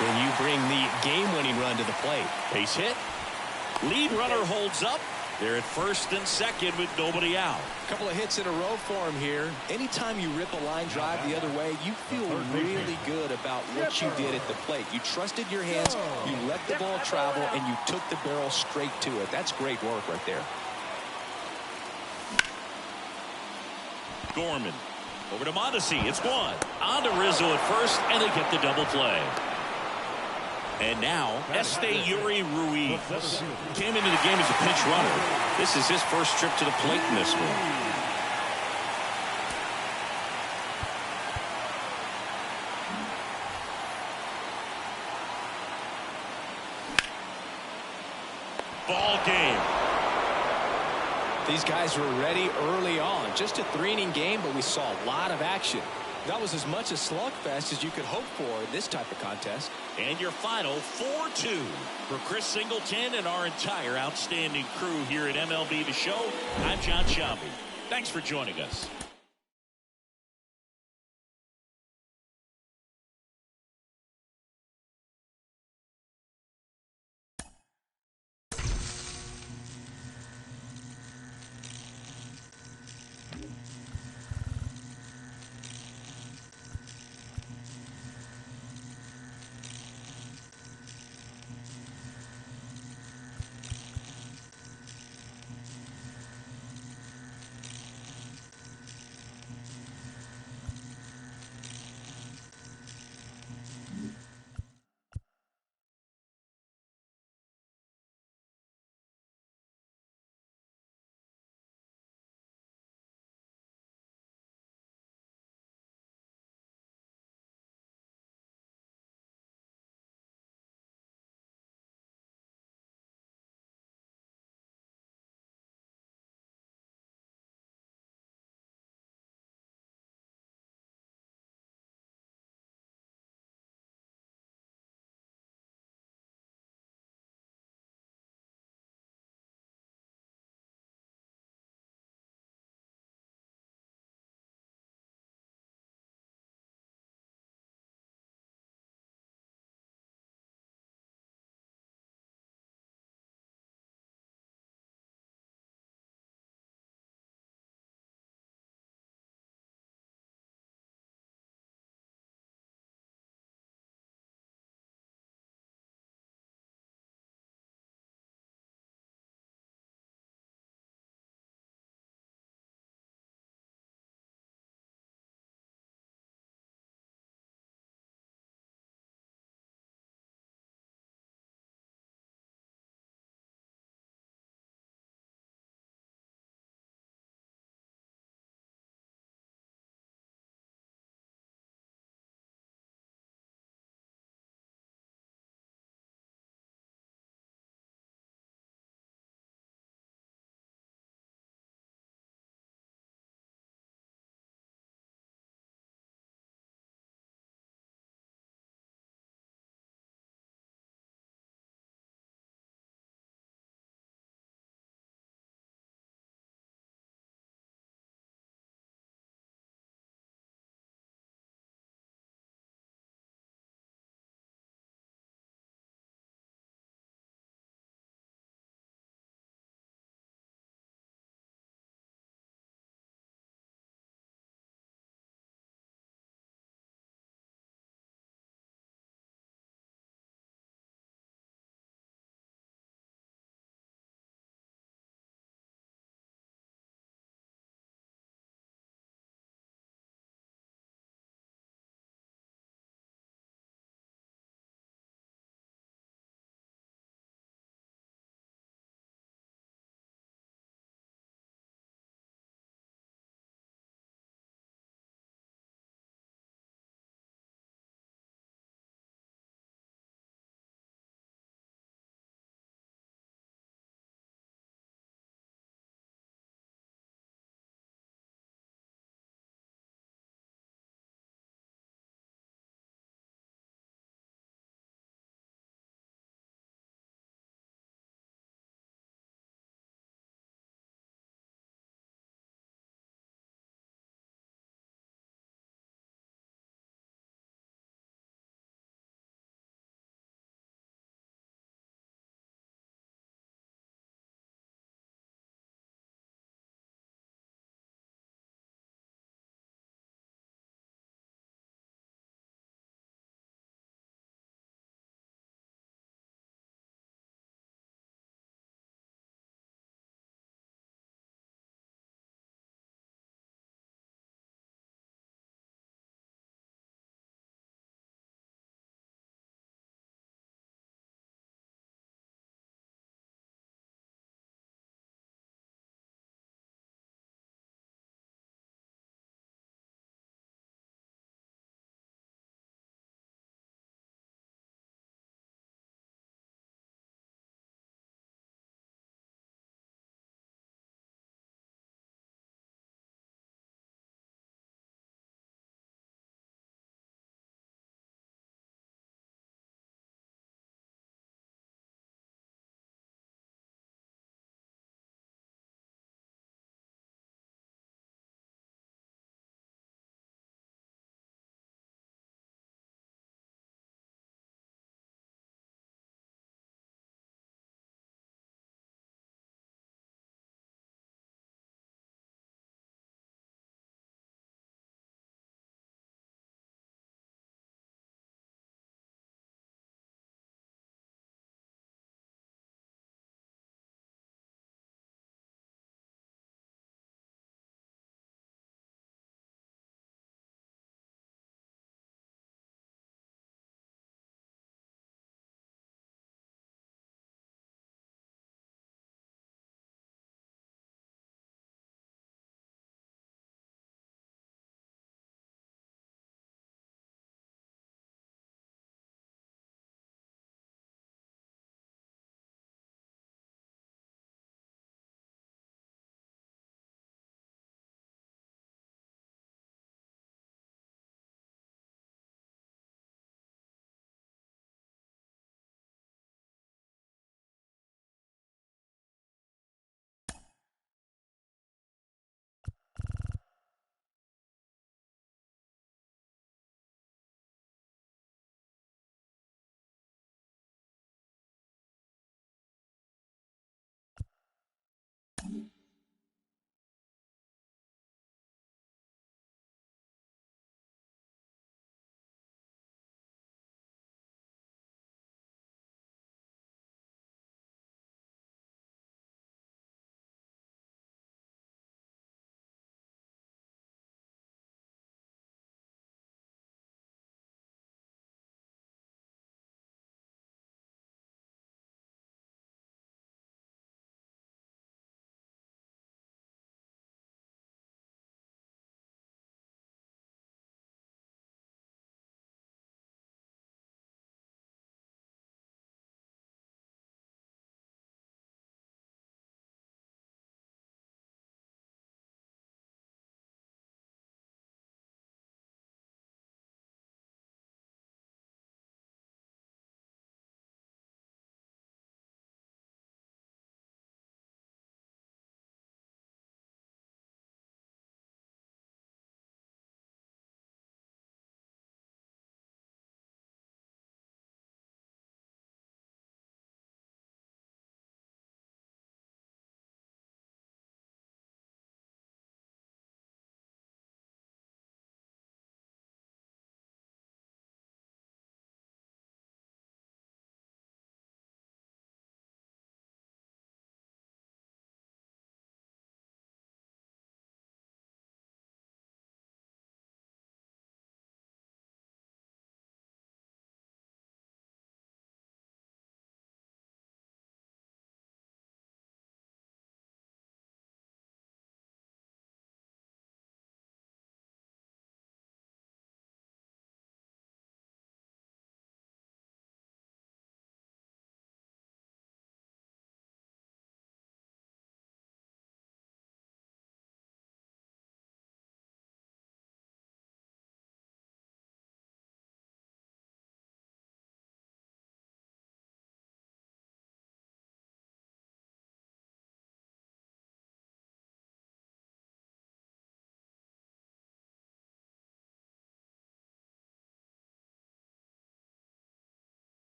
then you bring the game-winning run to the plate. Base hit. Lead runner holds up. They're at first and second with nobody out. A couple of hits in a row for him here. Anytime you rip a line drive the other way, you feel really good about what you did at the plate. You trusted your hands, you let the ball travel, and you took the barrel straight to it. That's great work right there. Gorman Over to Mondesi. It's one. On to Rizzo at first, and they get the double play. And now, Yuri Ruiz came into the game as a pinch runner. This is his first trip to the plate in this one. Ball game. These guys were ready early on. Just a 3-inning game, but we saw a lot of action. That was as much a slugfest as you could hope for in this type of contest. And your final 4-2 for Chris Singleton and our entire outstanding crew here at MLB The Show. I'm John Shambi. Thanks for joining us.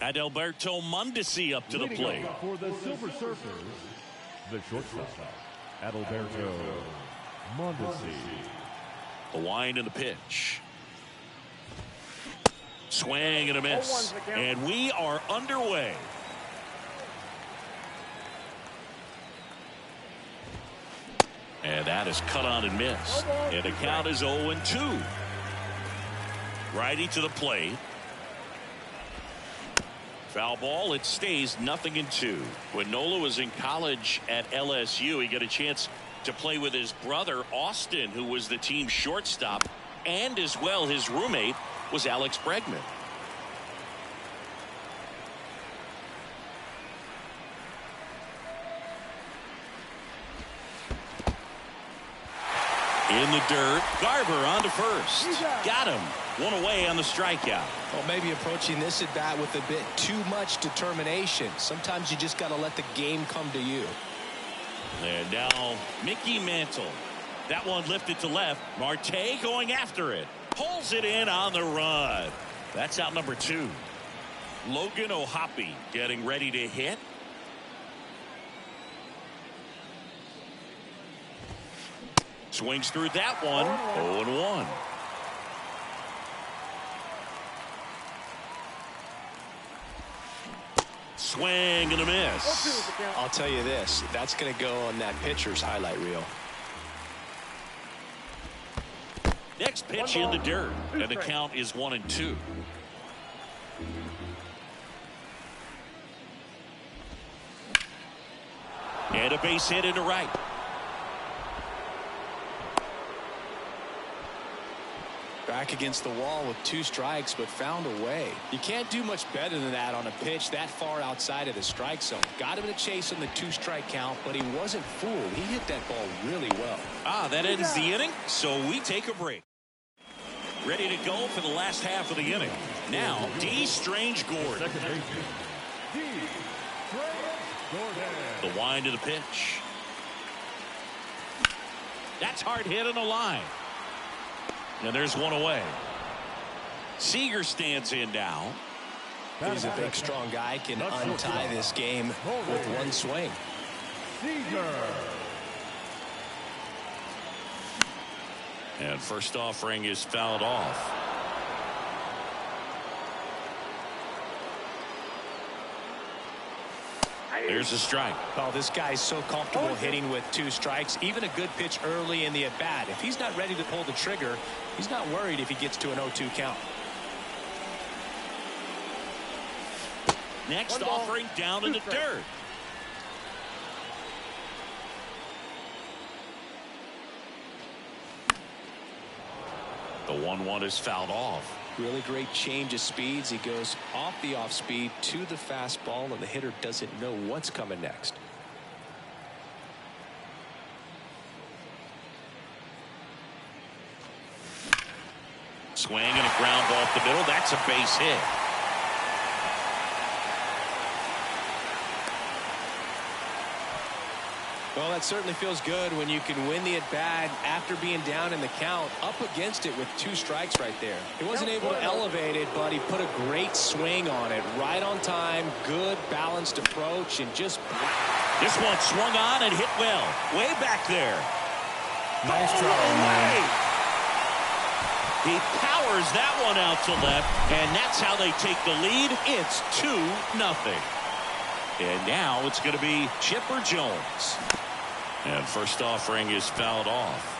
Adalberto Mondesi up to the Leading plate. off for the Silver Surfers, the shortstop, Adalberto Mondesi. The wind and the pitch. Swing and a miss. And we are underway. And that is cut on and missed. And the count is 0-2. Righty to the plate. Foul ball. It stays 0-2. When Nola was in college at LSU, he got a chance to play with his brother Austin, who was the team shortstop, and as well his roommate was Alex Bregman. In the dirt, Garver on to first. Got him. One away on the strikeout. Well, maybe approaching this at bat with a bit too much determination. Sometimes you just got to let the game come to you. And now Mickey Mantle. That one lifted to left. Marte going after it. Pulls it in on the run. That's out number 2. Logan O'Hoppe getting ready to hit. Swings through that one. 0-1. Swing and a miss. I'll tell you this, that's going to go on that pitcher's highlight reel. Next pitch in the dirt, and the count is 1-2. And a base hit into right. Back against the wall with 2 strikes, but found a way. You can't do much better than that on a pitch that far outside of the strike zone. Got him to chase on the 2-strike count, but he wasn't fooled. He hit that ball really well. That ends the inning, so we take a break. Ready to go for the last half of the inning. Now, D. Strange Gordon. The wind of the pitch. That's hard hit on the line. And there's one away. Seager stands in now. He's a big, strong guy. Can untie this game with one swing. And first offering is fouled off. There's a strike. Oh, this guy's so comfortable hitting with 2 strikes. Even a good pitch early in the at-bat. If he's not ready to pull the trigger, he's not worried if he gets to an 0-2 count. Next offering down in the dirt. The 1-1 is fouled off. Really great change of speeds. He goes off the off speed to the fastball, and the hitter doesn't know what's coming next. Swing and a ground ball up the middle. That's a base hit. Well, that certainly feels good when you can win the at-bat after being down in the count, up against it with 2 strikes right there. He wasn't able to elevate it, but he put a great swing on it. Right on time, good balanced approach, and just... This one swung on and hit well. Way back there. Nice try, man. He powers that one out to left, and that's how they take the lead. It's 2-0. And now it's going to be Chipper Jones. And first offering is fouled off.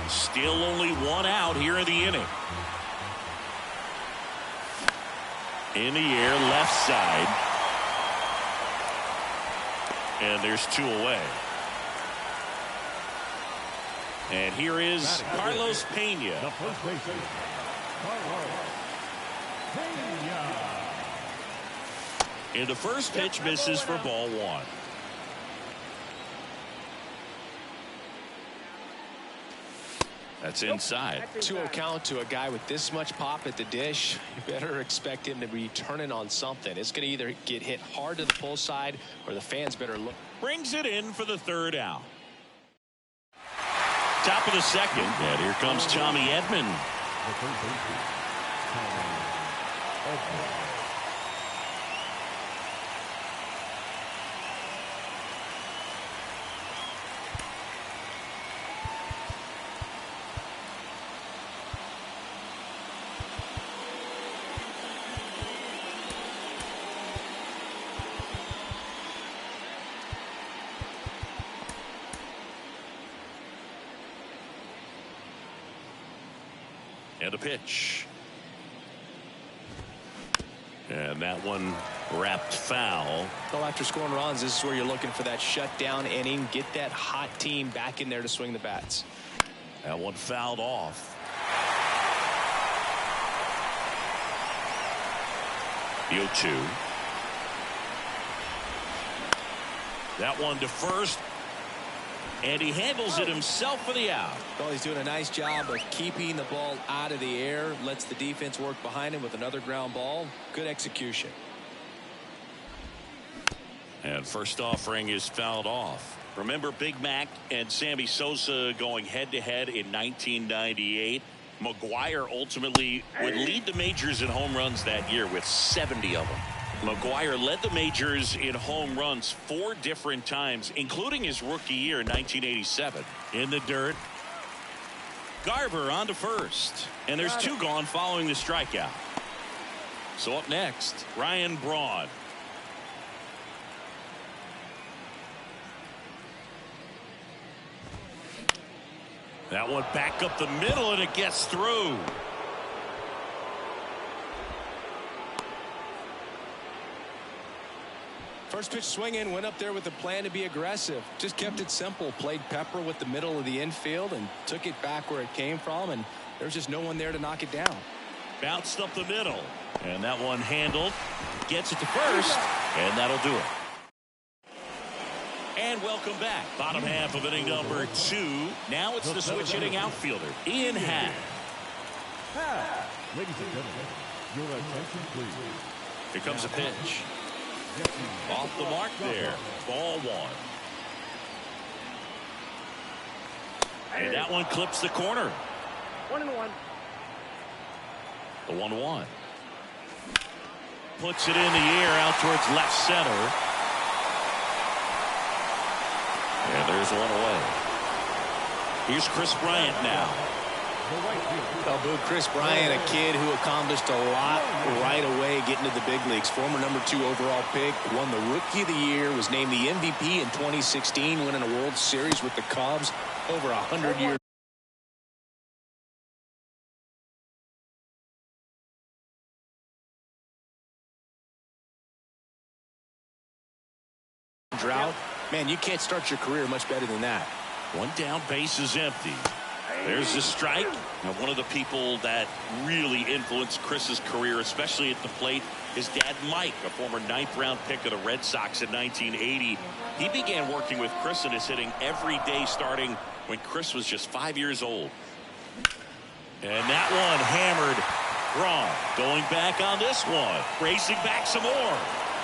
Still only 1 out here in the inning. In the air, left side. And there's 2 away. And here is Carlos Pena. The first baseman, Carlos Pena. And the first pitch misses for ball 1. That's inside. 2-0 count to a guy with this much pop at the dish. You better expect him to be turning on something. It's going to either get hit hard to the pull side, or the fans better look. Brings it in for the 3rd out. Top of the 2nd. And here comes Tommy Edman. The third baseman, Tommy Edman. And a pitch. And that one wrapped foul. Well, after scoring runs, this is where you're looking for that shutdown inning. Get that hot team back in there to swing the bats. That one fouled off. The 0-2. That one to first. And he handles it himself for the out. Well, he's doing a nice job of keeping the ball out of the air. Lets the defense work behind him with another ground ball. Good execution. And first offering is fouled off. Remember Big Mac and Sammy Sosa going head-to-head in 1998? McGuire ultimately would lead the majors in home runs that year with 70 of them. McGuire led the majors in home runs 4 different times, including his rookie year in 1987. In the dirt. Garver on to first. And there's 2 gone following the strikeout. So up next, Ryan Braun. That one back up the middle, and it gets through. First pitch swinging, went up there with a plan to be aggressive. Just kept it simple. Played pepper with the middle of the infield and took it back where it came from, and there's just no one there to knock it down. Bounced up the middle, and that one handled. Gets it to first, and that'll do it. And welcome back. Bottom half of inning number 2. Now it's the switch hitting outfielder, Ian Happ. Ladies and gentlemen, your attention please. Here comes a pitch. Off the mark there. Ball 1. And that one clips the corner. 1-1. The 1-1. Puts it in the air out towards left center. And there's one away. Here's Chris Bryant now. Well, Boo, Chris Bryant, a kid who accomplished a lot right away getting to the big leagues. Former number 2 overall pick, won the Rookie of the Year, was named the MVP in 2016, winning a World Series with the Cubs. Over 100 years. Drought. Man, you can't start your career much better than that. One down, base is empty. There's the strike. Now, one of the people that really influenced Chris's career, especially at the plate, his dad Mike, a former 9th round pick of the Red Sox in 1980. He began working with Chris and is hitting every day starting when Chris was just 5 years old. And that one hammered. Wrong. Going back on this one. Racing back some more.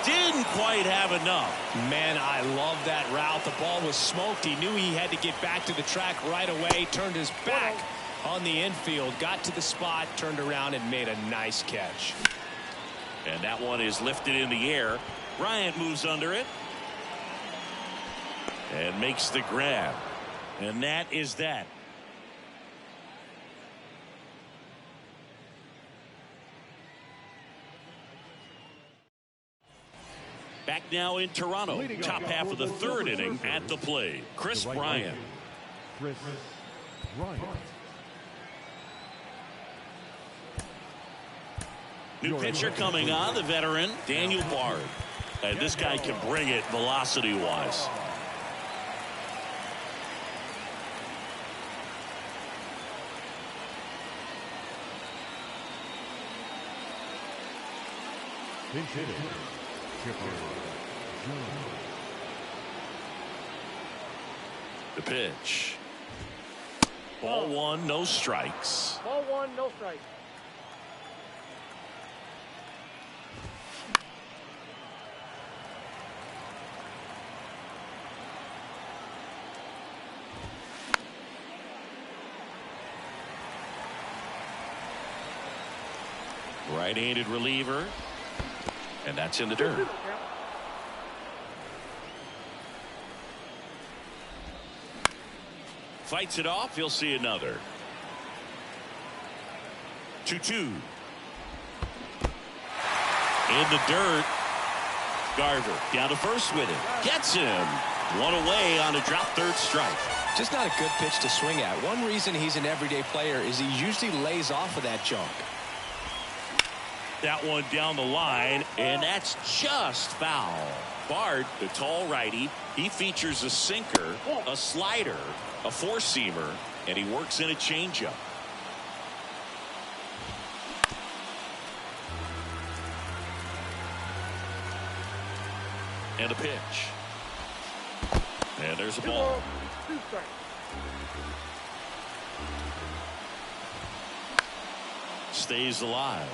Didn't quite have enough. Man, I love that route. The ball was smoked. He knew he had to get back to the track right away. Turned his back on the infield. Got to the spot. Turned around and made a nice catch. And that one is lifted in the air. Bryant moves under it. And makes the grab. And that is that. Back now in Toronto. Top half of the 3rd inning at the plate. Chris Bryant. Chris Bryant. New pitcher coming on, the veteran, Daniel Bard. And this guy can bring it velocity-wise. Pinch hitter. The pitch. Ball 1, no strikes. Ball 1, no strikes. Right-handed reliever. And that's in the dirt. Fights it off. He'll see another. 2-2. In the dirt. Garver down to first with it. Gets him. One away on a drop 3rd strike. Just not a good pitch to swing at. One reason he's an everyday player is he usually lays off of that junk. That one down the line, and that's just foul. Bard, the tall righty, he features a sinker, a slider, a 4-seamer, and he works in a changeup. And a pitch. And there's a ball. 2 strikes. Stays alive.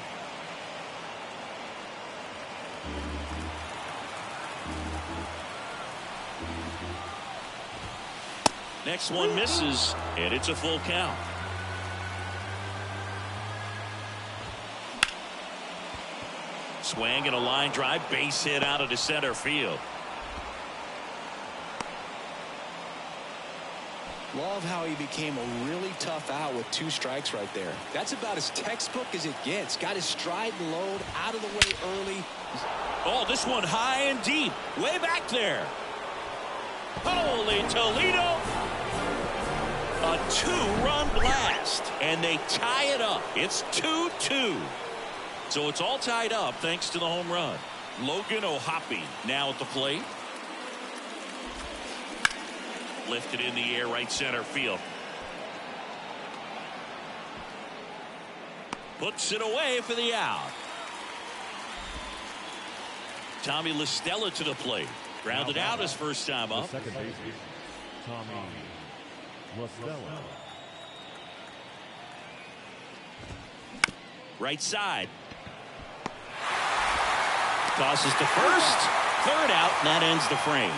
Next one misses, and it's a full count. Swing and a line drive, base hit out of the center field. Love how he became a really tough out with 2 strikes right there. That's about as textbook as it gets. Got his stride and load out of the way early. Oh, this one high and deep, way back there. Holy Toledo. A 2-run blast, and they tie it up. It's 2-2. So it's all tied up thanks to the home run. Logan O'Hoppe now at the plate. Lifted in the air, right center field. Puts it away for the out. Tommy La Stella to the plate. Grounded out his first time up. Second baseman, Tommy La Stella. Right side. Tosses to first. Third out, and that ends the frame.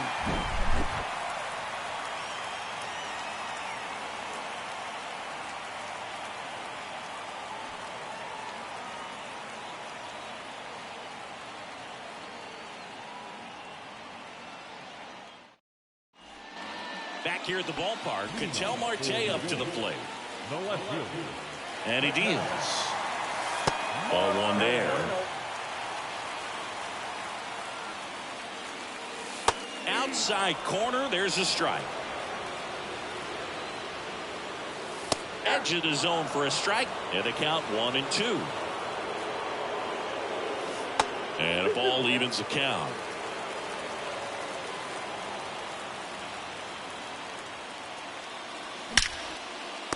Back here at the ballpark, Ketel Marte up to the plate. The left fielder. And he deals. Ball one there. Outside corner, there's a strike. Edge of the zone for a strike, and the count 1-2. And a ball evens the count.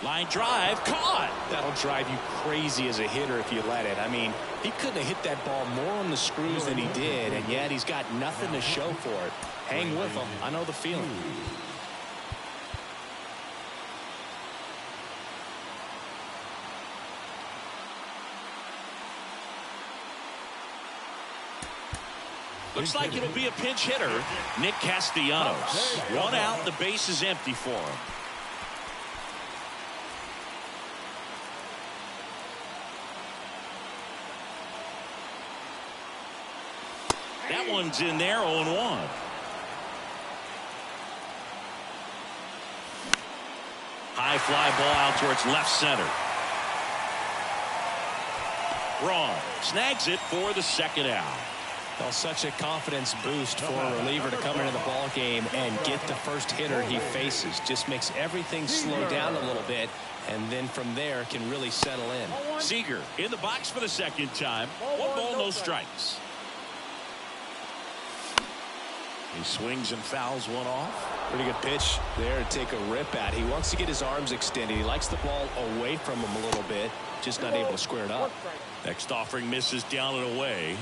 Line drive, caught. That'll drive you crazy as a hitter if you let it. I mean, he couldn't have hit that ball more on the screws than he did, and yet he's got nothing to show for it. Hang with him. I know the feeling. Looks like it'll be a pinch hitter, Nick Castellanos. One out, the base is empty for him. That one's in there, 0-1. High fly ball out towards left center. Braun snags it for the second out. Well, such a confidence boost for a reliever to come into the ball game and get the first hitter he faces. Just makes everything slow down a little bit, and then from there can really settle in. Seager in the box for the second time. 1 ball, no strikes. He swings and fouls one off. Pretty good pitch there to take a rip at. He wants to get his arms extended. He likes the ball away from him a little bit, just not able to square it up. Next offering misses down and away.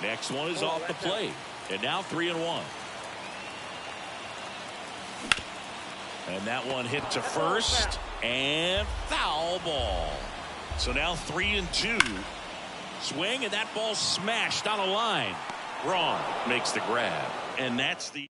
Next one is off the plate. And now 3-1. And that one hit to first. And foul ball. So now 3-2. Swing, and that ball smashed on a line. Braun makes the grab. And that's the...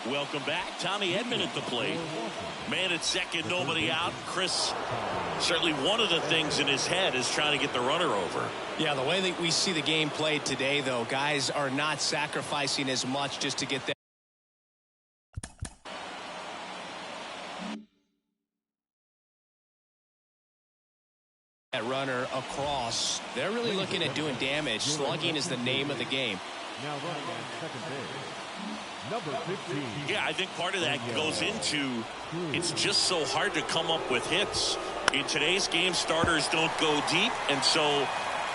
Welcome back. Tommy Edman at the plate. Man at second, nobody out. Chris, certainly one of the things in his head is trying to get the runner over. Yeah, the way that we see the game played today, though, guys are not sacrificing as much just to get that runner across. They're really looking at doing damage. Slugging is the name of the game. Now running at second base, number 15. Yeah, I think part of that goes into it's just so hard to come up with hits. In today's game, starters don't go deep, and so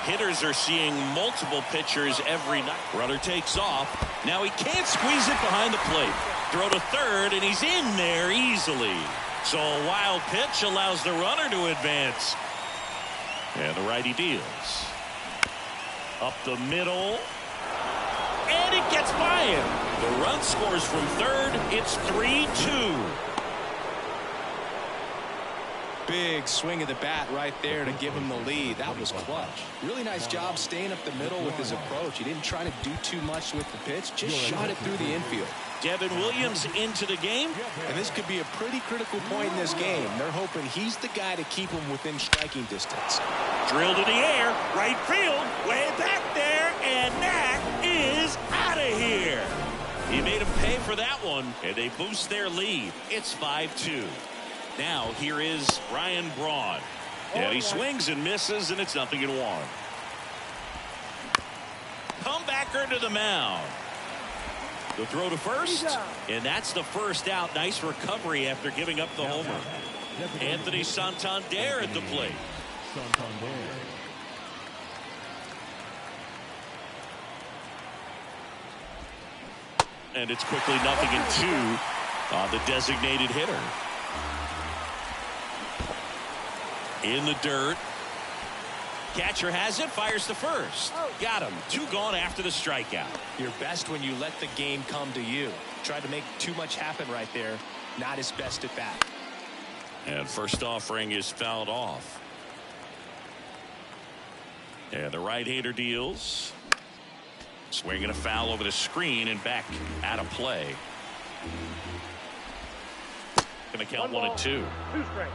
hitters are seeing multiple pitchers every night. Runner takes off. Now he can't squeeze it behind the plate. Throw to third, and he's in there easily. So a wild pitch allows the runner to advance. And the righty deals. Up the middle. And it gets by him. The run scores from third. It's 3-2. Big swing of the bat right there to give him the lead. That was clutch. Really nice job staying up the middle with his approach. He didn't try to do too much with the pitch. Just shot it through the infield. Devin Williams into the game. And this could be a pretty critical point in this game. They're hoping he's the guy to keep him within striking distance. Drilled in the air, right field, way back there, and that is out of here. He made him pay for that one, and they boost their lead. It's 5-2. Now here is Ryan Braun. And he swings and misses, and it's 0-1. Comebacker to the mound. The throw to first, and that's the first out. Nice recovery after giving up the homer. Anthony Santander at the plate. And it's quickly 0-2 on the designated hitter. In the dirt. Catcher has it, fires to first. Got him. 2 gone after the strikeout. You're best when you let the game come to you. Tried to make too much happen right there. Not his best at bat. And first offering is fouled off. And the right-hander deals. Swinging a foul over the screen and back out of play. Going to count 1-2. 2 strikes.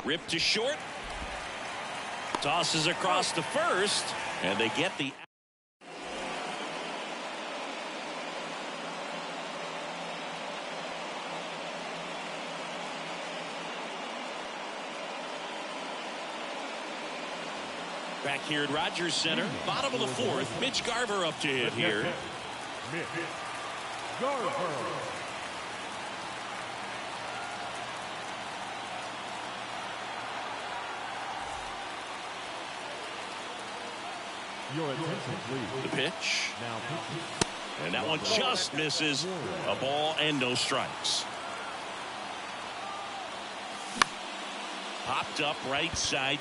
Ripped to short. Tosses across to first. And they get the. Back here at Rogers Center. Bottom of the 4th. Mitch Garver up to hit here. Mitch Garver. Your attention, please. The pitch. Now pitching. And that one just misses. A ball and no strikes. Popped up right side.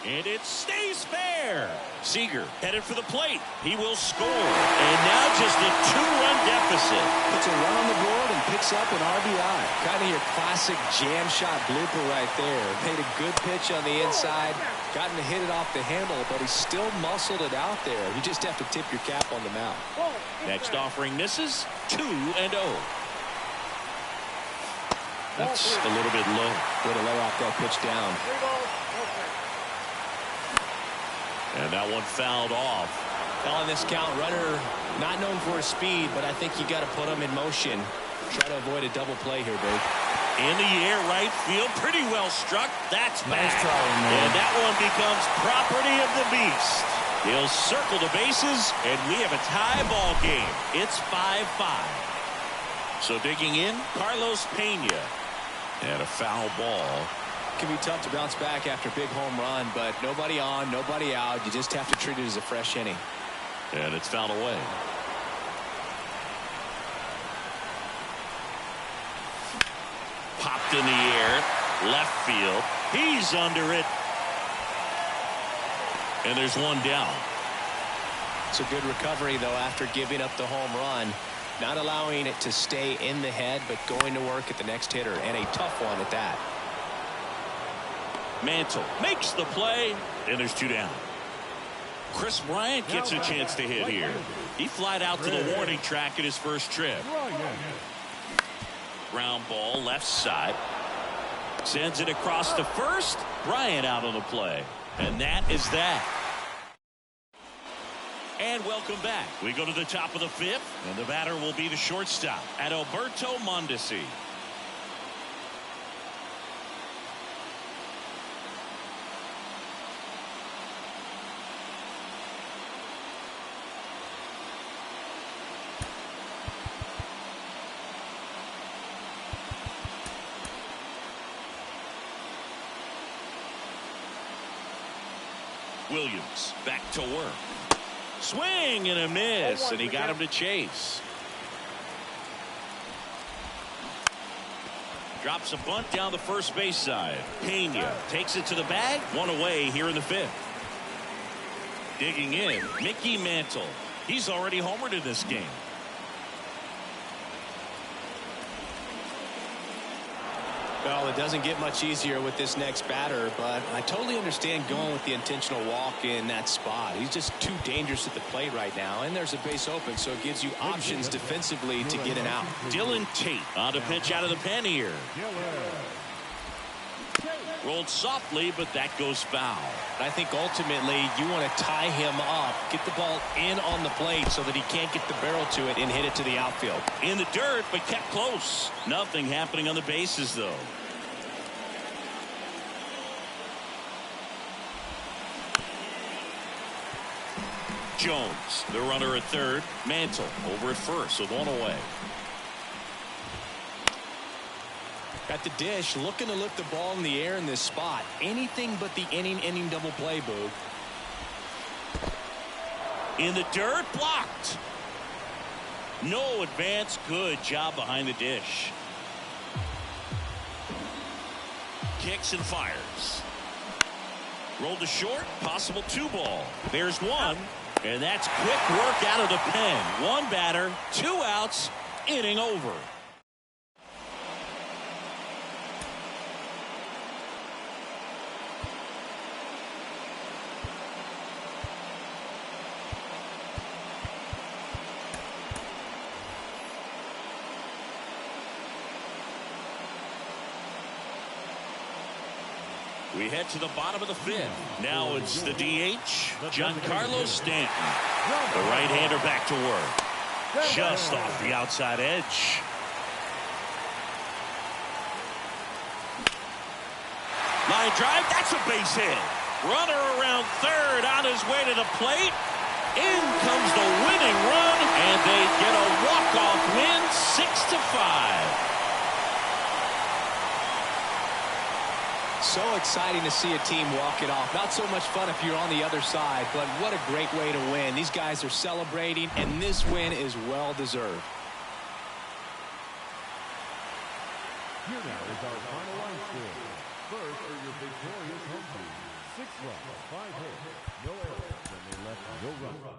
And it stays fair. Seager headed for the plate. He will score. And now just a 2-run deficit. Puts a run on the board and picks up an RBI. Kind of your classic jam shot blooper right there. Made a good pitch on the inside. Gotten to hit it off the handle, but he still muscled it out there. You just have to tip your cap on the mound. Next offering misses. 2-0. That's a little bit low. Way to lay off that pitch down. 3 balls, no strikes. And that one fouled off. Well, in this count, runner not known for his speed, but I think you got to put him in motion. Try to avoid a double play here, Dave. In the air, right field, pretty well struck. That's back. Nice try, man. And that one becomes property of the beast. He'll circle the bases, and we have a tie ball game. It's 5-5. So digging in, Carlos Pena. And a foul ball. Can be tough to bounce back after a big home run, but nobody on, nobody out. You just have to treat it as a fresh inning. And it's fouled away. Popped in the air, left field. He's under it. And there's one down. It's a good recovery, though, after giving up the home run. Not allowing it to stay in the head, but going to work at the next hitter, and a tough one at that. Mantle makes the play, and there's 2 down. Chris Bryant gets a chance to hit here. He flied out to the warning track in his first trip. Ground ball left side. Sends it across to first. Bryant out on the play. And that is that. And welcome back. We go to the top of the 5th, and the batter will be the shortstop, Adalberto Mondesi. Williams back to work. Swing and a miss, and he got him to chase. Drops a bunt down the first base side. Pena takes it to the bag. 1 away here in the 5th. Digging in, Mickey Mantle. He's already homered in this game. Well, it doesn't get much easier with this next batter, but I totally understand going with the intentional walk in that spot. He's just too dangerous at the plate right now, and there's a base open, so it gives you options defensively to get an out. Dylan Tate on to pitch out of the pen here. Rolled softly, but that goes foul. I think ultimately you want to tie him up, get the ball in on the plate so that he can't get the barrel to it and hit it to the outfield. In the dirt, but kept close. Nothing happening on the bases, though. Jones, the runner at third. Mantle over at first with one away. Got the dish, looking to lift the ball in the air in this spot. Anything but the inning double play, Boog. In the dirt, blocked. No advance. Good job behind the dish. Kicks and fires. Rolled to short. Possible 2-ball. There's one. And that's quick work out of the pen. One batter, 2 outs, inning over. We head to the bottom of the 5th. Now it's the DH, Giancarlo Stanton. The right-hander back to work. Just off the outside edge. Line drive, that's a base hit. Runner around third on his way to the plate. In comes the winning run, and they get a walk-off win, 6-5. So exciting to see a team walk it off. Not so much fun if you're on the other side, but what a great way to win. These guys are celebrating, and this win is well deserved. Here now is our final line score. First are your victorious home team. 6 runs, 5 hits, no errors, and they left no run.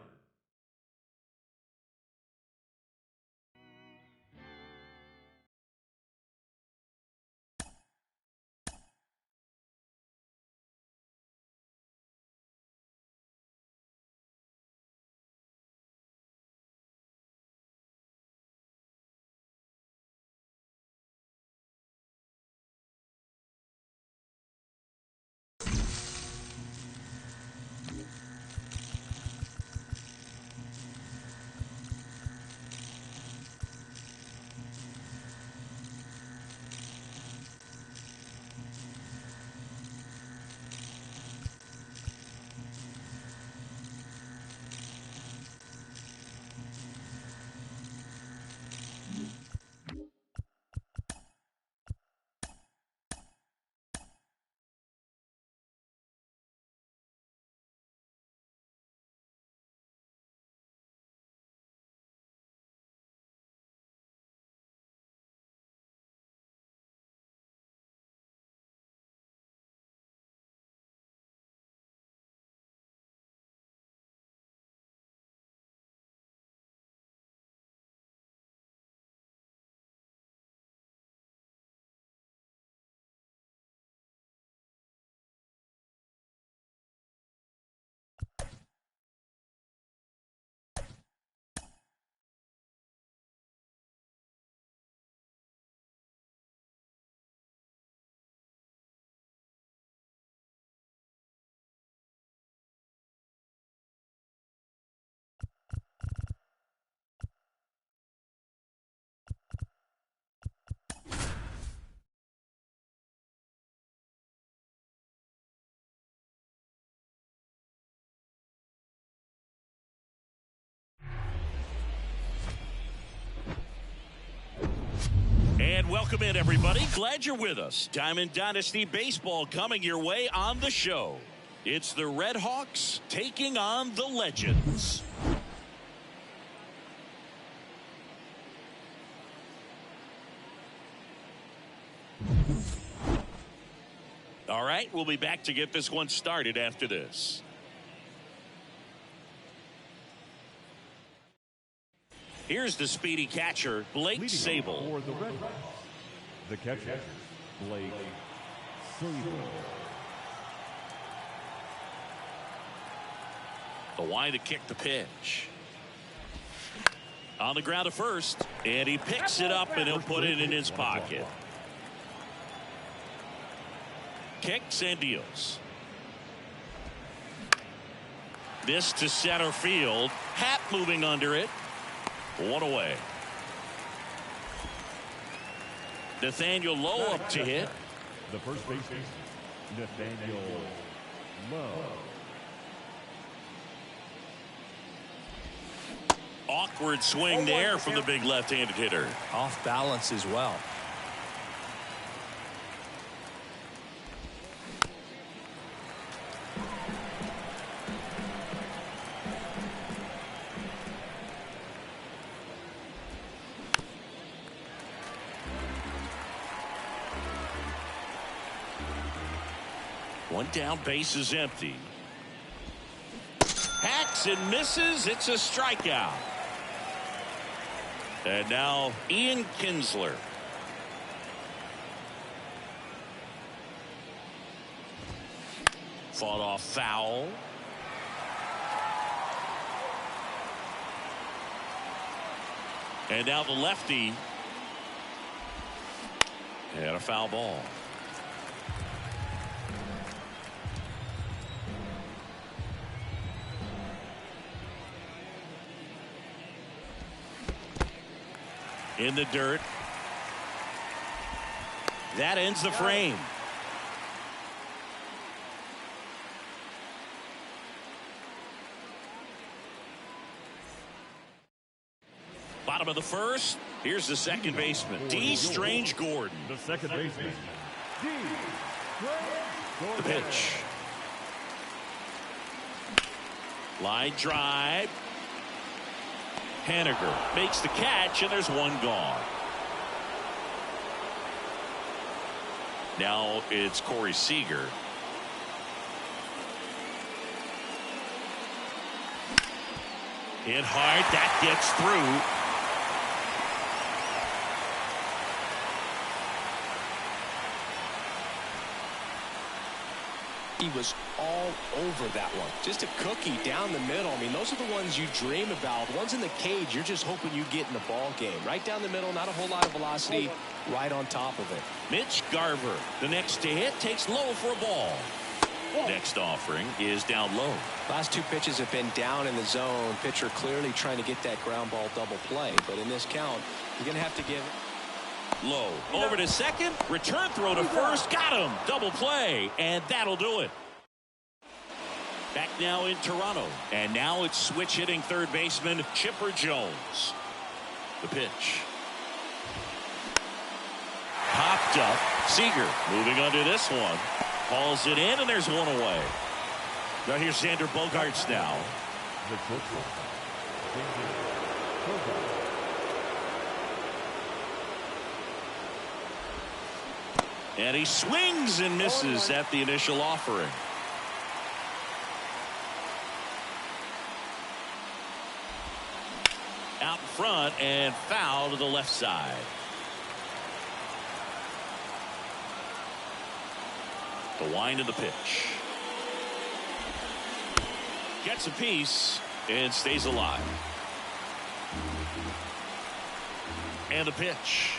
And welcome in, everybody. Glad you're with us. Diamond Dynasty Baseball coming your way on the show. It's the Red Hawks taking on the Legends. All right, we'll be back to get this one started after this. Here's the speedy catcher, Blake Sable. For the Red Hawks, the catcher, Blake Silver. The wide to kick the pitch. On the ground at first, and he picks it up and he'll put it in his pocket. Kicks and deals. This to center field. Hat moving under it. One away. Nathaniel Lowe up to hit. The first baseman, Nathaniel Lowe. Awkward swing there from the big left-handed hitter. Off balance as well. One down, base is empty. Hacks and misses. It's a strikeout. And now Ian Kinsler. Fought off foul. And now the lefty. And a foul ball. In the dirt. That ends the frame. Bottom of the first. Here's the second baseman, D. Strange Gordon. The second baseman, D. The pitch. Line drive. Haniger makes the catch, and there's one gone. Now it's Corey Seager. Hit hard. That gets through. He was all over that one. Just a cookie down the middle. I mean, those are the ones you dream about. The ones in the cage, you're just hoping you get in the ball game. Right down the middle, not a whole lot of velocity, right on top of it. Mitch Garver, the next to hit, takes low for a ball. Next offering is down low. Last two pitches have been down in the zone. Pitcher clearly trying to get that ground ball double play. But in this count, you're going to have to give it. Low over to second, return throw to first, got him, double play, and that'll do it. Back now in Toronto, and now it's switch hitting third baseman Chipper Jones. The pitch. Popped up. Seager moving under this one. Hauls it in, and there's one away. Now here's Xander Bogaerts now. The shortstop, Xander Bogaerts. And he swings and misses at the initial offering. Out in front and foul to the left side. The wind of the pitch. Gets a piece and stays alive. And the pitch.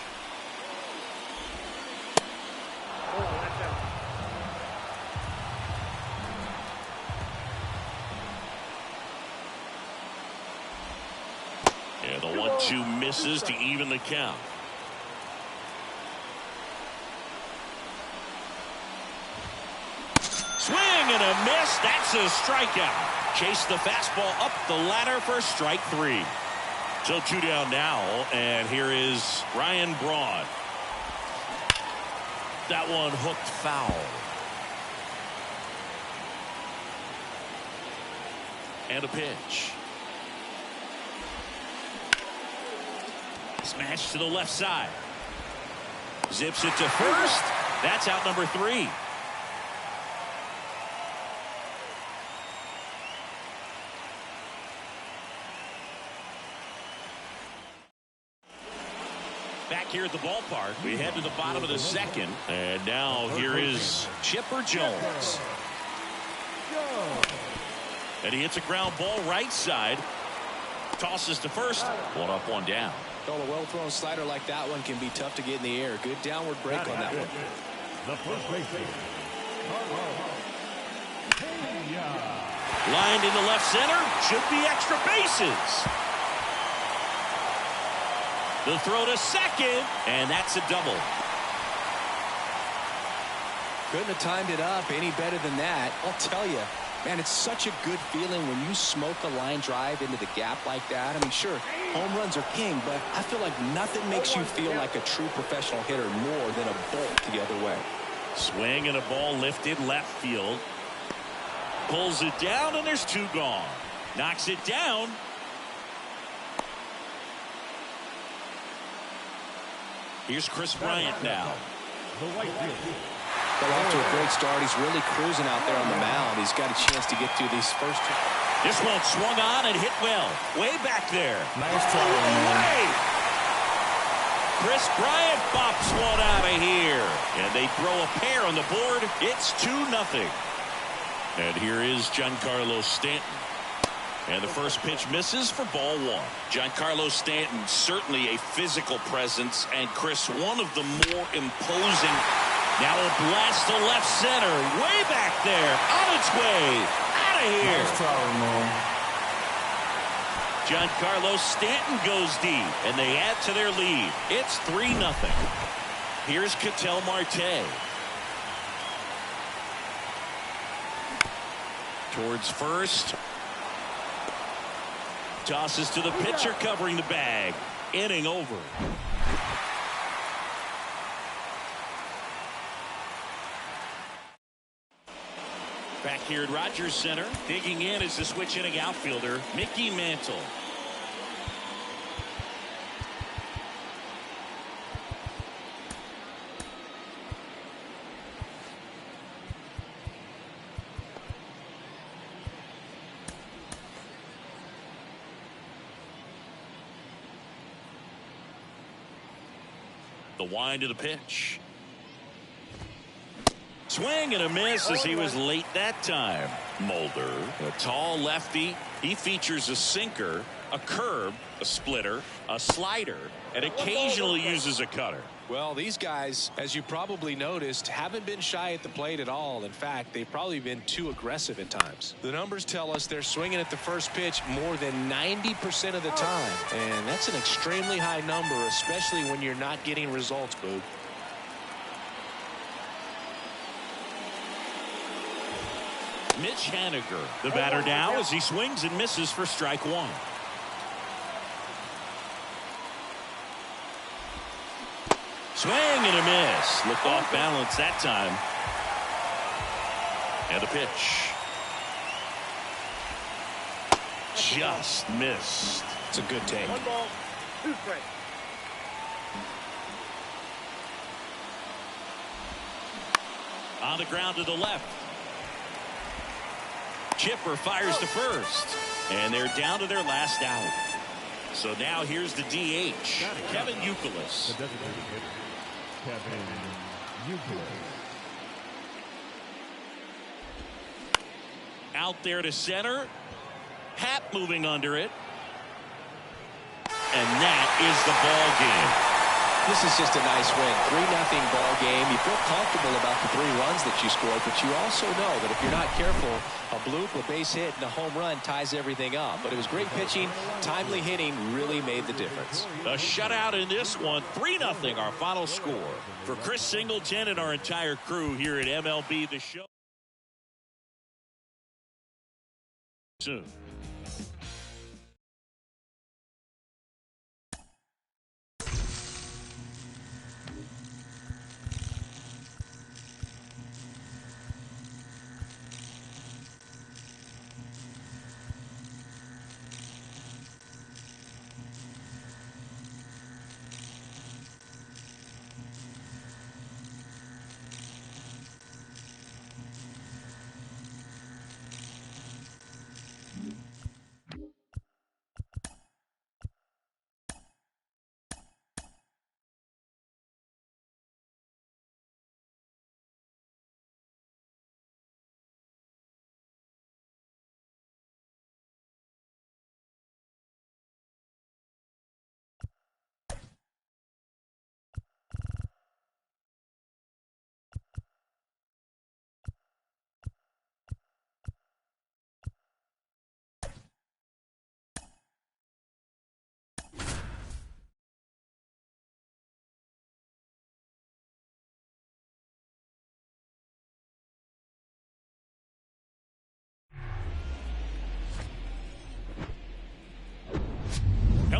And the 1-2 misses to even the count. Swing and a miss. That's a strikeout. Chase the fastball up the ladder for strike three. So two down now, and here is Ryan Braun. That one hooked foul. And a pitch. Smash to the left side. Zips it to first. That's out number 3. Back here at the ballpark, we head to the bottom of the second. And now here is Chipper Jones. And he hits a ground ball right side. Tosses to first. One up, one down. Well, a well-thrown slider like that one can be tough to get in the air. Good downward break on that one. The first baseman, Lined into left center. Should be extra bases. The throw to second. And that's a double. Couldn't have timed it up any better than that. I'll tell you, man, it's such a good feeling when you smoke a line drive into the gap like that. I mean, sure, home runs are king, but I feel like nothing makes you feel like a true professional hitter more than a bolt the other way. Swing and a ball lifted left field. Pulls it down, and there's two gone. Knocks it down. Here's Chris Bryant now. the right field. Well, off to a great start. He's really cruising out there on the mound. He's got a chance to get to these first two. This one swung on and hit well. Way back there. Nice try, man. Chris Bryant bops one out of here. And they throw a pair on the board. It's 2-0. And here is Giancarlo Stanton. And the first pitch misses for ball one. Giancarlo Stanton, certainly a physical presence. And Chris, one of the more imposing. Now a blast to left center. Way back there. On its way. Out of here. Nice try, man. Giancarlo Stanton goes deep. And they add to their lead. It's 3-0. Here's Ketel Marte. Towards first. Tosses to the pitcher covering the bag. Inning over. Back here at Rogers Center. Digging in is the switch inning outfielder, Mickey Mantle. The wind of the pitch. Swing and a miss as he was late that time. Mulder, a tall lefty. He features a sinker, a curve, a splitter, a slider, and occasionally uses a cutter. Well, these guys, as you probably noticed, haven't been shy at the plate at all. In fact, they've probably been too aggressive at times. The numbers tell us they're swinging at the first pitch more than 90% of the time. And that's an extremely high number, especially when you're not getting results, Boog. Mitch Haniger, the batter now, as he swings and misses for strike one. Swing and a miss. Looked off balance that time. And the pitch. Just missed. It's a good take. 1 ball, 2 strikes. On the ground to the left. Chipper fires to first. And they're down to their last out. So now here's the DH, Kevin Youkilis. The designated hitter, Kevin Youkilis. Out there to center. Happ moving under it. And that is the ball game. This is just a nice win. 3-0 ball game. You feel comfortable about the 3 runs that you scored, but you also know that if you're not careful, a bloop, a base hit, and a home run ties everything up. But it was great pitching. Timely hitting really made the difference. A shutout in this one. 3-0 our final score. For Chris Singleton and our entire crew here at MLB The Show. Soon.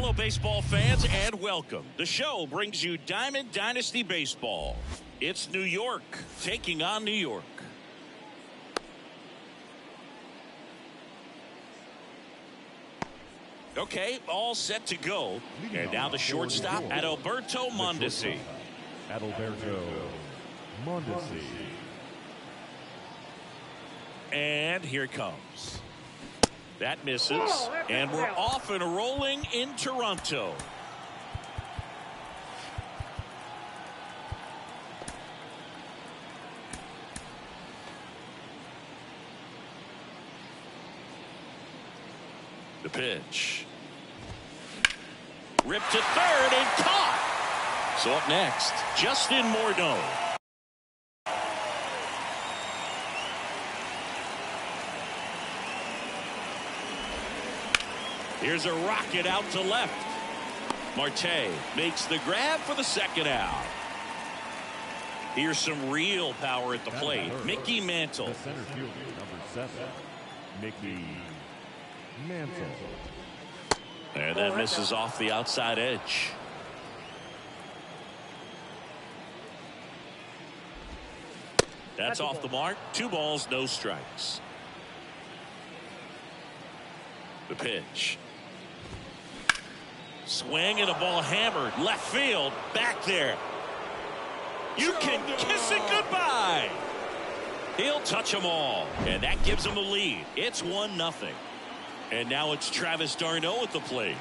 Hello, baseball fans, and welcome. The show brings you Diamond Dynasty Baseball. It's New York taking on New York. Okay, all set to go. And now the shortstop, Adalberto Mondesi. Adalberto Mondesi. And here it comes. That misses. And we're off and rolling in Toronto. The pitch. Ripped to third and caught. So up next, Justin Morneau. Here's a rocket out to left. Marte makes the grab for the second out. Here's some real power at the plate. Mickey Mantle. The center fielder, number 7, Mickey Mantle. And that misses off the outside edge. That's off the mark. 2 balls, no strikes. The pitch. Swing and a ball hammered. Left field. Back there. You can kiss it goodbye. He'll touch them all. And that gives him a lead. It's 1-0. And now it's Travis d'Arnaud at the plate.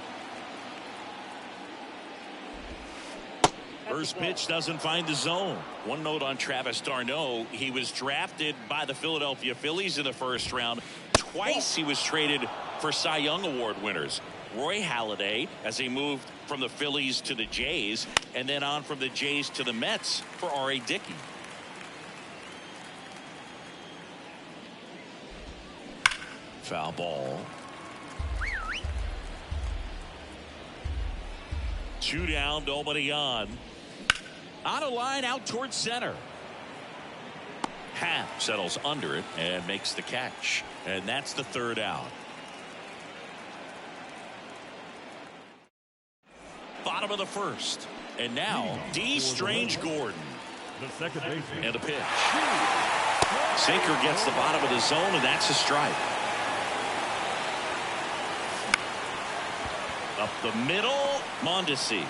First pitch doesn't find the zone. One note on Travis d'Arnaud. He was drafted by the Philadelphia Phillies in the first round. Twice he was traded for Cy Young Award winners. Roy Halladay, as he moved from the Phillies to the Jays, and then on from the Jays to the Mets for R.A. Dickey. Foul ball. 2 down, nobody on. On a line out towards center. Happ settles under it and makes the catch. And that's the 3rd out. Bottom of the 1st. And now D. Strange Gordon. The second baseman. And a pitch. Sinker gets the bottom of the zone, and that's a strike. Up the middle, Mondesi.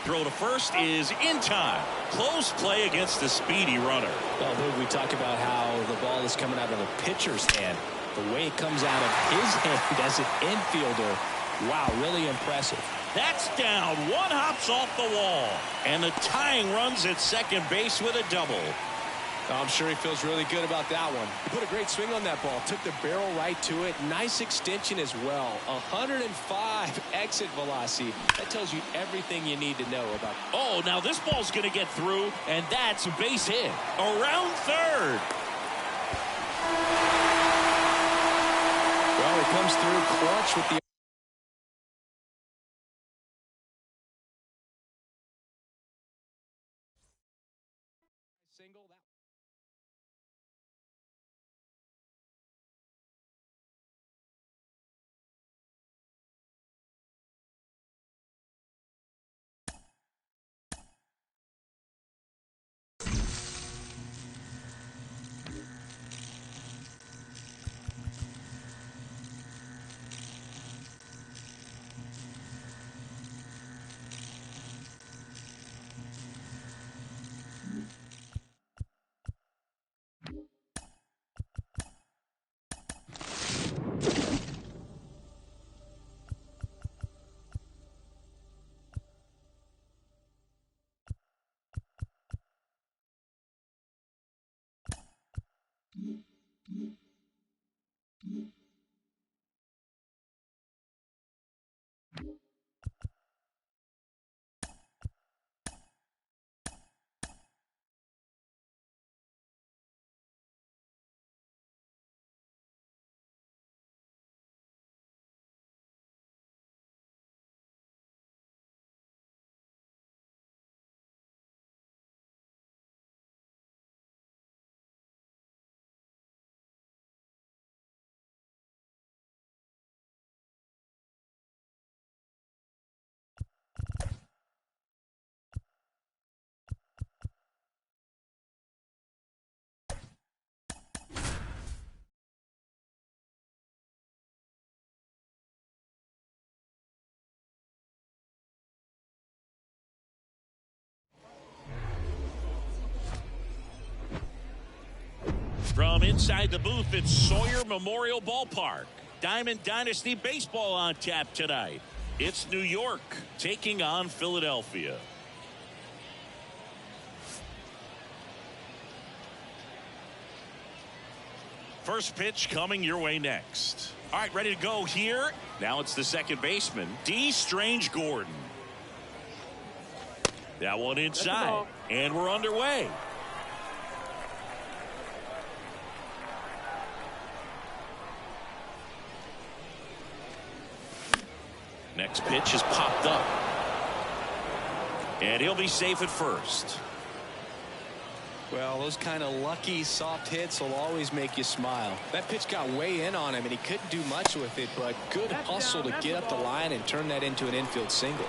Throw to first is in time. Close play against the speedy runner. Well, Luke, we talk about how the ball is coming out of the pitcher's hand. The way it comes out of his hand as an infielder, wow, really impressive. That's down. 1 hops off the wall. And the tying runs at second base with a double. I'm sure he feels really good about that one. He put a great swing on that ball. Took the barrel right to it. Nice extension as well. 105 exit velocity. That tells you everything you need to know about. Oh, now this ball's going to get through, and that's a base hit. Around third. Well, it comes through clutch with the single. From inside the booth at Sawyer Memorial Ballpark, Diamond Dynasty Baseball on tap tonight. It's New York taking on Philadelphia. First pitch coming your way next. All right, ready to go here. Now it's the second baseman, D. Strange Gordon. That one inside, and we're underway. Next pitch is popped up. And he'll be safe at first. Well, those kind of lucky soft hits will always make you smile. That pitch got way in on him, and he couldn't do much with it, but good hustle to get up the line and turn that into an infield single.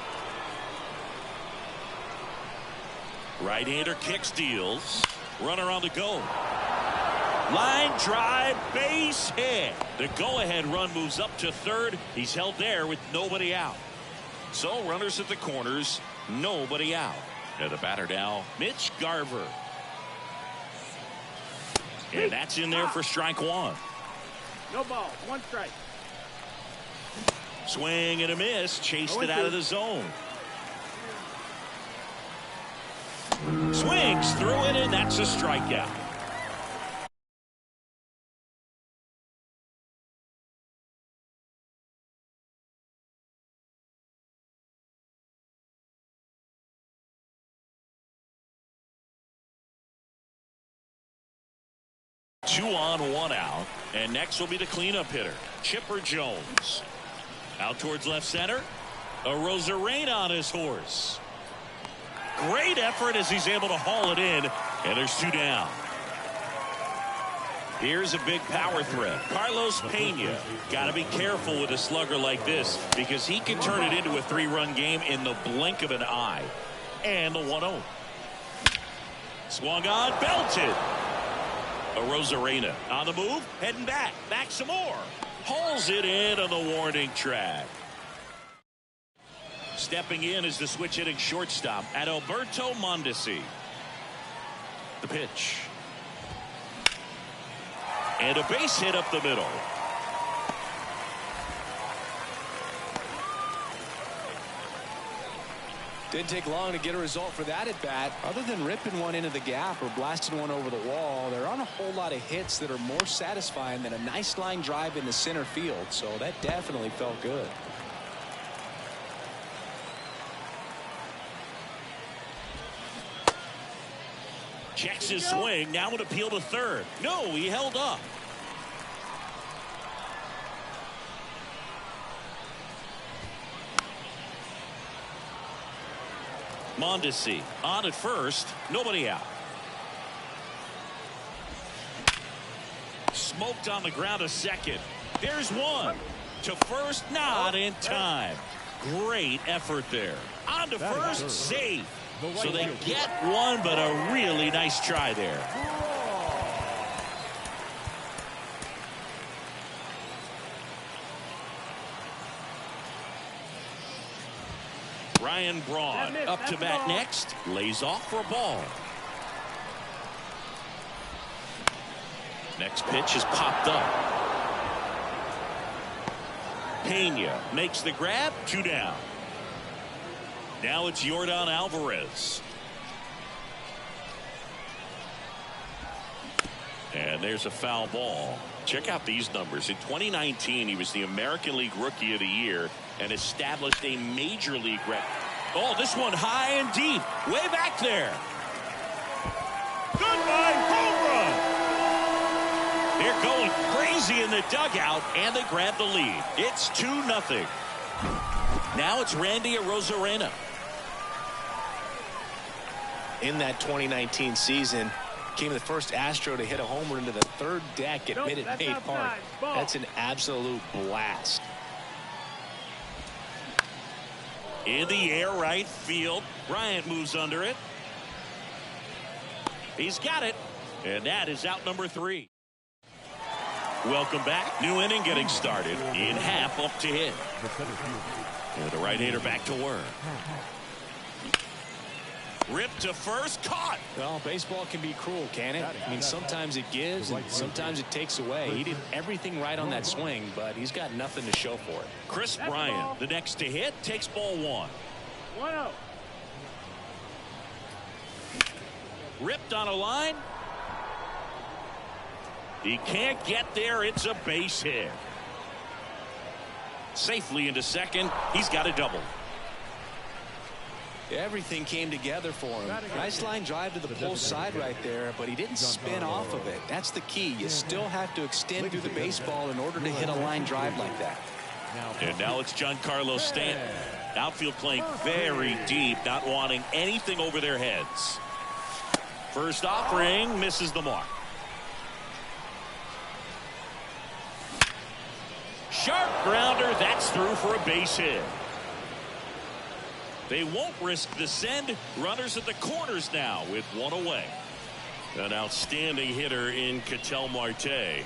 Right-hander kicks, deals. Runner on the go. Line drive, base hit. The go-ahead run moves up to third. He's held there with nobody out. So runners at the corners, nobody out. And the batter now, Mitch Garver. And that's in there for strike one. No ball, one strike. Swing and a miss, chased it out of the zone. Swings through it, and that's a strikeout. Two on, one out, and next will be the cleanup hitter, Chipper Jones. Out towards left center, a Rosarena on his horse. Great effort as he's able to haul it in, and there's two down. Here's a big power threat, Carlos Pena. Got to be careful with a slugger like this because he can turn it into a three-run game in the blink of an eye. And the 1-0. Swung on, belted. A Rosarena on the move, heading back some more. Hauls it in on the warning track. Stepping in is the switch hitting shortstop at Alberto Mondesi. The pitch. And a base hit up the middle. Didn't take long to get a result for that at bat. Other than ripping one into the gap or blasting one over the wall, there aren't a whole lot of hits that are more satisfying than a nice line drive into center field. So that definitely felt good. Checks his swing. Now an appeal to third. No, he held up. Mondesi on at first, nobody out. Smoked on the ground a second. There's one to first, not in time. Great effort there. On to first, safe. So they get one, but a really nice try there. Ryan Braun up to bat next. Lays off for a ball. Next pitch is popped up. Pena makes the grab. Two down. Now it's Yordan Alvarez. And there's a foul ball. Check out these numbers. In 2019, he was the American League Rookie of the Year and established a major league record. Oh, this one high and deep. Way back there. Goodbye, home run. They're going crazy in the dugout, and they grab the lead. It's 2-0. Now it's Randy Arozarena. In that 2019 season, became the first Astro to hit a homer into the third deck at Minute Maid Park. That's an absolute blast. In the air, right field. Bryant moves under it. He's got it. And that is out number 3. Welcome back. New inning getting started. In half up to hit. And the right-hander back to work. Ripped to first, caught. Well, baseball can be cruel, can it? I mean, sometimes it gives and sometimes it takes away. He did everything right on that swing, but he's got nothing to show for it. Chris Bryant, the next to hit, takes ball 1. 1-0. Ripped on a line. He can't get there. It's a base hit. Safely into second. He's got a double. Everything came together for him. Nice line drive to the pull side right there, but he didn't spin off of it. That's the key. You still have to extend through the baseball in order to hit a line drive like that. And now it's Giancarlo Stanton. Outfield playing very deep, not wanting anything over their heads. First offering misses the mark. Sharp grounder. That's through for a base hit. They won't risk the send. Runners at the corners now with 1 away. An outstanding hitter in Ketel Marte.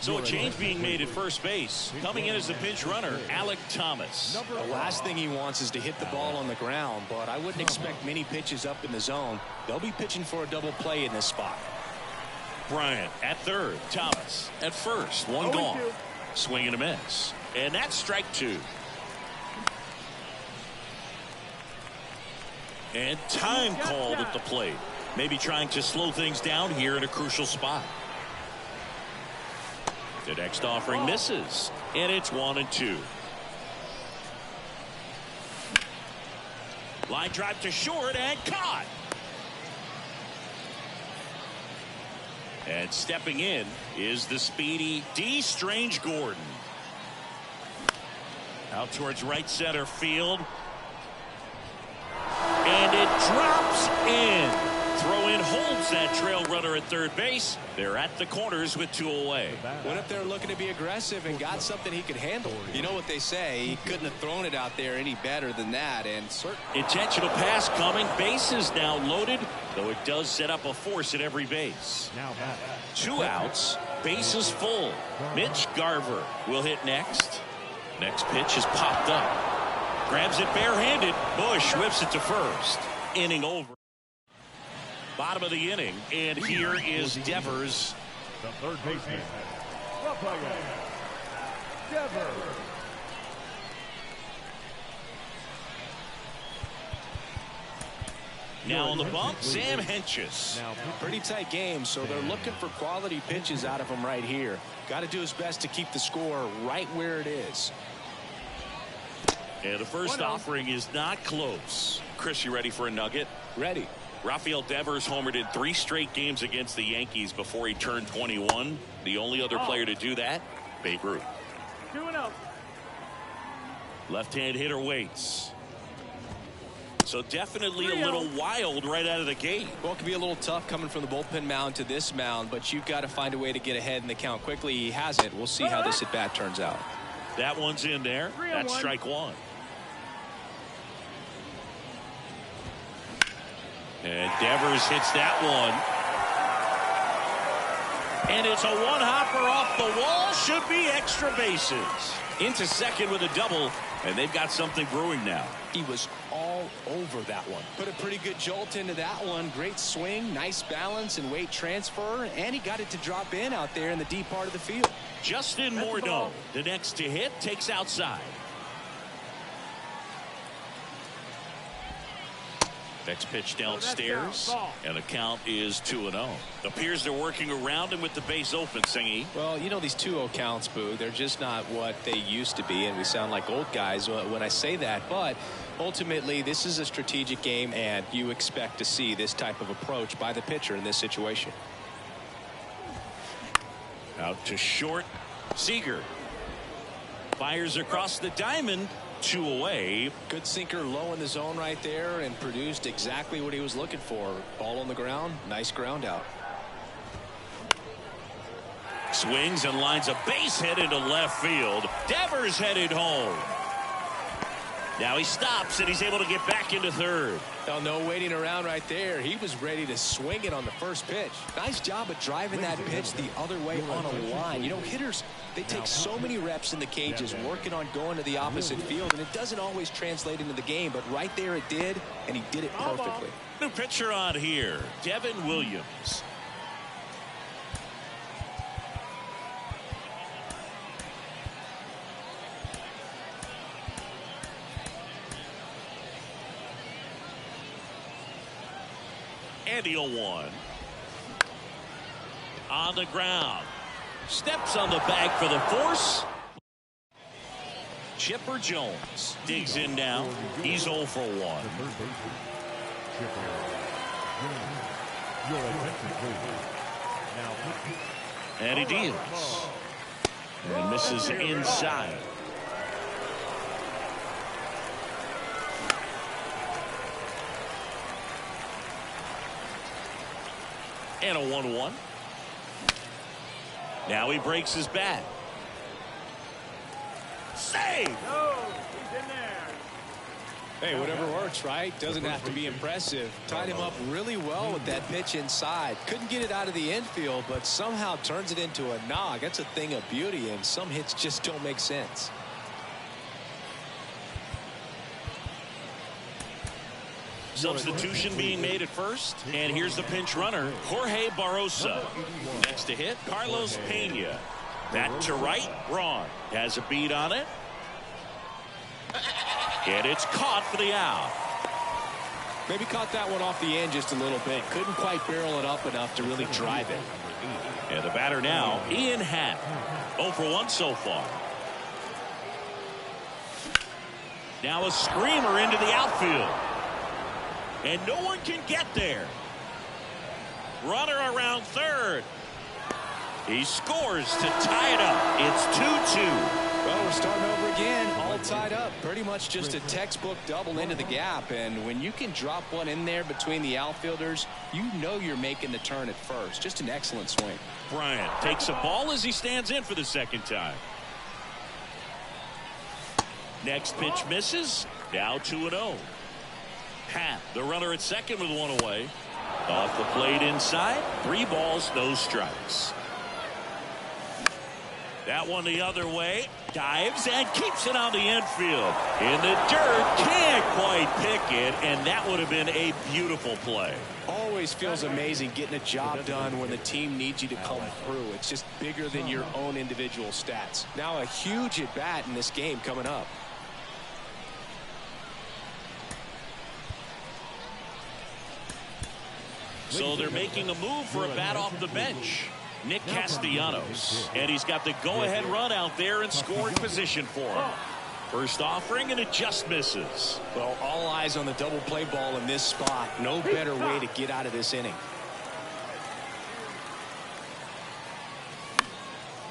So a change being made at first base. Coming in as the pinch runner, Alek Thomas. The last thing he wants is to hit the ball on the ground, but I wouldn't expect many pitches up in the zone. They'll be pitching for a double play in this spot. Bryant at third. Thomas at first. 1 gone. Swing and a miss. And that's strike 2. And time called at the plate. Maybe trying to slow things down here in a crucial spot. The next offering misses. And it's 1-2. Line drive to short and caught. And stepping in is the speedy D. Strange Gordon. Out towards right center field. And it drops in. Throw in holds that trail runner at third base. They're at the corners with 2 away. Went up there looking to be aggressive and got something he could handle. You know what they say, he couldn't have thrown it out there any better than that. And intentional pass coming. Bases now loaded, though it does set up a force at every base. 2 outs, bases full. Mitch Garver will hit next. Next pitch is popped up. Grabs it barehanded. Bush whips it to first. Inning over. Bottom of the inning, and here is Devers. The third baseman, Devers. Now on the bump, Sam Hentges. Pretty tight game, so they're looking for quality pitches out of him right here. Got to do his best to keep the score right where it is. And the first offering is not close. Chris, you ready for a nugget? Ready. Rafael Devers homered in 3 straight games against the Yankees before he turned 21. The only other player to do that, Babe Ruth. 2-0. Left-hand hitter waits. So definitely a little wild right out of the gate. Well, it can be a little tough coming from the bullpen mound to this mound, but you've got to find a way to get ahead in the count quickly. He hasn't. We'll see how this at-bat turns out. That one's in there. That's strike 1. And Devers hits that one. And it's a one-hopper off the wall. Should be extra bases. Into second with a double. And they've got something brewing now. He was all over that one. Put a pretty good jolt into that one. Great swing, nice balance and weight transfer. And he got it to drop in out there in the deep part of the field. Justin Morneau, the next to hit, takes outside. Next pitch downstairs, and the count is 2-0. Appears they're working around him with the base open, Singy. Well, you know, these 2-0 counts, Boo, they're just not what they used to be, and we sound like old guys when I say that. But ultimately, this is a strategic game, and you expect to see this type of approach by the pitcher in this situation. Out to short, Seager fires across the diamond. 2 away. Good sinker low in the zone right there and produced exactly what he was looking for. Ball on the ground. Nice ground out. Swings and lines a base hit into left field. Devers headed home. Now he stops, and he's able to get back into third. Oh, no waiting around right there. He was ready to swing it on the first pitch. Nice job of driving that pitch the other way on a line. You know, hitters, they take so many reps in the cages working on going to the opposite field, and it doesn't always translate into the game, but right there it did, and he did it perfectly. New pitcher on here, Devin Williams. And the 0-1. On the ground. Steps on the bag for the force. Chipper Jones digs in now. He's 0 for 1. And he deals. And misses inside. And a 1-1. Now he breaks his bat. Save! No, he's in there. Hey, whatever works, right? Doesn't have to be impressive. Tied him up really well with that pitch inside. Couldn't get it out of the infield, but somehow turns it into a nog. That's a thing of beauty, and some hits just don't make sense. Substitution being made at first, and here's the pinch runner, Jorge Barrosa. Next to hit, Carlos Pena. That to right, Braun has a beat on it, and it's caught for the out. Maybe caught that one off the end just a little bit. Couldn't quite barrel it up enough to really drive it. And the batter now, Ian Happ. 0 for 1 so far. Now a screamer into the outfield. And no one can get there. Runner around third. He scores to tie it up. It's 2-2. Well, we're starting over again, all tied up. Pretty much just a textbook double into the gap. And when you can drop one in there between the outfielders, you know you're making the turn at first. Just an excellent swing. Bryant takes a ball as he stands in for the second time. Next pitch misses. Now 2-0. Happ, the runner at second with one away. Off the plate inside. 3 balls, no strikes. That one the other way. Dives and keeps it on the infield. In the dirt. Can't quite pick it. And that would have been a beautiful play. Always feels amazing getting a job done when the team needs you to come through. It's just bigger than your own individual stats. Now a huge at bat in this game coming up. So they're making a move for a bat off the bench. Nick Castellanos. And he's got the go-ahead run out there in scoring position for him. First offering, and it just misses. Well, all eyes on the double play ball in this spot. No better way to get out of this inning.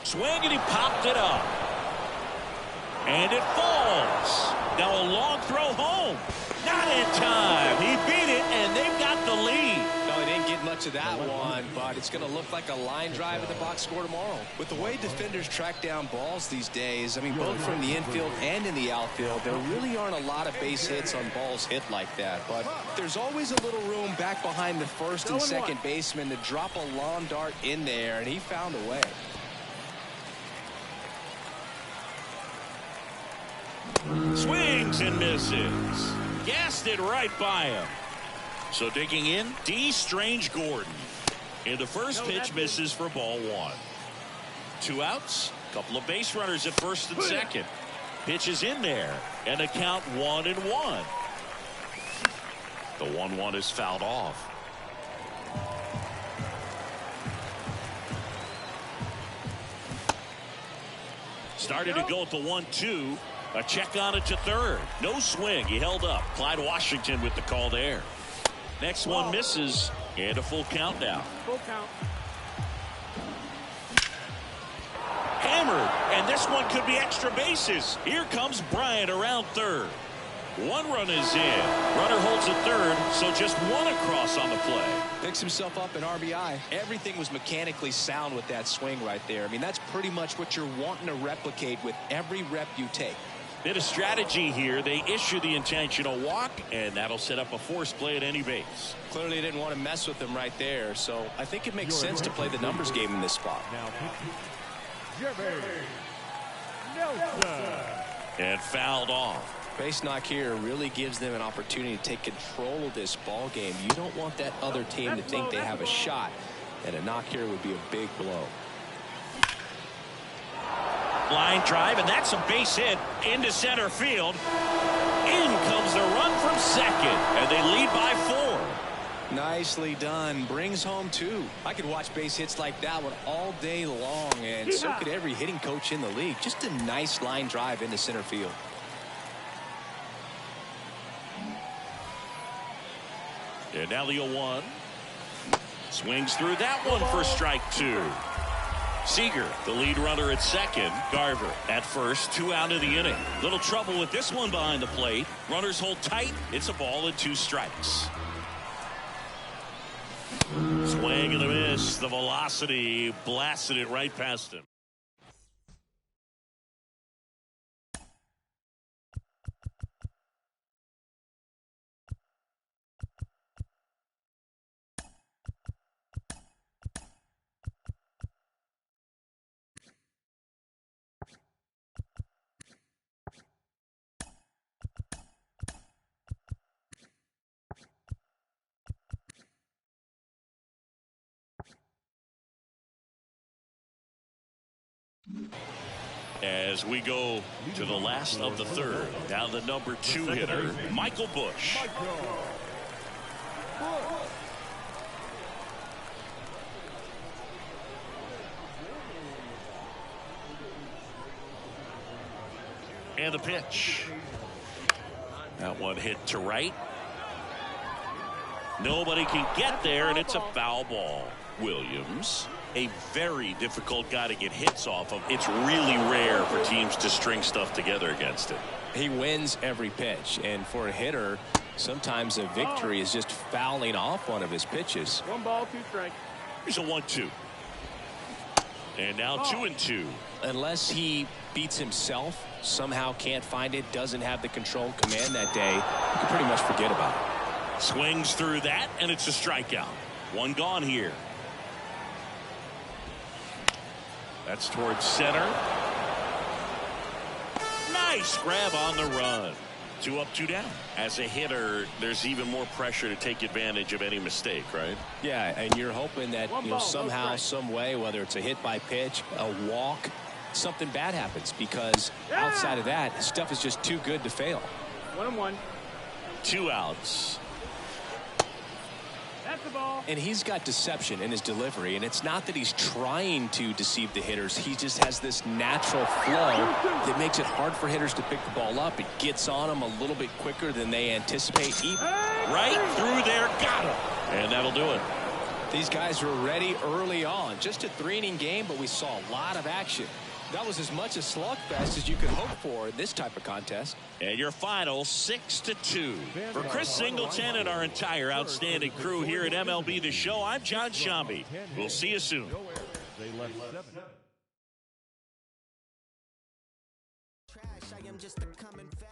Swing, and he popped it up. And it falls. Now a long throw home. Not in time. He beat it, and they've got the lead. No, they didn't get much of that one, but it's going to look like a line drive at the box score tomorrow. With the way defenders track down balls these days, I mean, both from the infield and in the outfield, there really aren't a lot of base hits on balls hit like that. But there's always a little room back behind the first and second baseman to drop a lawn dart in there, and he found a way. Swings and misses. Gassed it right by him. So digging in, D. Strange Gordon. And the first pitch misses for ball 1. 2 outs. Couple of base runners at first and second. Pitch is in there. And the count 1-1. The 1-1 is fouled off. Started to go at the 1-2. A check on it to third. No swing. He held up. Clyde Washington with the call there. Next one misses. And a full count now. Full count. Hammered. And this one could be extra bases. Here comes Bryant around third. 1 run is in. Runner holds at third, so just 1 across on the play. Picks himself up an RBI. Everything was mechanically sound with that swing right there. I mean, that's pretty much what you're wanting to replicate with every rep you take. Bit of strategy here. They issue the intentional walk, and that'll set up a force play at any base. Clearly didn't want to mess with him right there, so I think it makes sense to play the numbers game in this spot. Now, Jimmy Nelson. And fouled off. Base knock here really gives them an opportunity to take control of this ball game. You don't want that other team to think they have a shot, and a knock here would be a big blow. Line drive, and that's a base hit into center field. In comes the run from second, and they lead by 4. Nicely done. Brings home 2. I could watch base hits like that one all day long, and so could every hitting coach in the league. Just a nice line drive into center field. And now the 0-1. Swings through that one for strike 2. Seager, the lead runner at second. Garver at first, 2 out of the inning. Little trouble with this one behind the plate. Runners hold tight. It's a ball and 2 strikes. Swing and a miss. The velocity blasted it right past him. As we go to the last of the third, now the number 2 hitter, Michael Busch. And the pitch. That one hit to right. Nobody can get there, and it's a foul ball. Williams, a very difficult guy to get hits off of. It's really rare for teams to string stuff together against it. He wins every pitch, and for a hitter, sometimes a victory is just fouling off one of his pitches. 1 ball, 2 strikes. Here's a 1-2. And now 2-2. Unless he beats himself, somehow can't find it, doesn't have the control command that day, you can pretty much forget about it. Swings through that, and it's a strikeout. 1 gone here. That's towards center. Nice grab on the run. 2 up, 2 down. As a hitter, there's even more pressure to take advantage of any mistake, right? Yeah, and you're hoping that somehow, some way, whether it's a hit by pitch, a walk, something bad happens, because outside of that, stuff is just too good to fail. 1-1. 2 outs. That's the ball. And he's got deception in his delivery, and it's not that he's trying to deceive the hitters. He just has this natural flow that makes it hard for hitters to pick the ball up. It gets on them a little bit quicker than they anticipate. Right through there, got him. And that'll do it. These guys were ready early on. Just a 3-inning game, but we saw a lot of action. That was as much a slugfest as you could hope for in this type of contest. And your final 6-2. For Chris Singleton and our entire outstanding crew here at MLB The Show, I'm John Shambi. We'll see you soon. They left 7. Trash, I am just a common fad.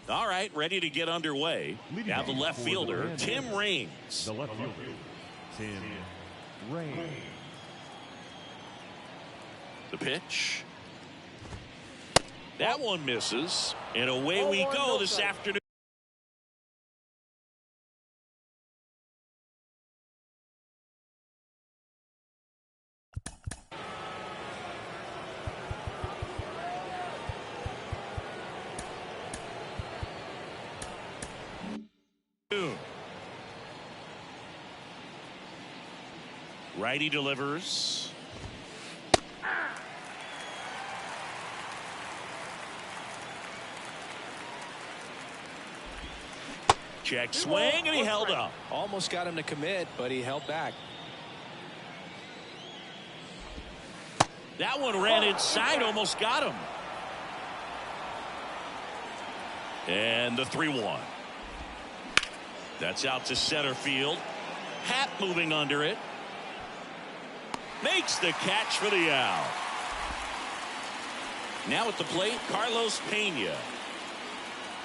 All right, ready to get underway. Now the left fielder, Tim Raines. The left fielder, Tim Raines. The pitch. That one misses. And away we go this afternoon. Righty delivers. Check swing, and he held up. Almost got him to commit, but he held back. That one ran inside, almost got him. And the 3-1. That's out to center field. Hat moving under it. Makes the catch for the out. Now at the plate, Carlos Pena.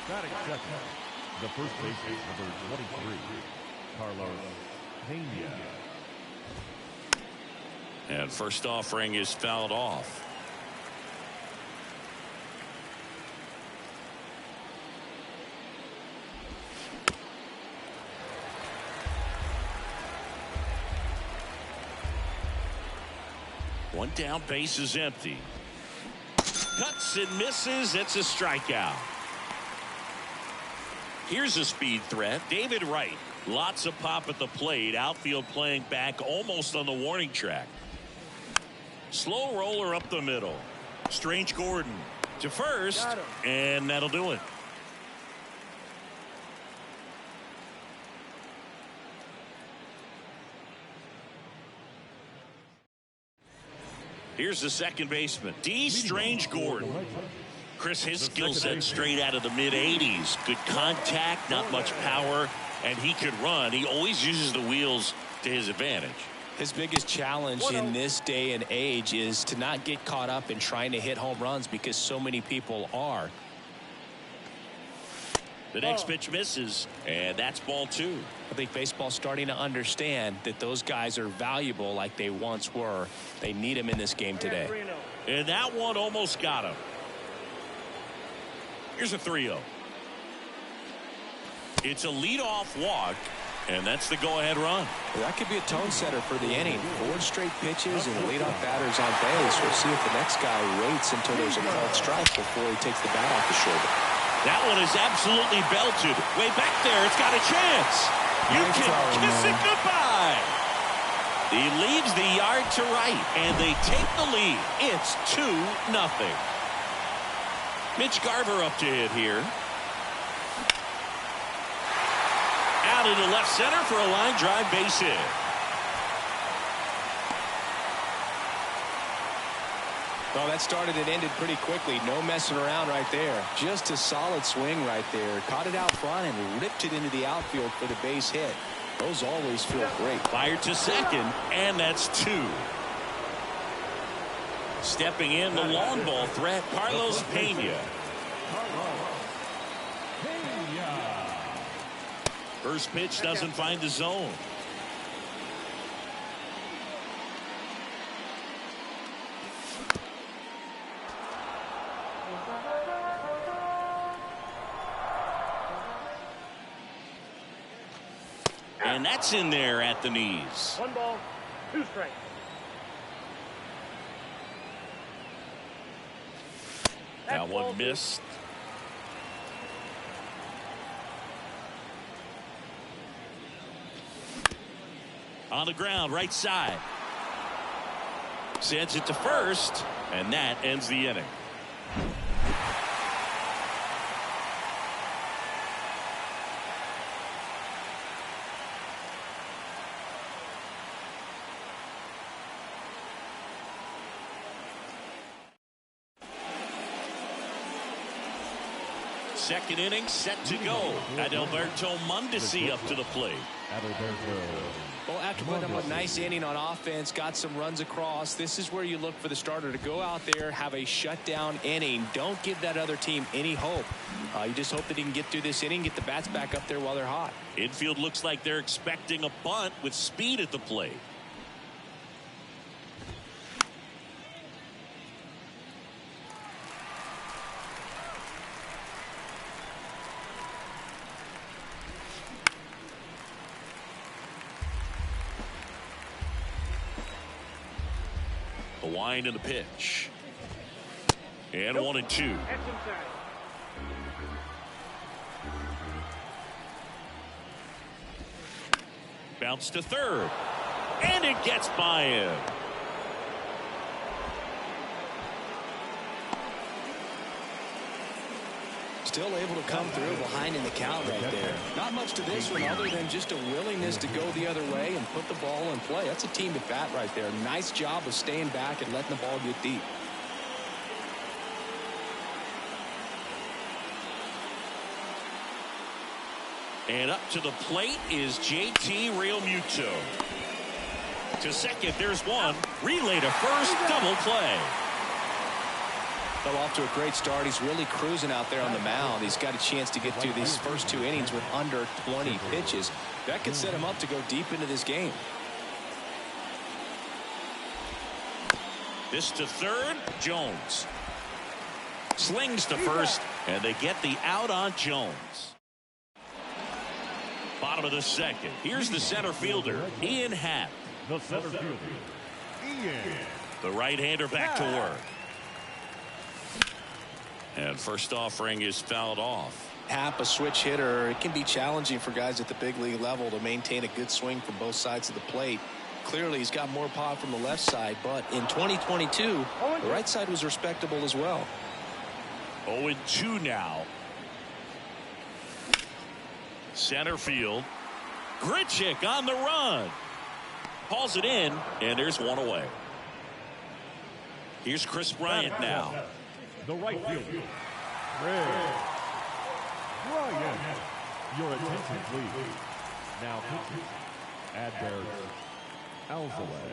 Batting second, the first baseman, number 23, Carlos Pena. And first offering is fouled off. One down, base is empty. Cuts and misses. It's a strikeout. Here's a speed threat. David Wright. Lots of pop at the plate. Outfield playing back almost on the warning track. Slow roller up the middle. Strange Gordon to first. And that'll do it. Here's the second baseman, D. Strange Gordon. Chris, his skill set straight out of the mid-80s. Good contact, not much power, and he could run. He always uses the wheels to his advantage. His biggest challenge in this day and age is to not get caught up in trying to hit home runs because so many people are. The next pitch misses, and that's ball 2. I think baseball's starting to understand that those guys are valuable like they once were. They need them in this game today. And that one almost got him. Here's a 3-0. It's a leadoff walk, and that's the go-ahead run. Well, that could be a tone setter for the inning. 4 straight pitches and the leadoff batter's on base. We'll see if the next guy waits until there's a called strike before he takes the bat off the shoulder. That one is absolutely belted. Way back there, it's got a chance. You can kiss it goodbye. He leaves the yard to right, and they take the lead. It's 2-0. Mitch Garver up to hit here. out into left center for a line drive base hit. Well, that started and ended pretty quickly. No messing around right there. Just a solid swing right there. Caught it out front and ripped it into the outfield for the base hit. Those always feel great. Fired to second, and that's 2. Stepping in, the long ball threat, Carlos Pena. First pitch doesn't find the zone. And that's in there at the knees. 1 ball, 2 strikes. That one missed. On the ground, right side. Sends it to first, and that ends the inning. Second inning set to go. Adalberto Mondesi up to the plate. Well, after putting up a nice inning on offense, got some runs across, this is where you look for the starter to go out there, have a shutdown inning. Don't give that other team any hope. You just hope that he can get through this inning, get the bats back up there while they're hot. Infield looks like they're expecting a bunt with speed at the plate. The wind and the pitch. And 1-2. That's inside. Bounce to third. And it gets by him. Still able to come through behind in the count right there. Not much to this one other than just a willingness to go the other way and put the ball in play. That's a team at bat right there. Nice job of staying back and letting the ball get deep. And up to the plate is JT Realmuto. To second, there's one. Relay to first, double play. Well, off to a great start. He's really cruising out there on the mound. He's got a chance to get through these first 2 innings with under 20 pitches. That could set him up to go deep into this game. This to third, Jones. Slings to first, and they get the out on Jones. Bottom of the second. Here's the center fielder, Ian Happ. The center fielder, Ian. The right-hander back to work. And first offering is fouled off. Happ, a switch hitter. It can be challenging for guys at the big league level to maintain a good swing from both sides of the plate. Clearly, he's got more power from the left side, but in 2022, the right side was respectable as well. 0-2 now. Center field. Grichuk on the run. Hauls it in, and there's one away. Here's Chris Bryant now. The right fielder, Chris Bryant. Your attention, please. Now pitching. Adbert Alzaway.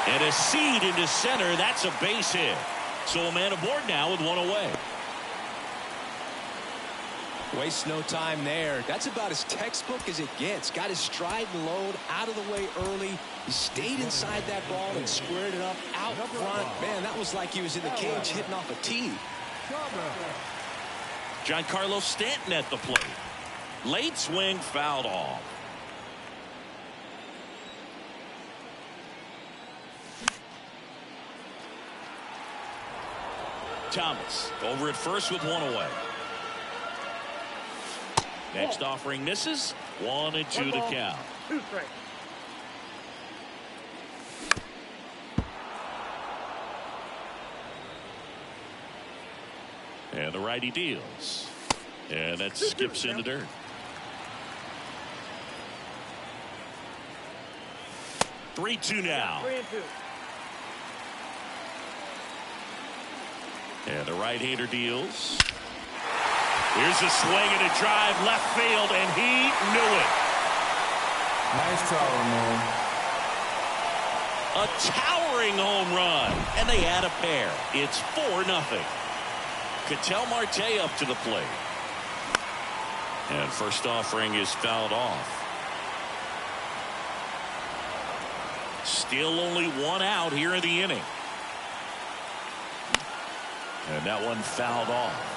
And a seed into center. That's a base hit. So a man aboard now with one away. Wastes no time there. That's about as textbook as it gets. Got his stride and load out of the way early. He stayed inside that ball and squared it up out front. Man, that was like he was in the cage hitting off a tee. Giancarlo Stanton at the plate. Late swing fouled off. Thomas over at first with one away. Next offering misses. 1-2 to count. 2 strikes. And the righty deals. And that skips in the dirt. Three-two now. 3-2. And the right-hander deals. Here's a swing and a drive left field, and he knew it. Nice try, man. A towering home run, and they add a pair. It's 4-0. Ketel Marte up to the plate. And first offering is fouled off. Still only one out here in the inning. And that one fouled off.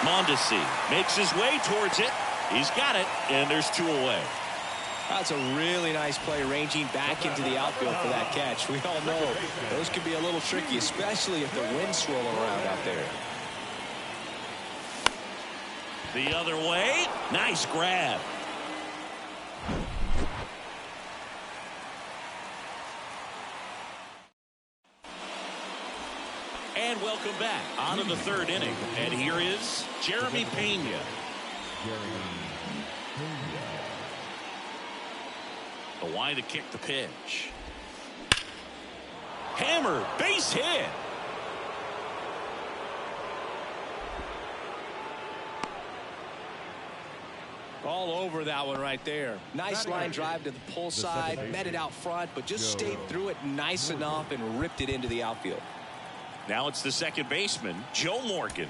Mondesi makes his way towards it. He's got it, and there's 2 away. That's a really nice play, ranging back into the outfield for that catch. We all know those can be a little tricky, especially if the wind's swirling around out there. The other way. Nice grab. And welcome back on to the 3rd inning. And here is Jeremy Pena. The why to kick the pitch. Hammer, base hit. All over that one right there. Nice line drive to the pull side, met it out front, but just stayed through it nice enough and ripped it into the outfield. Now it's the second baseman, Joe Morgan.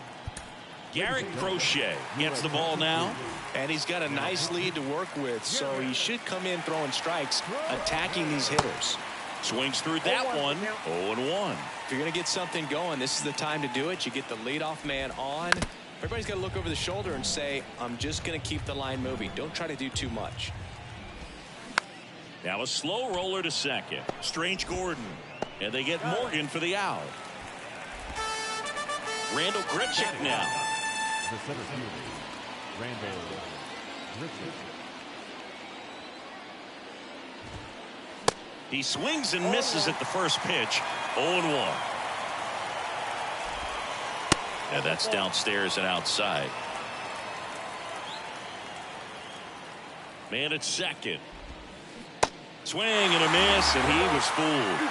Garrett Crochet gets the ball now. And he's got a nice lead to work with, so he should come in throwing strikes, attacking these hitters. Swings through that one. 0-1. If you're going to get something going, this is the time to do it. You get the leadoff man on. Everybody's got to look over the shoulder and say, I'm just going to keep the line moving. Don't try to do too much. Now a slow roller to second. Strange Gordon. And they get Morgan for the out. Randall Grichuk now. The center fielder, Randall Grichuk. He swings and misses at the first pitch. 0-1. And that's downstairs and outside. Man at second. Swing and a miss, and he was fooled.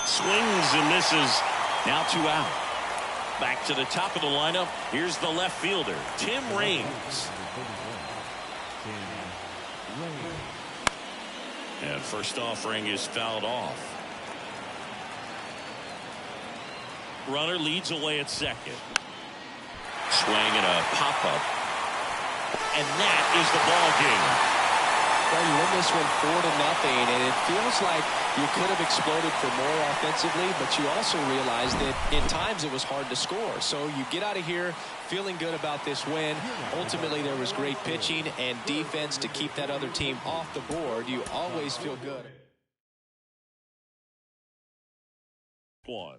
Swings and misses. Now 2 out. Back to the top of the lineup. Here's the left fielder, Tim Raines. And first offering is fouled off. Runner leads away at second. Swing and a pop-up. And that is the ball game. Well, you win this one 4-0, and it feels like you could have exploded for more offensively, but you also realize that in times it was hard to score. So you get out of here feeling good about this win. Ultimately, there was great pitching and defense to keep that other team off the board. You always feel good. One.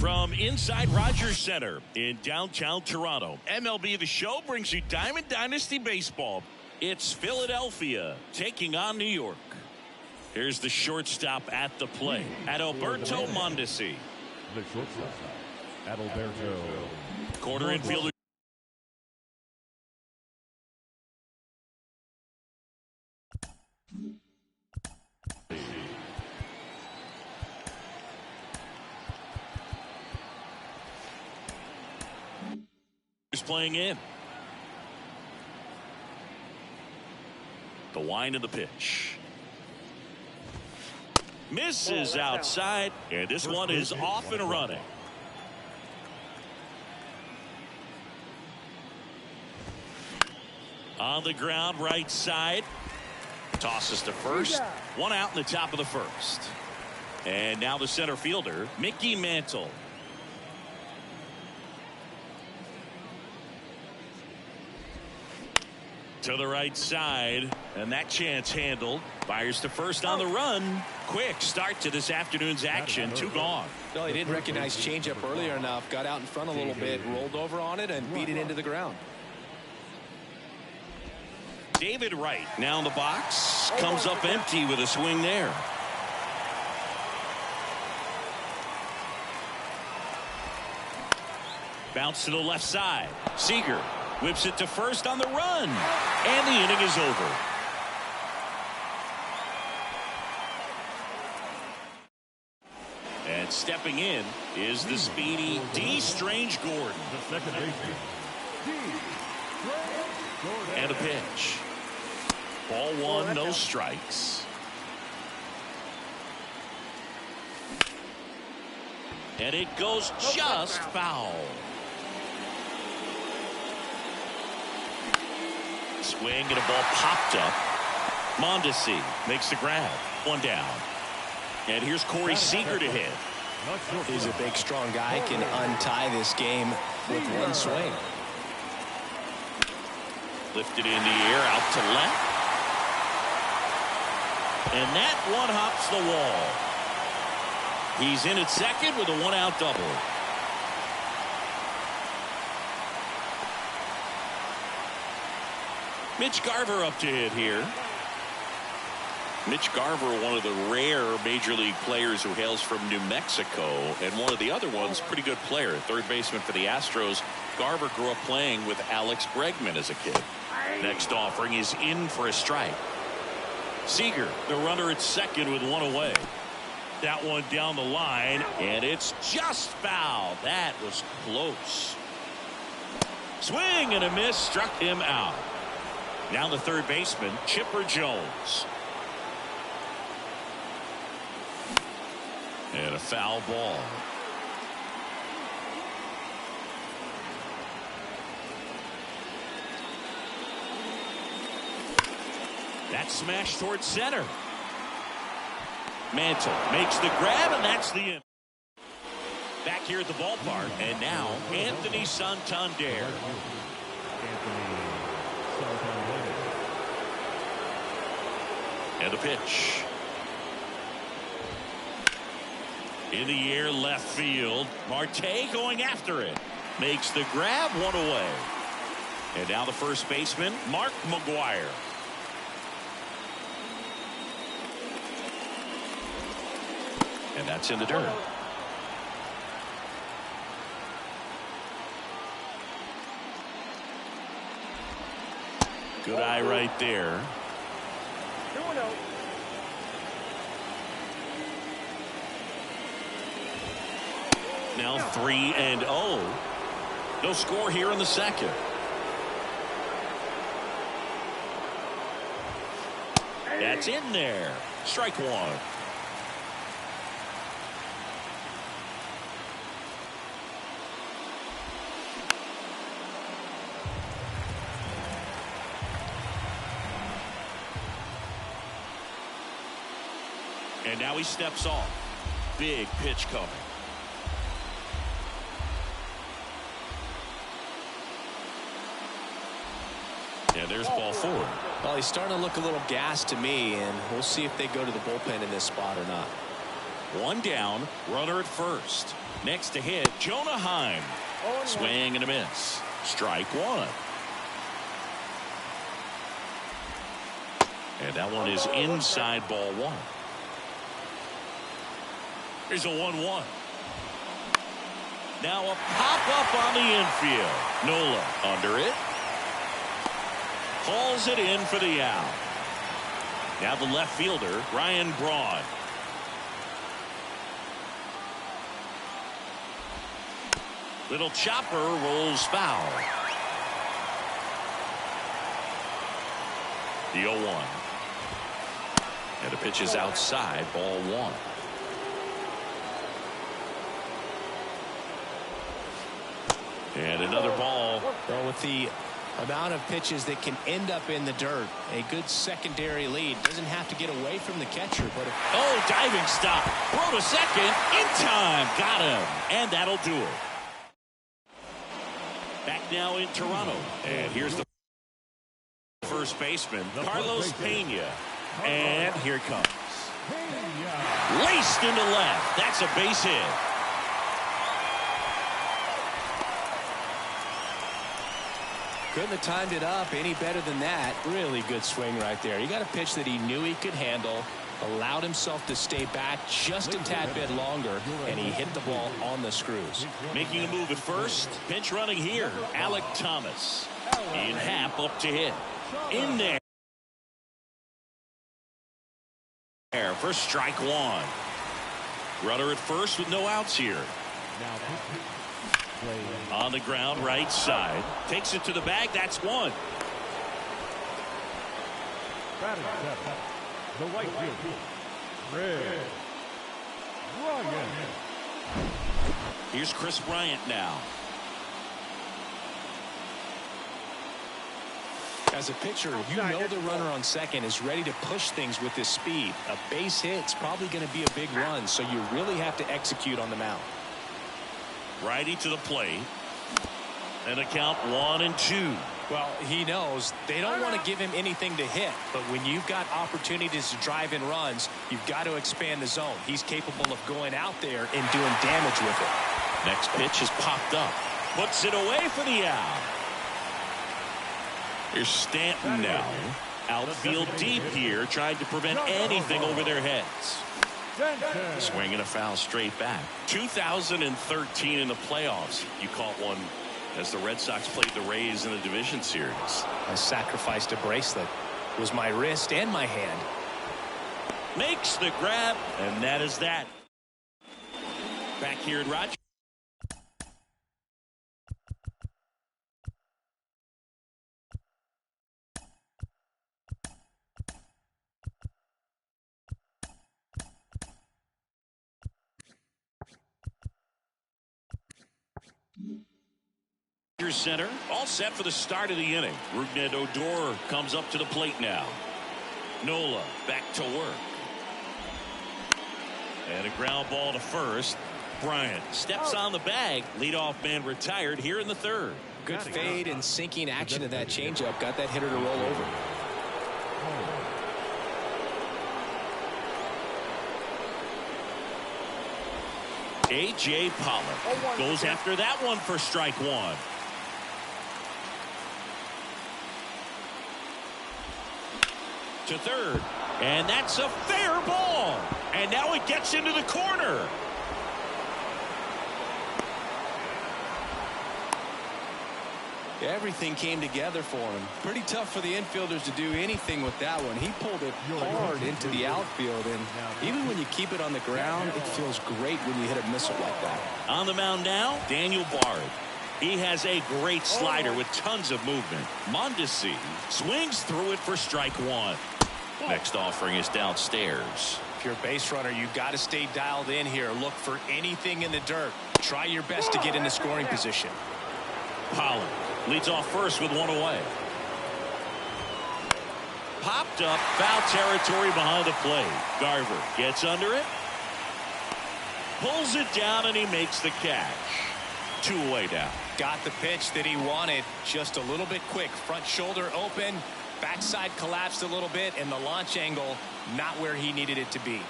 From inside Rogers Center in downtown Toronto, MLB The Show brings you Diamond Dynasty Baseball. It's Philadelphia taking on New York. Here's the shortstop at the plate, Adalberto Mondesi. The shortstop, Adalberto. Corner infielder. Playing in. The wind of the pitch. Misses outside, and this one is off and running. On the ground, right side. Tosses to first. One out in the top of the first. And now the center fielder, Mickey Mantle. To the right side, and that chance handled. Fires to first on the run. Quick start to this afternoon's action. 2 gone. No, he didn't recognize changeup earlier enough. Got out in front a little bit, rolled over on it, and beat it into the ground. David Wright now in the box. Comes up empty with a swing there. Bounce to the left side. Seager whips it to first on the run. And the inning is over. And stepping in is the speedy D. Strange Gordon. The second baseman, D. Gordon. And a pitch. Ball 1, no strikes. And it goes just foul. Swing and a ball popped up. Mondesi makes the grab. 1 down. And here's Corey Seager to hit. He's a big, strong guy. Can untie this game with one swing. Lifted in the air, out to left. And that one hops the wall. He's in at second with a 1-out double. Mitch Garver up to hit here. Mitch Garver, one of the rare major league players who hails from New Mexico, and one of the other ones, pretty good player, third baseman for the Astros. Garver grew up playing with Alex Bregman as a kid. Next offering is in for a strike. Seager, the runner at second with 1 away. That one down the line, and it's just foul. That was close. Swing and a miss, struck him out. Now the third baseman, Chipper Jones. And a foul ball. That smash towards center. Mantle makes the grab, and that's the end. Back here at the ballpark, and now Anthony Santander. And the pitch. In the air, left field. Marte going after it. Makes the grab, 1 away. And now the first baseman, Mark McGwire. And that's in the dirt. Good eye right there. 2-0. Now 3-0. No score here in the second. That's in there. Strike 1. And now he steps off. Big pitch coming. Yeah, there's ball 4. Well, he's starting to look a little gassed to me, and we'll see if they go to the bullpen in this spot or not. 1 down, runner at first. Next to hit, Jonah Heim. Swing and a miss. Strike one. And that one is inside ball one. Here's a 1-1. Now a pop-up on the infield. Nola under it. Hauls it in for the out. Now the left fielder, Ryan Braun. Little chopper rolls foul. The 0-1. And the pitch is outside, ball one. And another ball. Well, with the amount of pitches that can end up in the dirt, a good secondary lead. Doesn't have to get away from the catcher, but diving stop. Throw to second in time. Got him. And that'll do it. Back now in Toronto. And here's the first baseman, Carlos Pena. And here it comes. Laced into left. That's a base hit. couldn't have timed it up any better than that. Really good swing right there. He got a pitch that he knew he could handle, allowed himself to stay back just a tad bit longer, and he hit the ball on the screws. Making a move at first. Pinch running here. Alec Thomas. In half up to hit. In there. For strike one. Runner at first with no outs here. On the ground, right side. Takes it to the bag. That's one. Batting seven, the right field, Bryant. Here's Chris Bryant now. As a pitcher, you know the runner on second is ready to push things with his speed. A base hit's probably going to be a big run, so you really have to execute on the mound. Righty to the plate. And a count 1-2. Well, he knows they don't want to give him anything to hit, but when you've got opportunities to drive in runs, you've got to expand the zone. He's capable of going out there and doing damage with it. Next pitch is popped up. Puts it away for the out. Here's Stanton now. Outfield deep here, trying to prevent anything over their heads. Swinging a foul straight back. 2013 in the playoffs. You caught one as the Red Sox played the Rays in the division series. I sacrificed a bracelet. It was my wrist and my hand. Makes the grab, and that is that. Back here at Rochester. Center, all set for the start of the inning. Rougned Odor comes up to the plate now. Nola back to work. And a ground ball to first. Bryant steps on the bag. Leadoff man retired here in the third. Good fade and sinking action of that changeup. Got that hitter to roll over. A.J. Pollock goes after that one for strike one. To third, and that's a fair ball, and now it gets into the corner. Everything came together for him. Pretty tough for the infielders to do anything with that one. He pulled it hard into the outfield, and even when you keep it on the ground, it feels great when you hit a missile like that. On the mound now, Daniel Bard. He has a great slider with tons of movement. Mondesi swings through it for strike one. Next offering is downstairs. If you're a base runner, you've got to stay dialed in here. Look for anything in the dirt. Try your best to get into scoring position. Pollock leads off first with one away. Popped up, foul territory behind the plate. Garver gets under it. Pulls it down, and he makes the catch. 2 away now. Got the pitch that he wanted, just a little bit quick. Front shoulder open, backside collapsed a little bit, and the launch angle not where he needed it to be.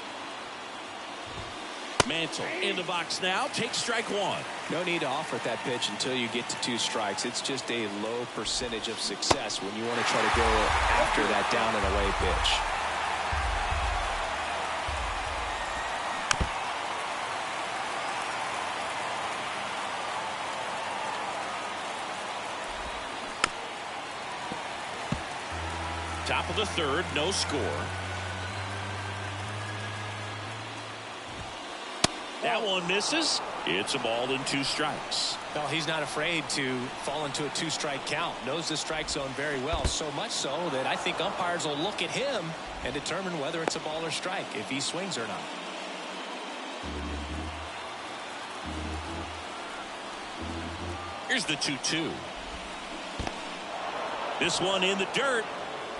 Mantle in the box now. Takes strike one. No need to offer that pitch until you get to 2 strikes. It's just a low percentage of success when you want to try to go after that down and away pitch. Top of the third, no score. That one misses. It's a ball and 2 strikes. Well, he's not afraid to fall into a 2-strike count. Knows the strike zone very well, so much so that I think umpires will look at him and determine whether it's a ball or strike, if he swings or not. Here's the 2-2. This one in the dirt.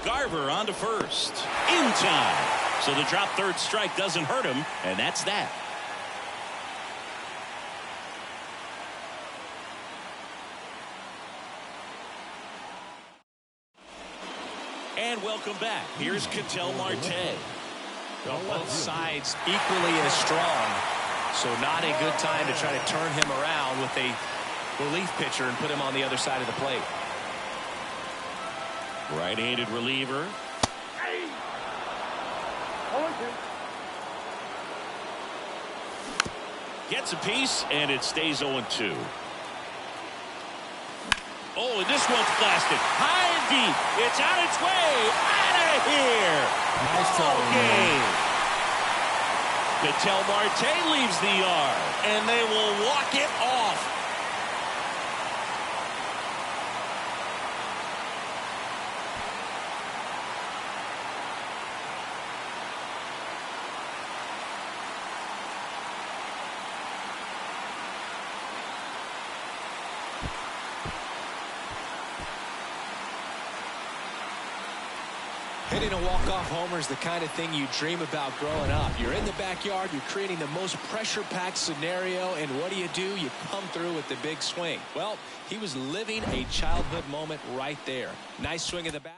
Garver on to first. In time. So the drop third strike doesn't hurt him, and that's that. And welcome back. Here's Ketel Marte. Well, both sides equally as strong, so not a good time to try to turn him around with a relief pitcher and put him on the other side of the plate. Right-handed reliever. Gets a piece, and it stays 0-2. Oh, and this one's blasted. High and deep. It's on its way. Out of here. Nice throw, game. Ketel Marte leaves the yard, and they will walk it off. Hitting a walk-off homer is the kind of thing you dream about growing up. You're in the backyard, you're creating the most pressure-packed scenario, and what do? You come through with the big swing. Well, he was living a childhood moment right there. Nice swing of the bat.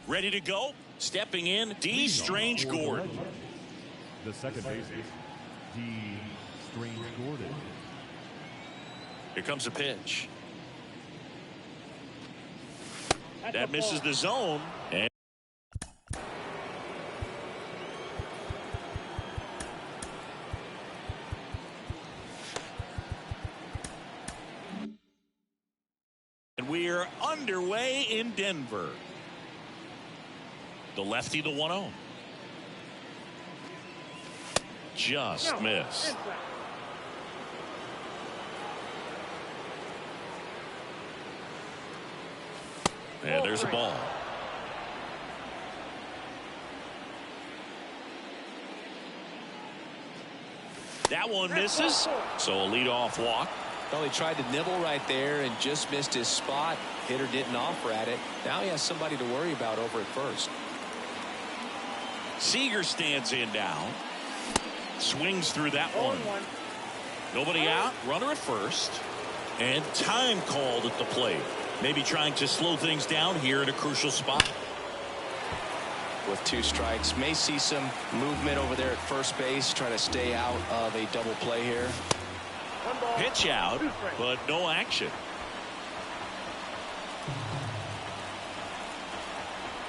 Ready to go. Stepping in, D. Strange Gordon. The second baseman, D. Strange Gordon. Here comes a pitch. That misses the zone. And we're underway in Denver. The lefty, the 1-0. Just missed. And there's a ball. That one misses. So a leadoff walk. Well, he tried to nibble right there and just missed his spot. Hitter didn't offer at it. Now he has somebody to worry about over at first. Seager stands in now. Swings through that one. Nobody out. Runner at first. And time called at the plate. Maybe trying to slow things down here in a crucial spot. With 2 strikes, may see some movement over there at first base. Try to stay out of a double play here. Pitch out, but no action.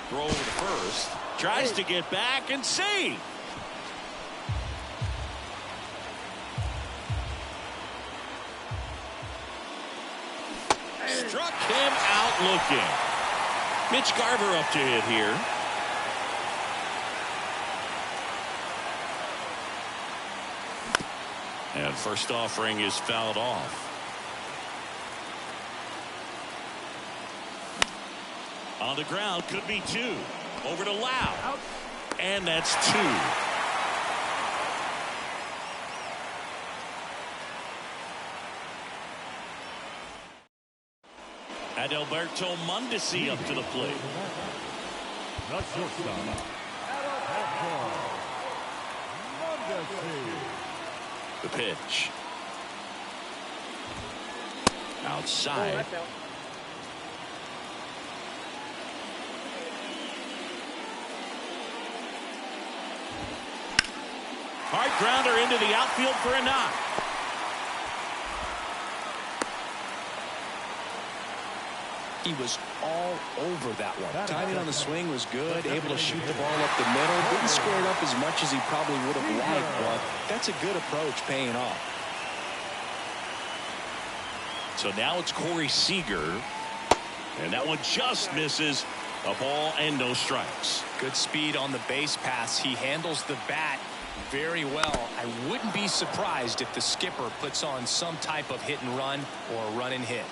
Throw over to first. Tries to get back and save. Struck him out looking. Mitch Garver up to hit here. And first offering is fouled off. On the ground, could be 2. Over to Lau. And that's 2. Adalberto Mondesi up to the plate. The shortstop, The pitch. Outside. Hard grounder into the outfield for a knock. He was all over that one. Timing on the swing was good. Able to shoot the ball up the middle. Didn't square it up as much as he probably would have liked, but that's a good approach, paying off. So now it's Corey Seager. And that one just misses. A ball and no strikes. Good speed on the base pass. He handles the bat very well. I wouldn't be surprised if the skipper puts on some type of hit and run or run and hit.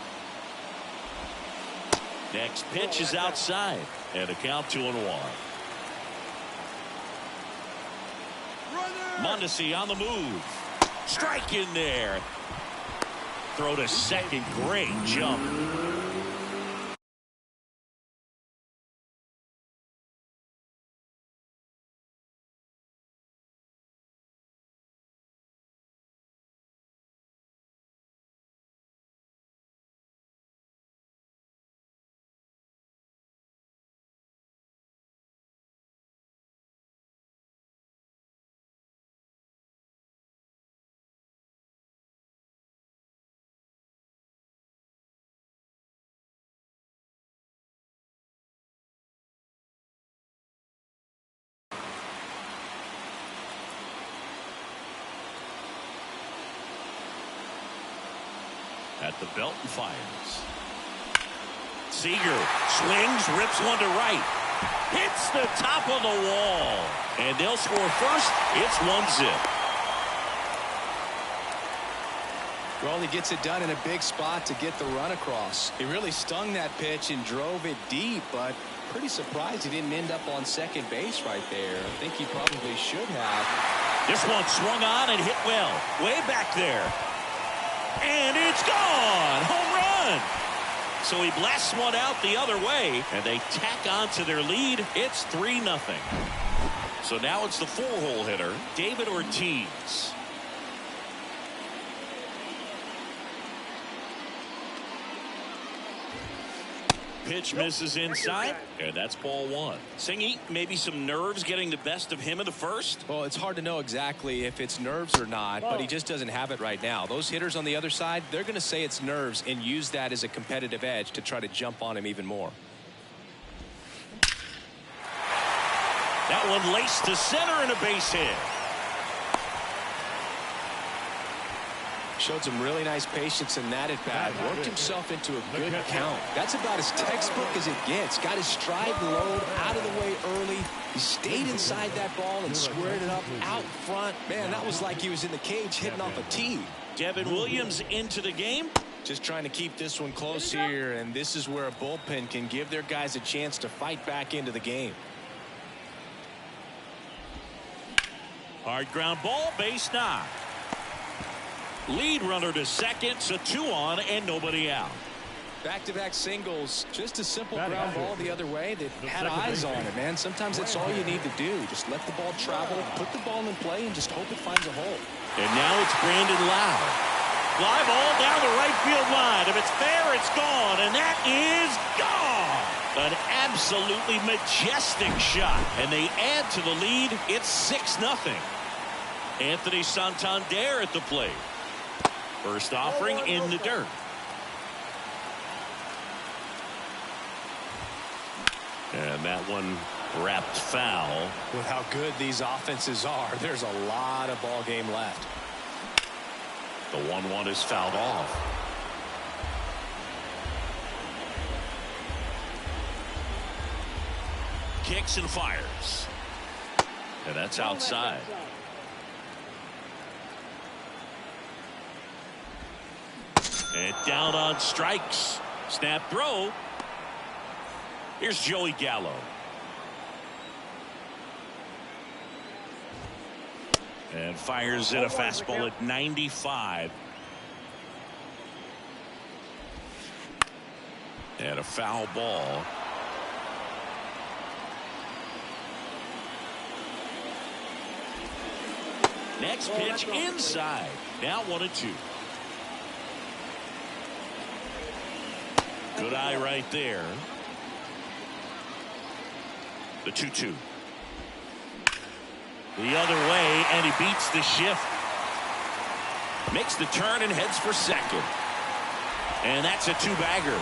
Next pitch is outside, and a count 2-1. Mondesi on the move. Strike in there. Throw to second. Great jump. At the belt and fires. Seager swings, rips one to right. Hits the top of the wall. And they'll score first. It's 1-0. Well, he gets it done in a big spot to get the run across. He really stung that pitch and drove it deep, but pretty surprised he didn't end up on second base right there. I think he probably should have. This one swung on and hit well. Way back there. And it's gone. Home run. So he blasts one out the other way, and they tack on to their lead. It's 3-0. So now it's the 4-hole hitter, David Ortiz. Pitch misses inside, and that's ball 1. Singy, maybe some nerves getting the best of him in the first? Well, it's hard to know exactly if it's nerves or not, but he just doesn't have it right now. Those hitters on the other side, they're going to say it's nerves and use that as a competitive edge to try to jump on him even more. That one laced to center and a base hit. Showed some really nice patience in that at bat. Worked himself into a good count. That's about as textbook as it gets. Got his stride load out of the way early. He stayed inside that ball and squared it up out front. Man, that was like he was in the cage hitting off a tee. Devin Williams into the game. Just trying to keep this one close here, and this is where a bullpen can give their guys a chance to fight back into the game. Hard ground ball, base knock. Lead runner to second, so 2 on and nobody out. Back-to-back singles, just a simple ground ball the other way that had eyes on it, man. Sometimes that's all you need to do. Just let the ball travel, put the ball in play, and just hope it finds a hole. And now it's Brandon Lau. Fly ball down the right field line. If it's fair, it's gone, and that is gone. An absolutely majestic shot, and they add to the lead. It's 6-0. Anthony Santander at the plate. First offering in the dirt. And that one wrapped foul. With how good these offenses are, there's a lot of ball game left. The 1-1 is fouled off. Kicks and fires. And that's outside. And down on strikes. Snap throw. Here's Joey Gallo. And fires in a fastball at 95. And a foul ball. Next pitch inside. Now 1-2. Good eye right there. The 2-2. The other way, and he beats the shift. Makes the turn and heads for second. And that's a 2-bagger.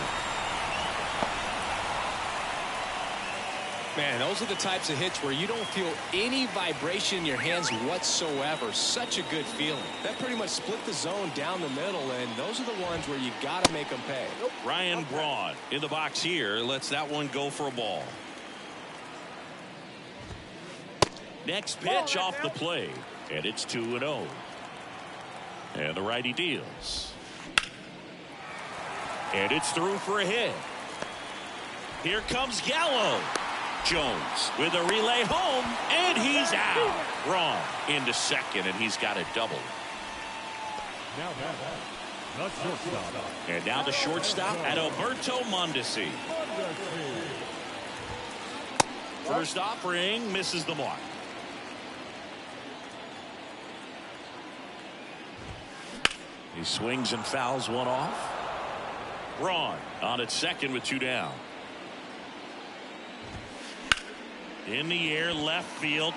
Man, those are the types of hits where you don't feel any vibration in your hands whatsoever. Such a good feeling. That pretty much split the zone down the middle, and those are the ones where you got to make them pay. Ryan Braun in the box here lets that one go for a ball. Next pitch off the plate. And it's 2-0. And the righty deals. And it's through for a hit. Here comes Gallo. Jones with a relay home, and he's out. Wrong into second, and he's got a double. Now the shortstop. And now the shortstop at Alberto Mondesi. First offering misses the mark. He swings and fouls one off. Braun on at second with 2 down. In the air, left field.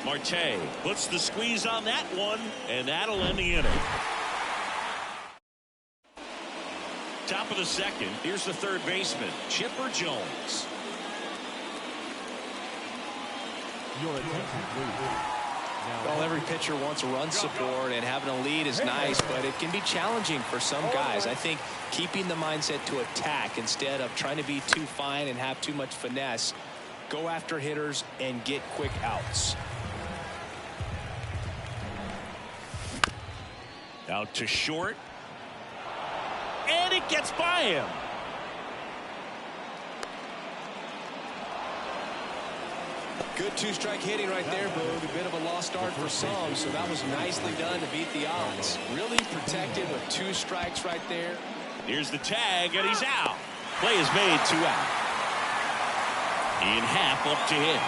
Marte puts the squeeze on that one, and that'll end the inning. Top of the second. Here's the third baseman, Chipper Jones. Your attention, please. Well, every pitcher wants run support, and having a lead is nice, but it can be challenging for some guys. I think keeping the mindset to attack instead of trying to be too fine and have too much finesse, go after hitters and get quick outs. Out to short, and it gets by him. Good 2-strike hitting right there, Boog. A bit of a lost start for some, so that was nicely done to beat the odds. Really protected with 2 strikes right there. Here's the tag, and he's out. Play is made, 2 out. Ian Happ up to hit.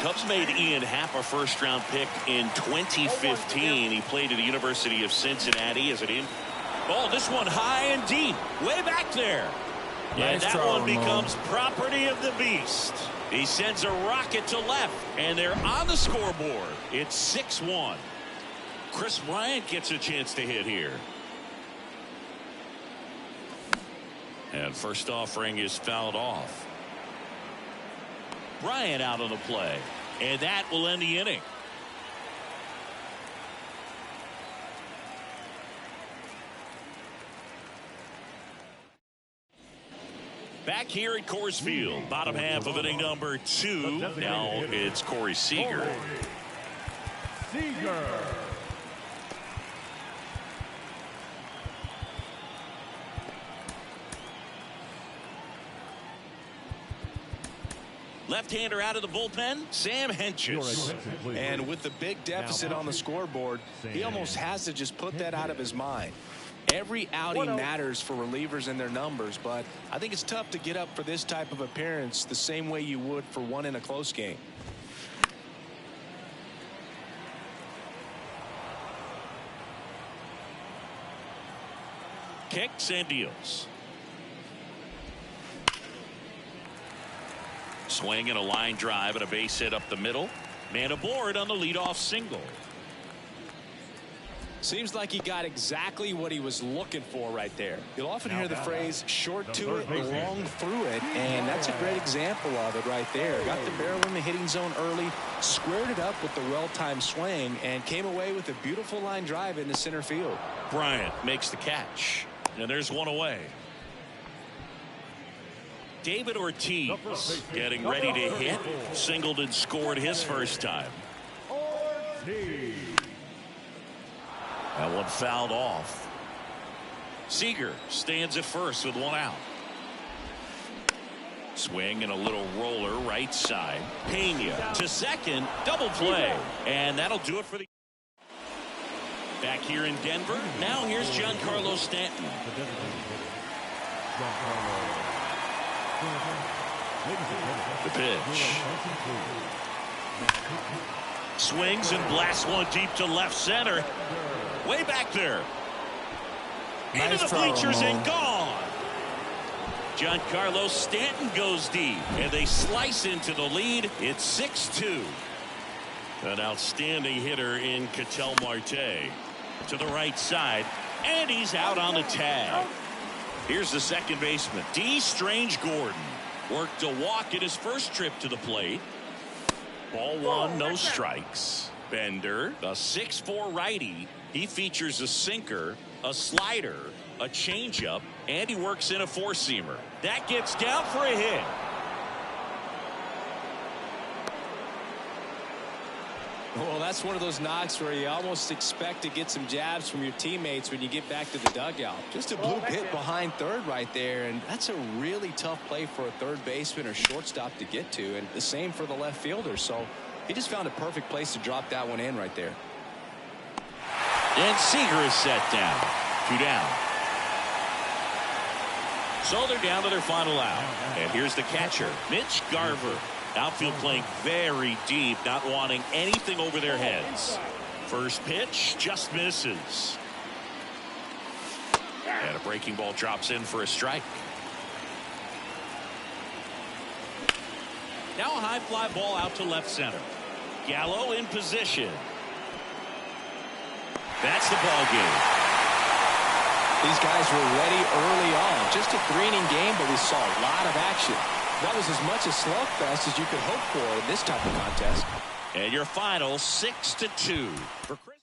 Cubs made Ian Happ a first-round pick in 2015. He played at the University of Cincinnati as an in. Oh, this one high and deep, way back there. And that one becomes property of the beast. He sends a rocket to left, and they're on the scoreboard. It's 6-1. Chris Bryant gets a chance to hit here. And first offering is fouled off. Bryant out on the play, and that will end the inning. Back here at Coors Field, bottom half of inning number 2. Now it's Corey Seager. Left-hander out of the bullpen, Sam Hentges. And with the big deficit on the scoreboard, he almost has to just put that out of his mind. Every outing matters for relievers and their numbers, but I think it's tough to get up for this type of appearance the same way you would for one in a close game. Kicks and deals. Swing and a line drive and a base hit up the middle. Man aboard on the leadoff single. Seems like he got exactly what he was looking for right there. You'll often hear the phrase short to it, long through it, and that's a great example of it right there. Got the barrel in the hitting zone early, squared it up with the well-timed swing, and came away with a beautiful line drive into center field. Bryant makes the catch, and there's one away. David Ortiz getting ready to hit. Singled and scored his first time. That one fouled off. Seager stands at first with 1 out. Swing and a little roller right side. Pena to second. Double play. And that'll do it for the. Back here in Denver. Now here's Giancarlo Stanton. The pitch. Swings and blasts one deep to left center. Way back there. Into the bleachers and gone. Giancarlo Stanton goes deep, and they slice into the lead. It's 6-2. An outstanding hitter in Ketel Marte. To the right side, and he's out on the tag. Here's the second baseman, D. Strange Gordon. Worked a walk in his first trip to the plate. Ball 1, no strikes. Bender, a 6'4" righty. He features a sinker, a slider, a changeup, and he works in a four-seamer. That gets down for a hit. Well, that's one of those knocks where you almost expect to get some jabs from your teammates when you get back to the dugout. Just a bloop hit behind third right there, and that's a really tough play for a third baseman or shortstop to get to, and the same for the left fielder. So he just found a perfect place to drop that one in right there. And Seager is set down. 2 down. So they're down to their final out. And here's the catcher, Mitch Garver. Outfield playing very deep, not wanting anything over their heads. First pitch just misses. And a breaking ball drops in for a strike. Now a high fly ball out to left center. Gallo in position. That's the ball game. These guys were ready early on. Just a 3-inning game, but we saw a lot of action. That was as much a slugfest as you could hope for in this type of contest. And your final 6-2 for Chris.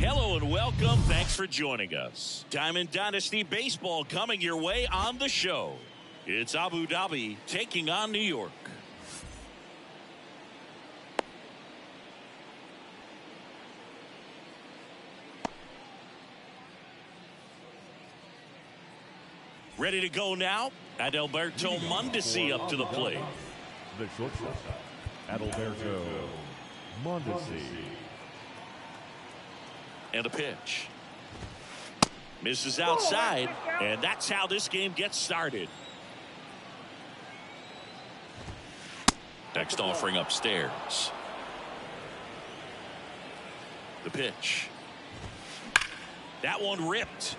Hello and welcome. Thanks for joining us. Diamond Dynasty Baseball coming your way on the show. It's Abu Dhabi taking on New York. Ready to go now. Adalberto Mondesi up to the plate. The shortstop, Adalberto Mondesi. And a pitch. Misses outside, and that's how this game gets started. Next offering upstairs. The pitch. That one ripped.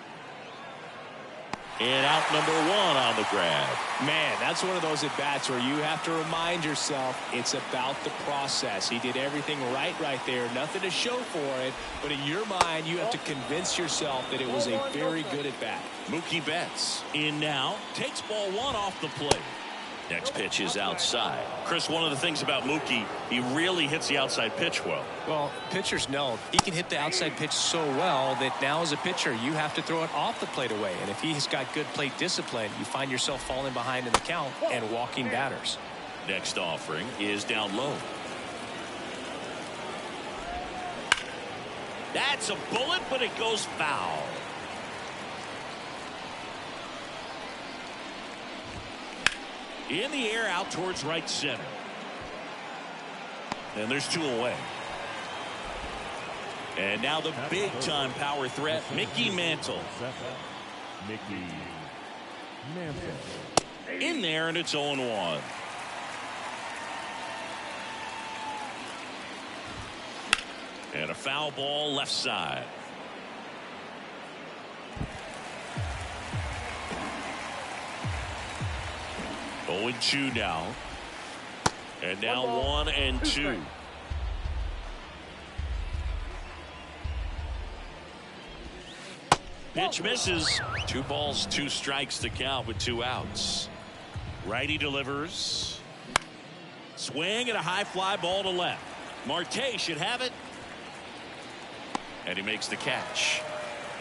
And out number one on the grab. Man, that's one of those at-bats where you have to remind yourself it's about the process. He did everything right there. Nothing to show for it. But in your mind, you have to convince yourself that it was a very good at-bat. Mookie Betts in now. Takes ball one off the plate. Next pitch is outside. Chris, one of the things about Mookie, he really hits the outside pitch well. Well, pitchers know he can hit the outside pitch so well that now as a pitcher, you have to throw it off the plate away. And if he's got good plate discipline, you find yourself falling behind in the count and walking batters. Next offering is down low. That's a bullet, but it goes foul. In the air out towards right center. And there's two away. And now the big time power threat, Mickey Mantle. Mickey Mantle. In there, and it's 0-1. And a foul ball left side. Oh, 0-2 now. And now 1-2. Pitch misses. 2 balls, 2 strikes to count with 2 outs. Righty delivers. Swing and a high fly ball to left. Marte should have it. And he makes the catch.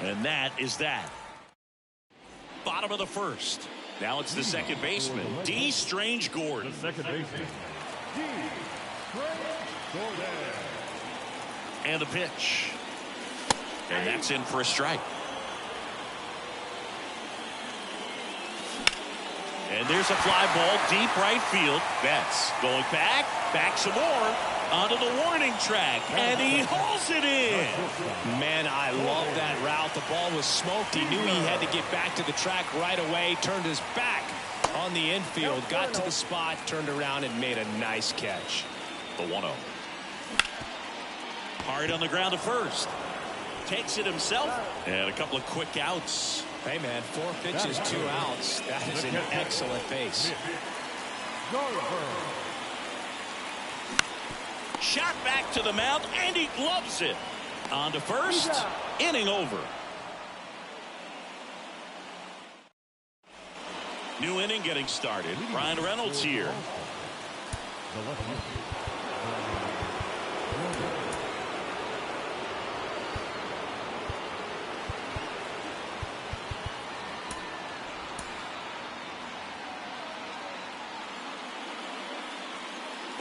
And that is that. Bottom of the first. Now it's the second baseman, D. Strange Gordon. The second baseman, D. Strange Gordon. And the pitch. And that's in for a strike. And there's a fly ball deep right field. Betts going back some more. Onto the warning track, and he hauls it in. Man, I love that route. The ball was smoked. He knew he had to get back to the track right away. Turned his back on the infield. Got to the spot, turned around, and made a nice catch. The 1-0. Hard on the ground to first. Takes it himself. And a couple of quick outs. Hey, man, 4 pitches, 2 outs. That is an excellent pace. Shot back to the mound, and he gloves it. On to first. Inning over. New inning getting started. Ryan Reynolds here.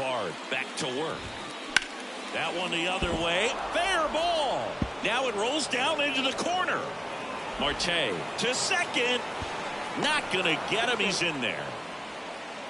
hard. Back to work. That one the other way. Fair ball. Now it rolls down into the corner. Marte to second. Not going to get him. He's in there.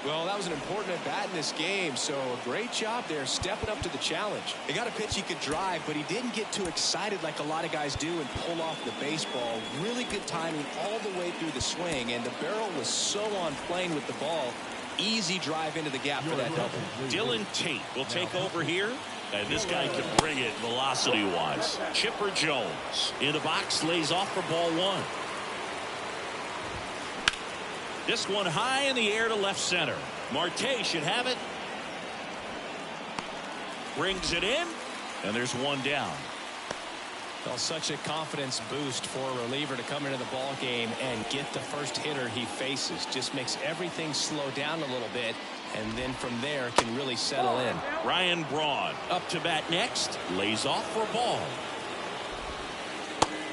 Well, that was an important at-bat in this game, so a great job there stepping up to the challenge. He got a pitch he could drive, but he didn't get too excited like a lot of guys do and pull off the baseball. Really good timing all the way through the swing, and the barrel was so on plane with the ball. Easy drive into the gap for that double. Dylan Tate will take over here, and this guy can bring it velocity-wise. Chipper Jones in the box, lays off for ball one. This one high in the air to left center. Marte should have it. Brings it in, and there's one down. Well, such a confidence boost for a reliever to come into the ball game and get the first hitter he faces. Just makes everything slow down a little bit, and then from there can really settle in. Ryan Braun up to bat next. Lays off for ball.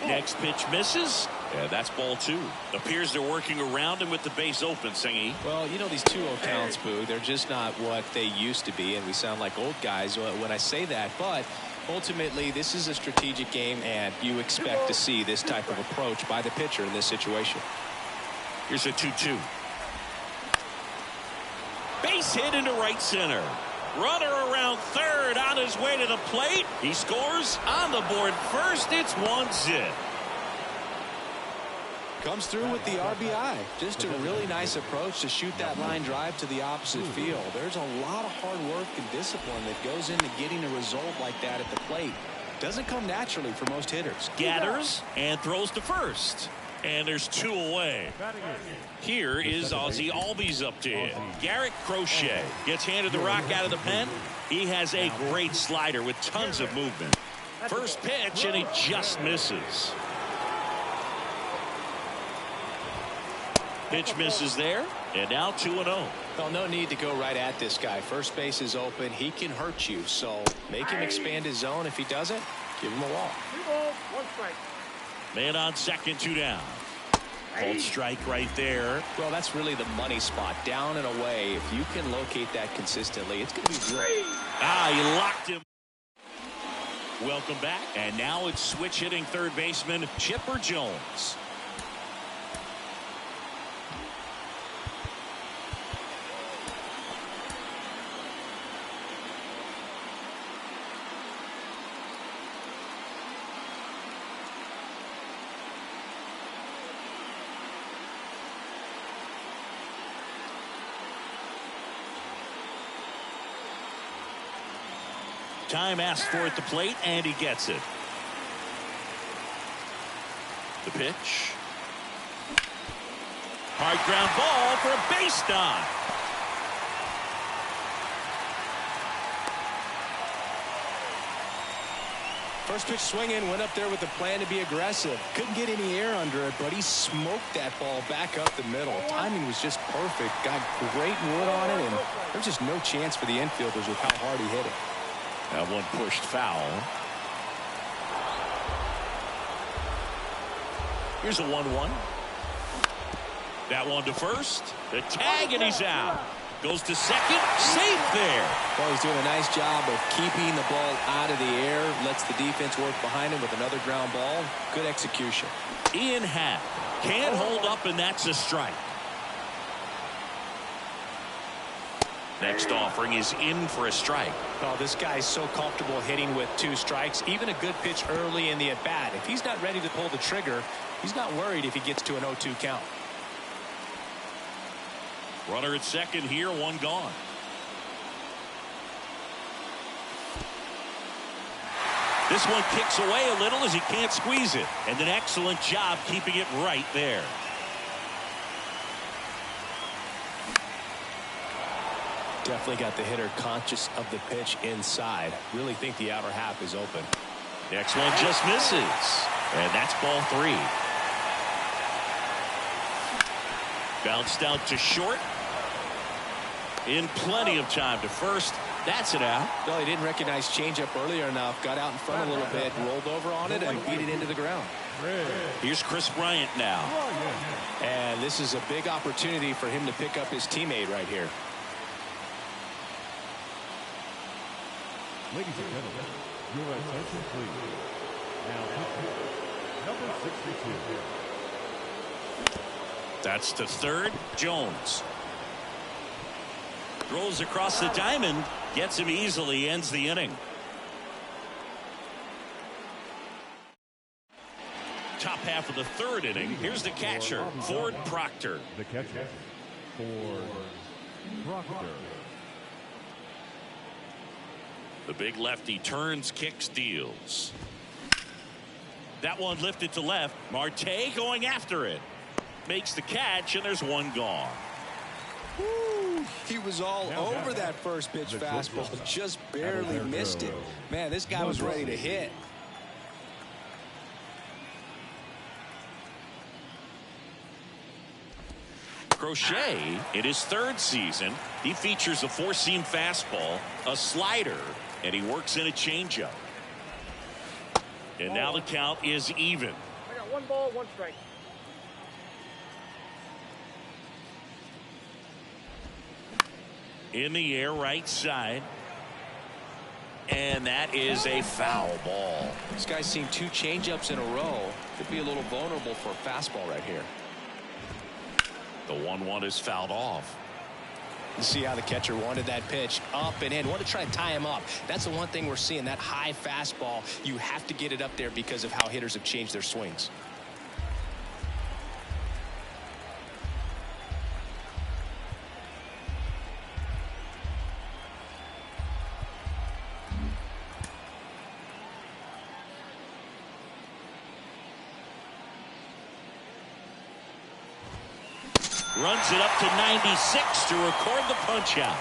Next pitch misses. And that's ball two. Appears they're working around him with the base open, Singy. Well, you know, these 2-0 counts, Boo, they're just not what they used to be, and we sound like old guys when I say that. But ultimately, this is a strategic game, and you expect to see this type of approach by the pitcher in this situation. Here's a 2-2. Base hit into right center. Runner around third on his way to the plate. He scores on the board first. It's 1-0. Comes through with the RBI. Just a really nice approach to shoot that line drive to the opposite field. There's a lot of hard work and discipline that goes into getting a result like that at the plate. Doesn't come naturally for most hitters. Gathers and throws to first. And there's two away. Here is Ozzie Albies up to hit. Garrett Crochet gets handed the rock out of the pen. He has a great slider with tons of movement. First pitch, and he just misses. Pitch misses there, and now 2-0. Well, no need to go right at this guy. First base is open. He can hurt you, so make him expand his zone. If he doesn't, give him a walk. 2 balls, 1 strike. Man on second, 2 down. Called strike right there. Well, that's really the money spot, down and away. If you can locate that consistently, it's going to be great. He locked him. Welcome back, and now it's switch hitting third baseman Chipper Jones. Time asked for at the plate, and he gets it. The pitch. Hard ground ball for a base knock. First pitch swinging, went up there with the plan to be aggressive. Couldn't get any air under it, but he smoked that ball back up the middle. Timing was just perfect. Got great wood on it, and there's just no chance for the infielders with how hard he hit it. That one pushed foul. Here's a 1-1. That one to first. The tag, and he's out. Goes to second. Safe there. Well, he's doing a nice job of keeping the ball out of the air. Lets the defense work behind him with another ground ball. Good execution. Ian Happ can't hold up, and that's a strike. Next offering is in for a strike. Oh, this guy's so comfortable hitting with 2 strikes. Even a good pitch early in the at-bat. If he's not ready to pull the trigger, he's not worried if he gets to an 0-2 count. Runner at second here, one gone. This one kicks away a little as he can't squeeze it. And an excellent job keeping it right there. Definitely got the hitter conscious of the pitch inside. Really think the outer half is open. Next one just misses. And that's ball 3. Bounced out to short. In plenty of time to first. That's it out. Well, he didn't recognize changeup earlier enough. Got out in front a little bit, rolled over on it, and beat it into the ground. Here's Chris Bryant now. And this is a big opportunity for him to pick up his teammate right here. Ladies and gentlemen, your attention please. Now, number 62. That's to third. Jones throws across the diamond, gets him easily, ends the inning. Top half of the third inning. Here's the catcher, Ford Proctor. The catcher, Ford Proctor. The big lefty turns, kicks, deals. That one lifted to left. Marte going after it. Makes the catch, and there's one gone. Woo, he was all over that first pitch fastball, but just barely missed it. Man, this guy was ready to hit. Crochet, in his third season, he features a four-seam fastball, a slider, and he works in a changeup. And now the count is even. I got 1 ball, 1 strike. In the air, right side. And that is a foul ball. This guy's seen 2 changeups in a row. Could be a little vulnerable for a fastball right here. The 1-1 is fouled off. You see how the catcher wanted that pitch up and in. Want to try and tie him up. That's the one thing we're seeing, that high fastball. You have to get it up there because of how hitters have changed their swings. Runs it up to 96 to record the punch out.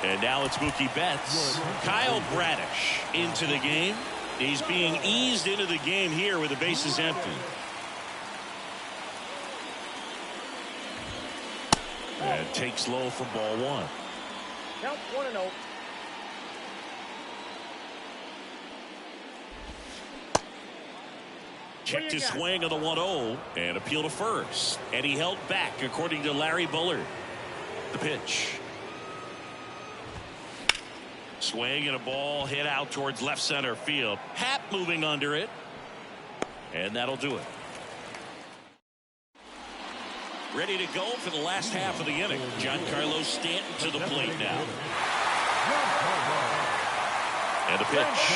And now it's Mookie Betts. Kyle Bradish into the game. He's being eased into the game here with the bases empty. And takes low for ball 1. Count 1-0. Checked his swing on the 1-0 and appeal to first. And he held back, according to Larry Bullard. The pitch. Swing and a ball hit out towards left center field. Happ moving under it. And that'll do it. Ready to go for the last half of the inning. Giancarlo Stanton to the plate now. And the pitch.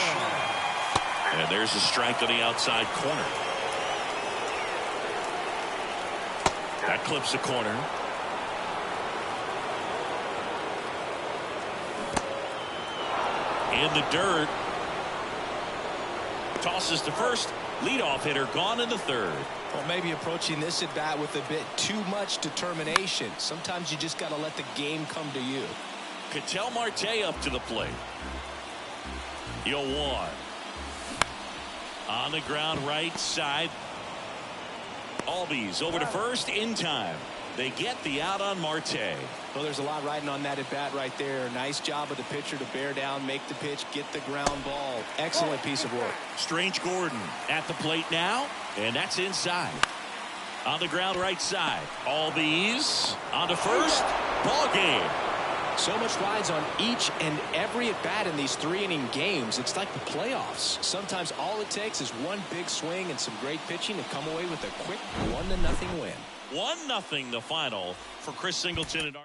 And there's a strike on the outside corner. That clips the corner. In the dirt. Tosses to first. Leadoff hitter gone in the third. Well, maybe approaching this at bat with a bit too much determination. Sometimes you just got to let the game come to you. Ketel Marte up to the plate. 0-1. On the ground right side. Albies over to first in time. They get the out on Marte. Well, there's a lot riding on that at bat right there. Nice job of the pitcher to bear down, make the pitch, get the ground ball. Excellent piece of work. Strange Gordon at the plate now, and that's inside. On the ground right side. Albies on to first. Ball game. So much rides on each and every at bat in these 3-inning games. It's like the playoffs. Sometimes all it takes is one big swing and some great pitching to come away with a quick 1-0 win. 1-0 the final for Chris Singleton and our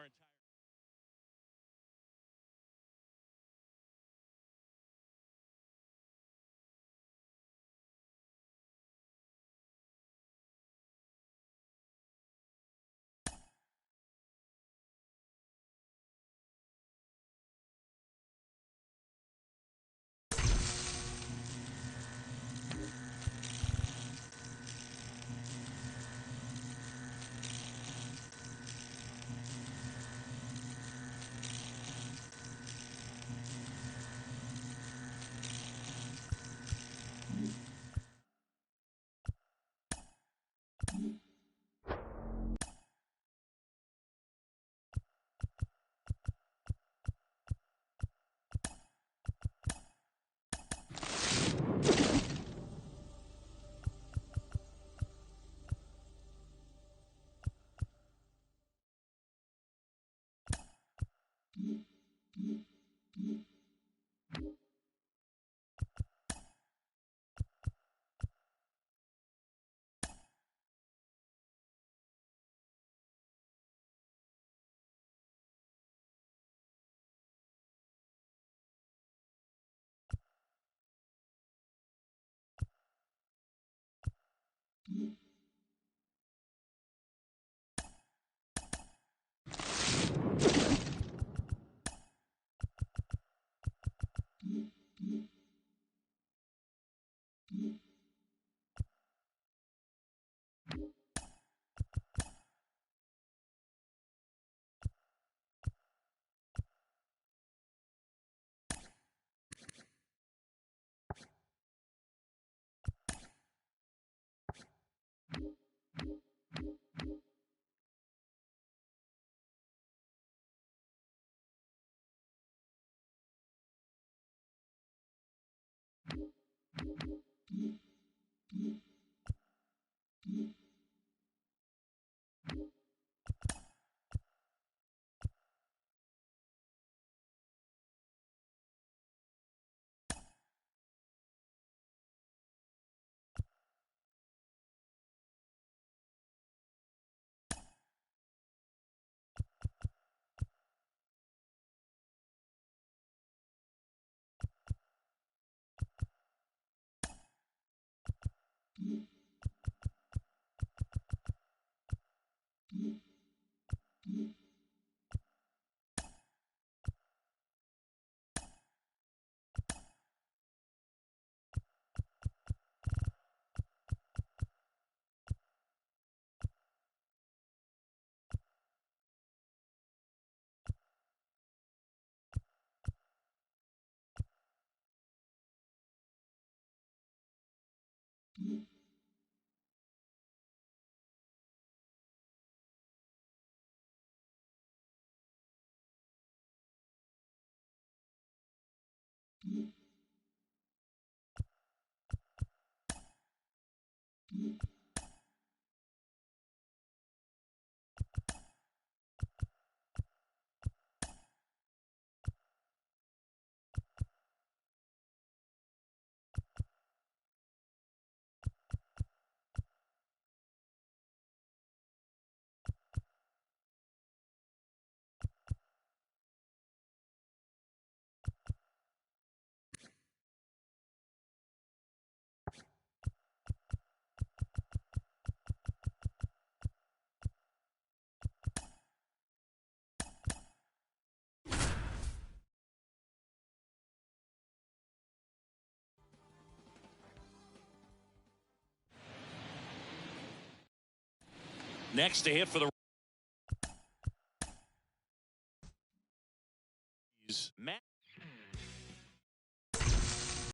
Next to hit for the